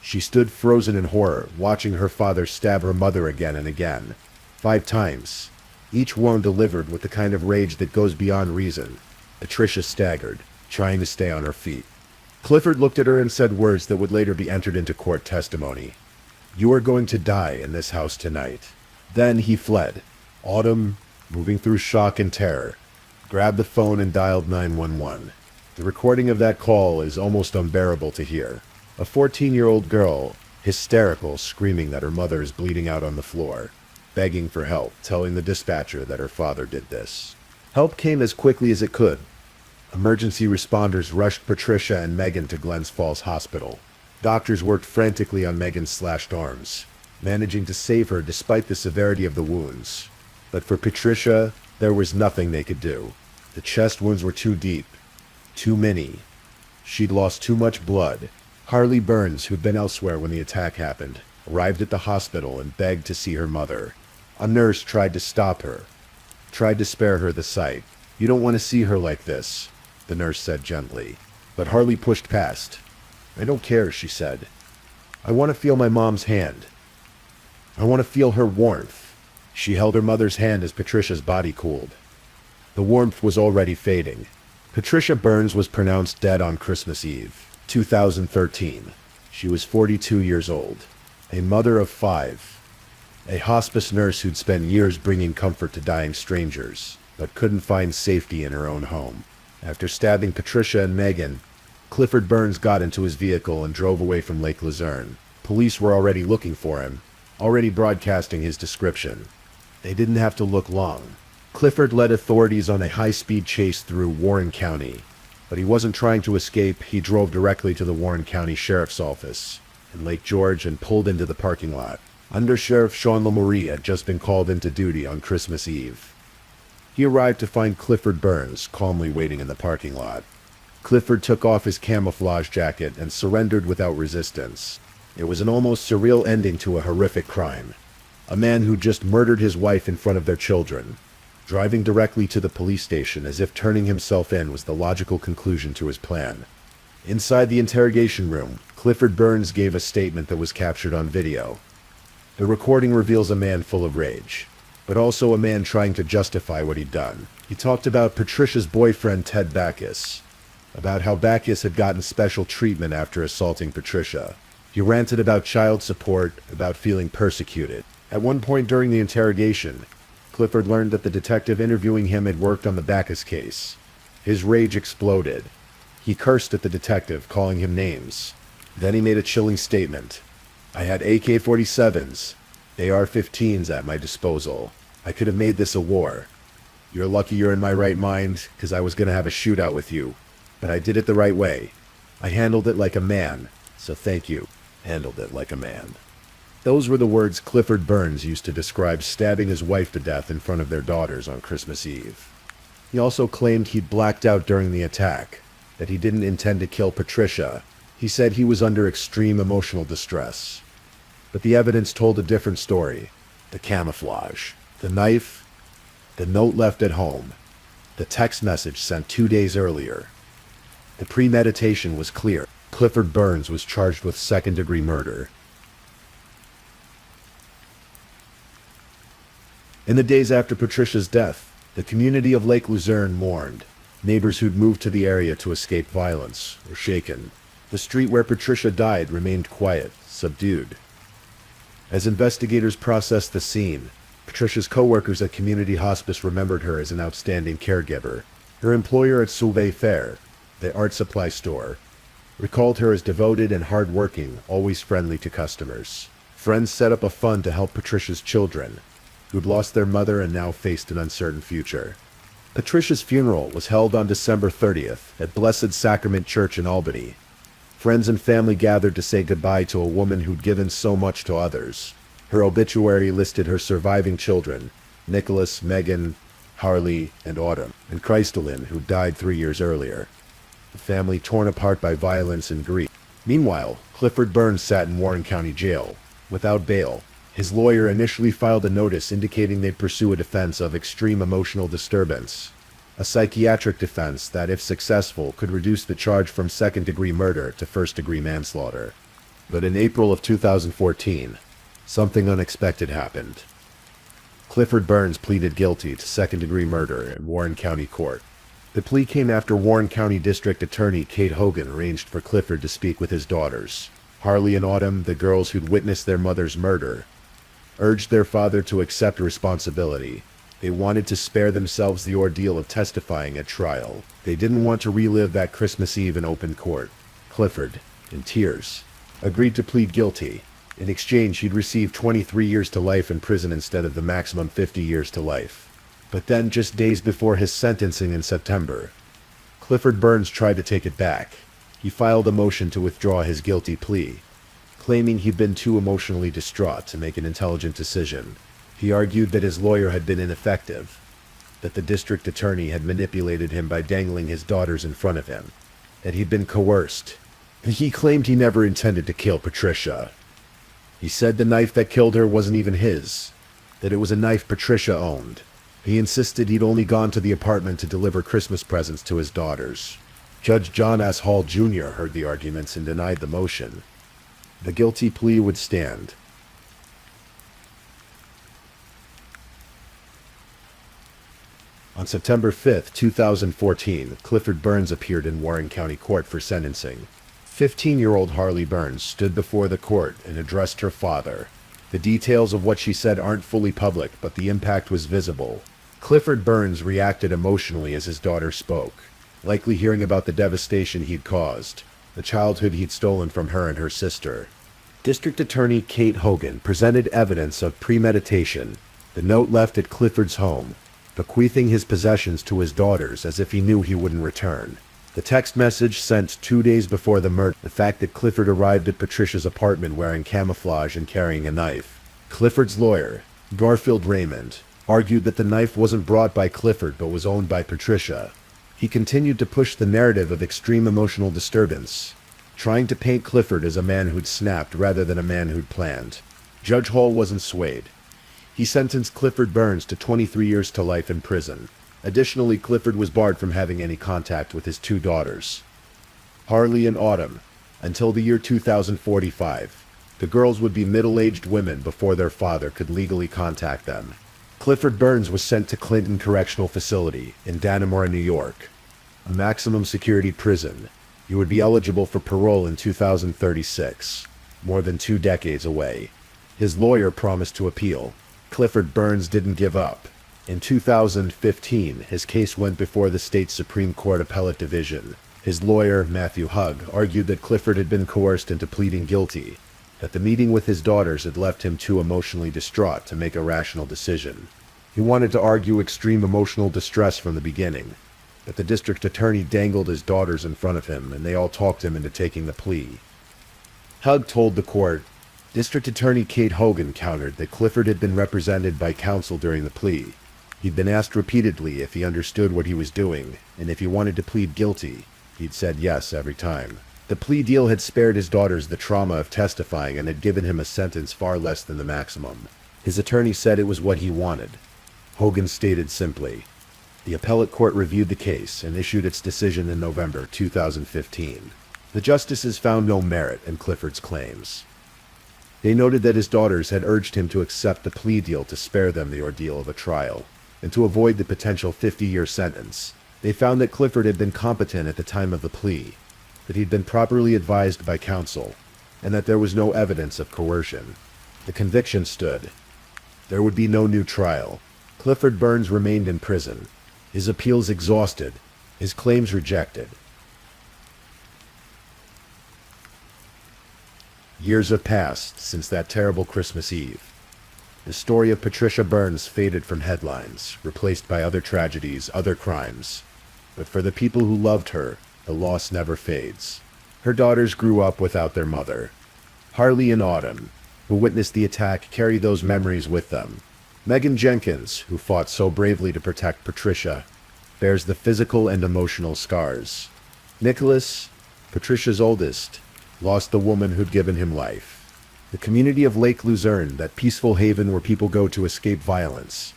She stood frozen in horror, watching her father stab her mother again and again. 5 times, each wound delivered with the kind of rage that goes beyond reason. Patricia staggered, trying to stay on her feet. Clifford looked at her and said words that would later be entered into court testimony. "You are going to die in this house tonight." Then he fled. Autumn, moving through shock and terror, grabbed the phone and dialed 911. The recording of that call is almost unbearable to hear. A 14-year-old girl, hysterical, screaming that her mother is bleeding out on the floor, begging for help, telling the dispatcher that her father did this. Help came as quickly as it could. Emergency responders rushed Patricia and Megan to Glens Falls Hospital. Doctors worked frantically on Megan's slashed arms, managing to save her despite the severity of the wounds. But for Patricia, there was nothing they could do. The chest wounds were too deep, too many. She'd lost too much blood. Harley Burns, who'd been elsewhere when the attack happened, arrived at the hospital and begged to see her mother. A nurse tried to stop her, tried to spare her the sight. "You don't want to see her like this," the nurse said gently. But Harley pushed past. "I don't care," she said. "I want to feel my mom's hand. I want to feel her warmth." She held her mother's hand as Patricia's body cooled. The warmth was already fading. Patricia Burns was pronounced dead on Christmas Eve, 2013. She was 42 years old, a mother of 5, a hospice nurse who'd spent years bringing comfort to dying strangers, but couldn't find safety in her own home. After stabbing Patricia and Megan, Clifford Burns got into his vehicle and drove away from Lake Luzerne. Police were already looking for him, already broadcasting his description. They didn't have to look long. Clifford led authorities on a high-speed chase through Warren County, But he wasn't trying to escape. He drove directly to the Warren County Sheriff's Office in Lake George and pulled into the parking lot. Under Sheriff Sean Lamourie had just been called into duty on Christmas Eve. He arrived to find Clifford Burns calmly waiting in the parking lot. Clifford took off his camouflage jacket and surrendered without resistance. It was an almost surreal ending to a horrific crime. A man who just murdered his wife in front of their children, driving directly to the police station as if turning himself in was the logical conclusion to his plan. Inside the interrogation room, Clifford Burns gave a statement that was captured on video. The recording reveals a man full of rage, but also a man trying to justify what he'd done. He talked about Patricia's boyfriend Ted Backus, about how Backus had gotten special treatment after assaulting Patricia. He ranted about child support, about feeling persecuted. At one point during the interrogation, Clifford learned that the detective interviewing him had worked on the Backus case. His rage exploded. He cursed at the detective, calling him names. Then he made a chilling statement. "I had AK-47s, AR-15s at my disposal. I could have made this a war. You're lucky you're in my right mind, because I was going to have a shootout with you. But I did it the right way. I handled it like a man, so thank you. Handled it like a man." Those were the words Clifford Burns used to describe stabbing his wife to death in front of their daughters on Christmas Eve. He also claimed he'd blacked out during the attack, that he didn't intend to kill Patricia. He said he was under extreme emotional distress. But the evidence told a different story. The camouflage, the knife, the note left at home, the text message sent 2 days earlier. The premeditation was clear. Clifford Burns was charged with second-degree murder. In the days after Patricia's death, the community of Lake Luzerne mourned. Neighbors who'd moved to the area to escape violence were shaken. The street where Patricia died remained quiet, subdued. As investigators processed the scene, Patricia's co-workers at Community Hospice remembered her as an outstanding caregiver. Her employer at Sauvé Fair, the art supply store, recalled her as devoted and hard-working, always friendly to customers. Friends set up a fund to help Patricia's children, who'd lost their mother and now faced an uncertain future. Patricia's funeral was held on December 30th at Blessed Sacrament Church in Albany. Friends and family gathered to say goodbye to a woman who'd given so much to others. Her obituary listed her surviving children, Nicholas, Megan, Harley, and Autumn, and Crystalline, who died 3 years earlier. The family torn apart by violence and grief. Meanwhile, Clifford Burns sat in Warren County Jail, without bail. His lawyer initially filed a notice indicating they'd pursue a defense of extreme emotional disturbance, a psychiatric defense that, if successful, could reduce the charge from second-degree murder to first-degree manslaughter. But in April of 2014, something unexpected happened. Clifford Burns pleaded guilty to second-degree murder in Warren County Court. The plea came after Warren County District Attorney Kate Hogan arranged for Clifford to speak with his daughters. Harley and Autumn, the girls who'd witnessed their mother's murder, urged their father to accept responsibility. They wanted to spare themselves the ordeal of testifying at trial. They didn't want to relive that Christmas Eve in open court. Clifford, in tears, agreed to plead guilty. In exchange, he'd receive 23 years to life in prison instead of the maximum 50 years to life. But then, just days before his sentencing in September, Clifford Burns tried to take it back. He filed a motion to withdraw his guilty plea, claiming he'd been too emotionally distraught to make an intelligent decision. He argued that his lawyer had been ineffective, that the district attorney had manipulated him by dangling his daughters in front of him, that he'd been coerced. He claimed he never intended to kill Patricia. He said the knife that killed her wasn't even his, that it was a knife Patricia owned. He insisted he'd only gone to the apartment to deliver Christmas presents to his daughters. Judge John S. Hall, Jr. heard the arguments and denied the motion. The guilty plea would stand. On September 5, 2014, Clifford Burns appeared in Warren County Court for sentencing. 15-year-old Harley Burns stood before the court and addressed her father. The details of what she said aren't fully public, but the impact was visible. Clifford Burns reacted emotionally as his daughter spoke, likely hearing about the devastation he'd caused, the childhood he'd stolen from her and her sister. District Attorney Kate Hogan presented evidence of premeditation, the note left at Clifford's home, bequeathing his possessions to his daughters as if he knew he wouldn't return. The text message sent 2 days before the murder, the fact that Clifford arrived at Patricia's apartment wearing camouflage and carrying a knife. Clifford's lawyer, Garfield Raymond, argued that the knife wasn't brought by Clifford but was owned by Patricia. He continued to push the narrative of extreme emotional disturbance, trying to paint Clifford as a man who'd snapped rather than a man who'd planned. Judge Hall wasn't swayed. He sentenced Clifford Burns to 23 years to life in prison. Additionally, Clifford was barred from having any contact with his 2 daughters, Harley and Autumn, until the year 2045. The girls would be middle-aged women before their father could legally contact them. Clifford Burns was sent to Clinton Correctional Facility in Dannemora, New York, a maximum security prison. He would be eligible for parole in 2036, more than 2 decades away. His lawyer promised to appeal. Clifford Burns didn't give up. In 2015, his case went before the state Supreme Court Appellate Division. His lawyer, Matthew Hugg, argued that Clifford had been coerced into pleading guilty, that the meeting with his daughters had left him too emotionally distraught to make a rational decision. He wanted to argue extreme emotional distress from the beginning, but the district attorney dangled his daughters in front of him, and they all talked him into taking the plea. Hugg told the court, District Attorney Kate Hogan countered that Clifford had been represented by counsel during the plea. He'd been asked repeatedly if he understood what he was doing, and if he wanted to plead guilty. He'd said yes every time. The plea deal had spared his daughters the trauma of testifying and had given him a sentence far less than the maximum. His attorney said it was what he wanted. Hogan stated simply. The appellate court reviewed the case and issued its decision in November 2015. The justices found no merit in Clifford's claims. They noted that his daughters had urged him to accept the plea deal to spare them the ordeal of a trial, and to avoid the potential 50-year sentence. They found that Clifford had been competent at the time of the plea, that he'd been properly advised by counsel, and that there was no evidence of coercion. The conviction stood. There would be no new trial. Clifford Burns remained in prison, his appeals exhausted, his claims rejected. Years have passed since that terrible Christmas Eve. The story of Patricia Burns faded from headlines, replaced by other tragedies, other crimes. But for the people who loved her, the loss never fades. Her daughters grew up without their mother. Harley and Autumn, who witnessed the attack, carry those memories with them. Megan Jenkins, who fought so bravely to protect Patricia, bears the physical and emotional scars. Nicholas, Patricia's oldest, lost the woman who'd given him life. The community of Lake Luzerne, that peaceful haven where people go to escape violence,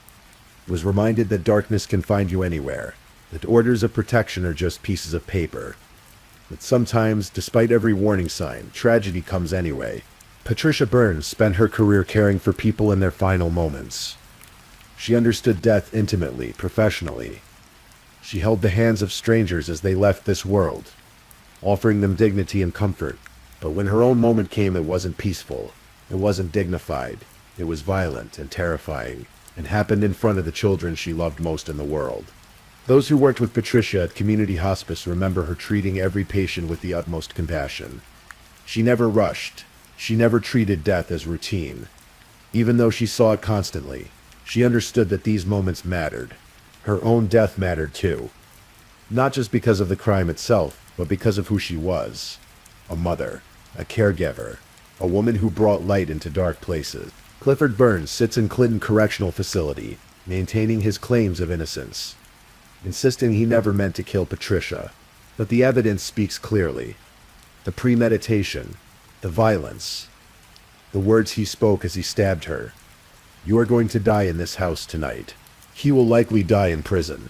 was reminded that darkness can find you anywhere, that orders of protection are just pieces of paper, that sometimes, despite every warning sign, tragedy comes anyway. Patricia Burns spent her career caring for people in their final moments. She understood death intimately, professionally. She held the hands of strangers as they left this world, offering them dignity and comfort. But when her own moment came, it wasn't peaceful. It wasn't dignified. It was violent and terrifying, and happened in front of the children she loved most in the world. Those who worked with Patricia at community hospice remember her treating every patient with the utmost compassion. She never rushed. She never treated death as routine. Even though she saw it constantly, she understood that these moments mattered. Her own death mattered too. Not just because of the crime itself, but because of who she was. A mother, a caregiver, a woman who brought light into dark places. Clifford Burns sits in Clinton Correctional Facility, maintaining his claims of innocence, insisting he never meant to kill Patricia. But the evidence speaks clearly. The premeditation, the violence, the words he spoke as he stabbed her. You are going to die in this house tonight. He will likely die in prison.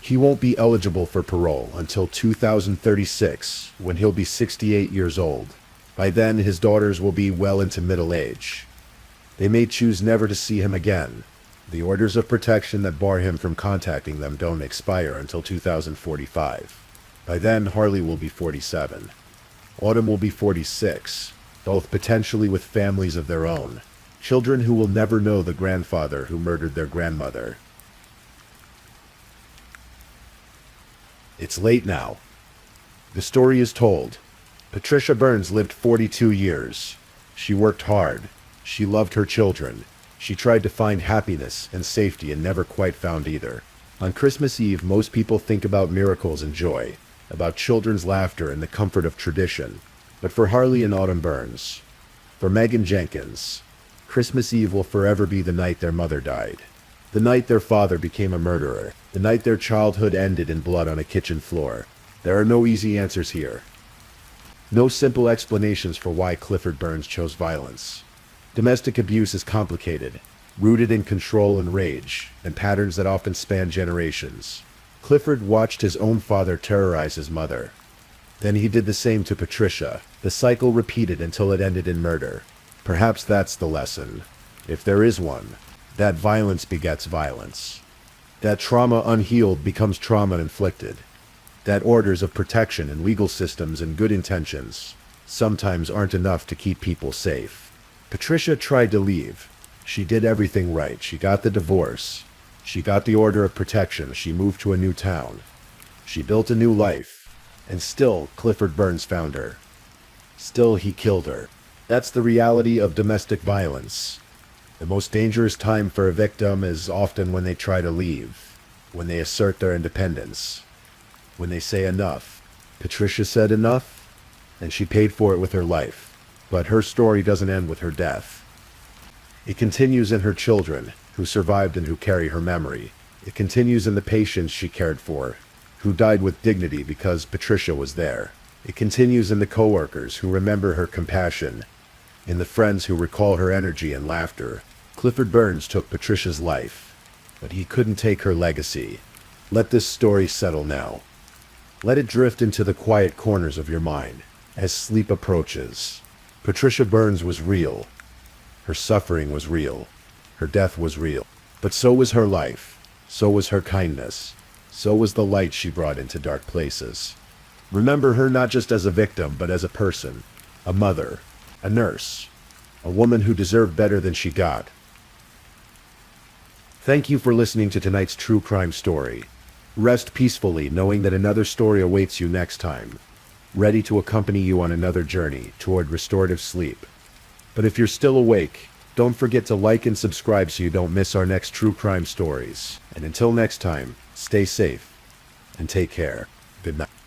He won't be eligible for parole until 2036, when he'll be 68 years old. By then, his daughters will be well into middle age. They may choose never to see him again. The orders of protection that bar him from contacting them don't expire until 2045. By then, Harley will be 47. Autumn will be 46, both potentially with families of their own. Children who will never know the grandfather who murdered their grandmother. It's late now. The story is told. Patricia Burns lived 42 years. She worked hard. She loved her children. She tried to find happiness and safety and never quite found either. On Christmas Eve, most people think about miracles and joy. about children's laughter and the comfort of tradition. But for Harley and Autumn Burns, for Megan Jenkins, Christmas Eve will forever be the night their mother died. The night their father became a murderer. The night their childhood ended in blood on a kitchen floor. There are no easy answers here. No simple explanations for why Clifford Burns chose violence. Domestic abuse is complicated, rooted in control and rage, and patterns that often span generations. Clifford watched his own father terrorize his mother. Then he did the same to Patricia. The cycle repeated until it ended in murder. Perhaps that's the lesson, if there is one, that violence begets violence. That trauma unhealed becomes trauma inflicted. That orders of protection and legal systems and good intentions sometimes aren't enough to keep people safe. Patricia tried to leave. She did everything right. She got the divorce. She got the order of protection. She moved to a new town. She built a new life. And still, Clifford Burns found her. Still, he killed her. That's the reality of domestic violence. The most dangerous time for a victim is often when they try to leave, when they assert their independence, when they say enough. Patricia said enough, and she paid for it with her life. But her story doesn't end with her death. It continues in her children, who survived and who carry her memory. It continues in the patients she cared for, who died with dignity because Patricia was there. It continues in the coworkers who remember her compassion, in the friends who recall her energy and laughter. Clifford Burns took Patricia's life, but he couldn't take her legacy. Let this story settle now. Let it drift into the quiet corners of your mind as sleep approaches. Patricia Burns was real. Her suffering was real. Her death was real. But so was her life. So was her kindness. So was the light she brought into dark places. Remember her not just as a victim, but as a person, a mother, a nurse, a woman who deserved better than she got. Thank you for listening to tonight's true crime story. Rest peacefully knowing that another story awaits you next time, ready to accompany you on another journey toward restorative sleep. But if you're still awake, don't forget to like and subscribe so you don't miss our next true crime stories. And until next time, stay safe and take care. Good night.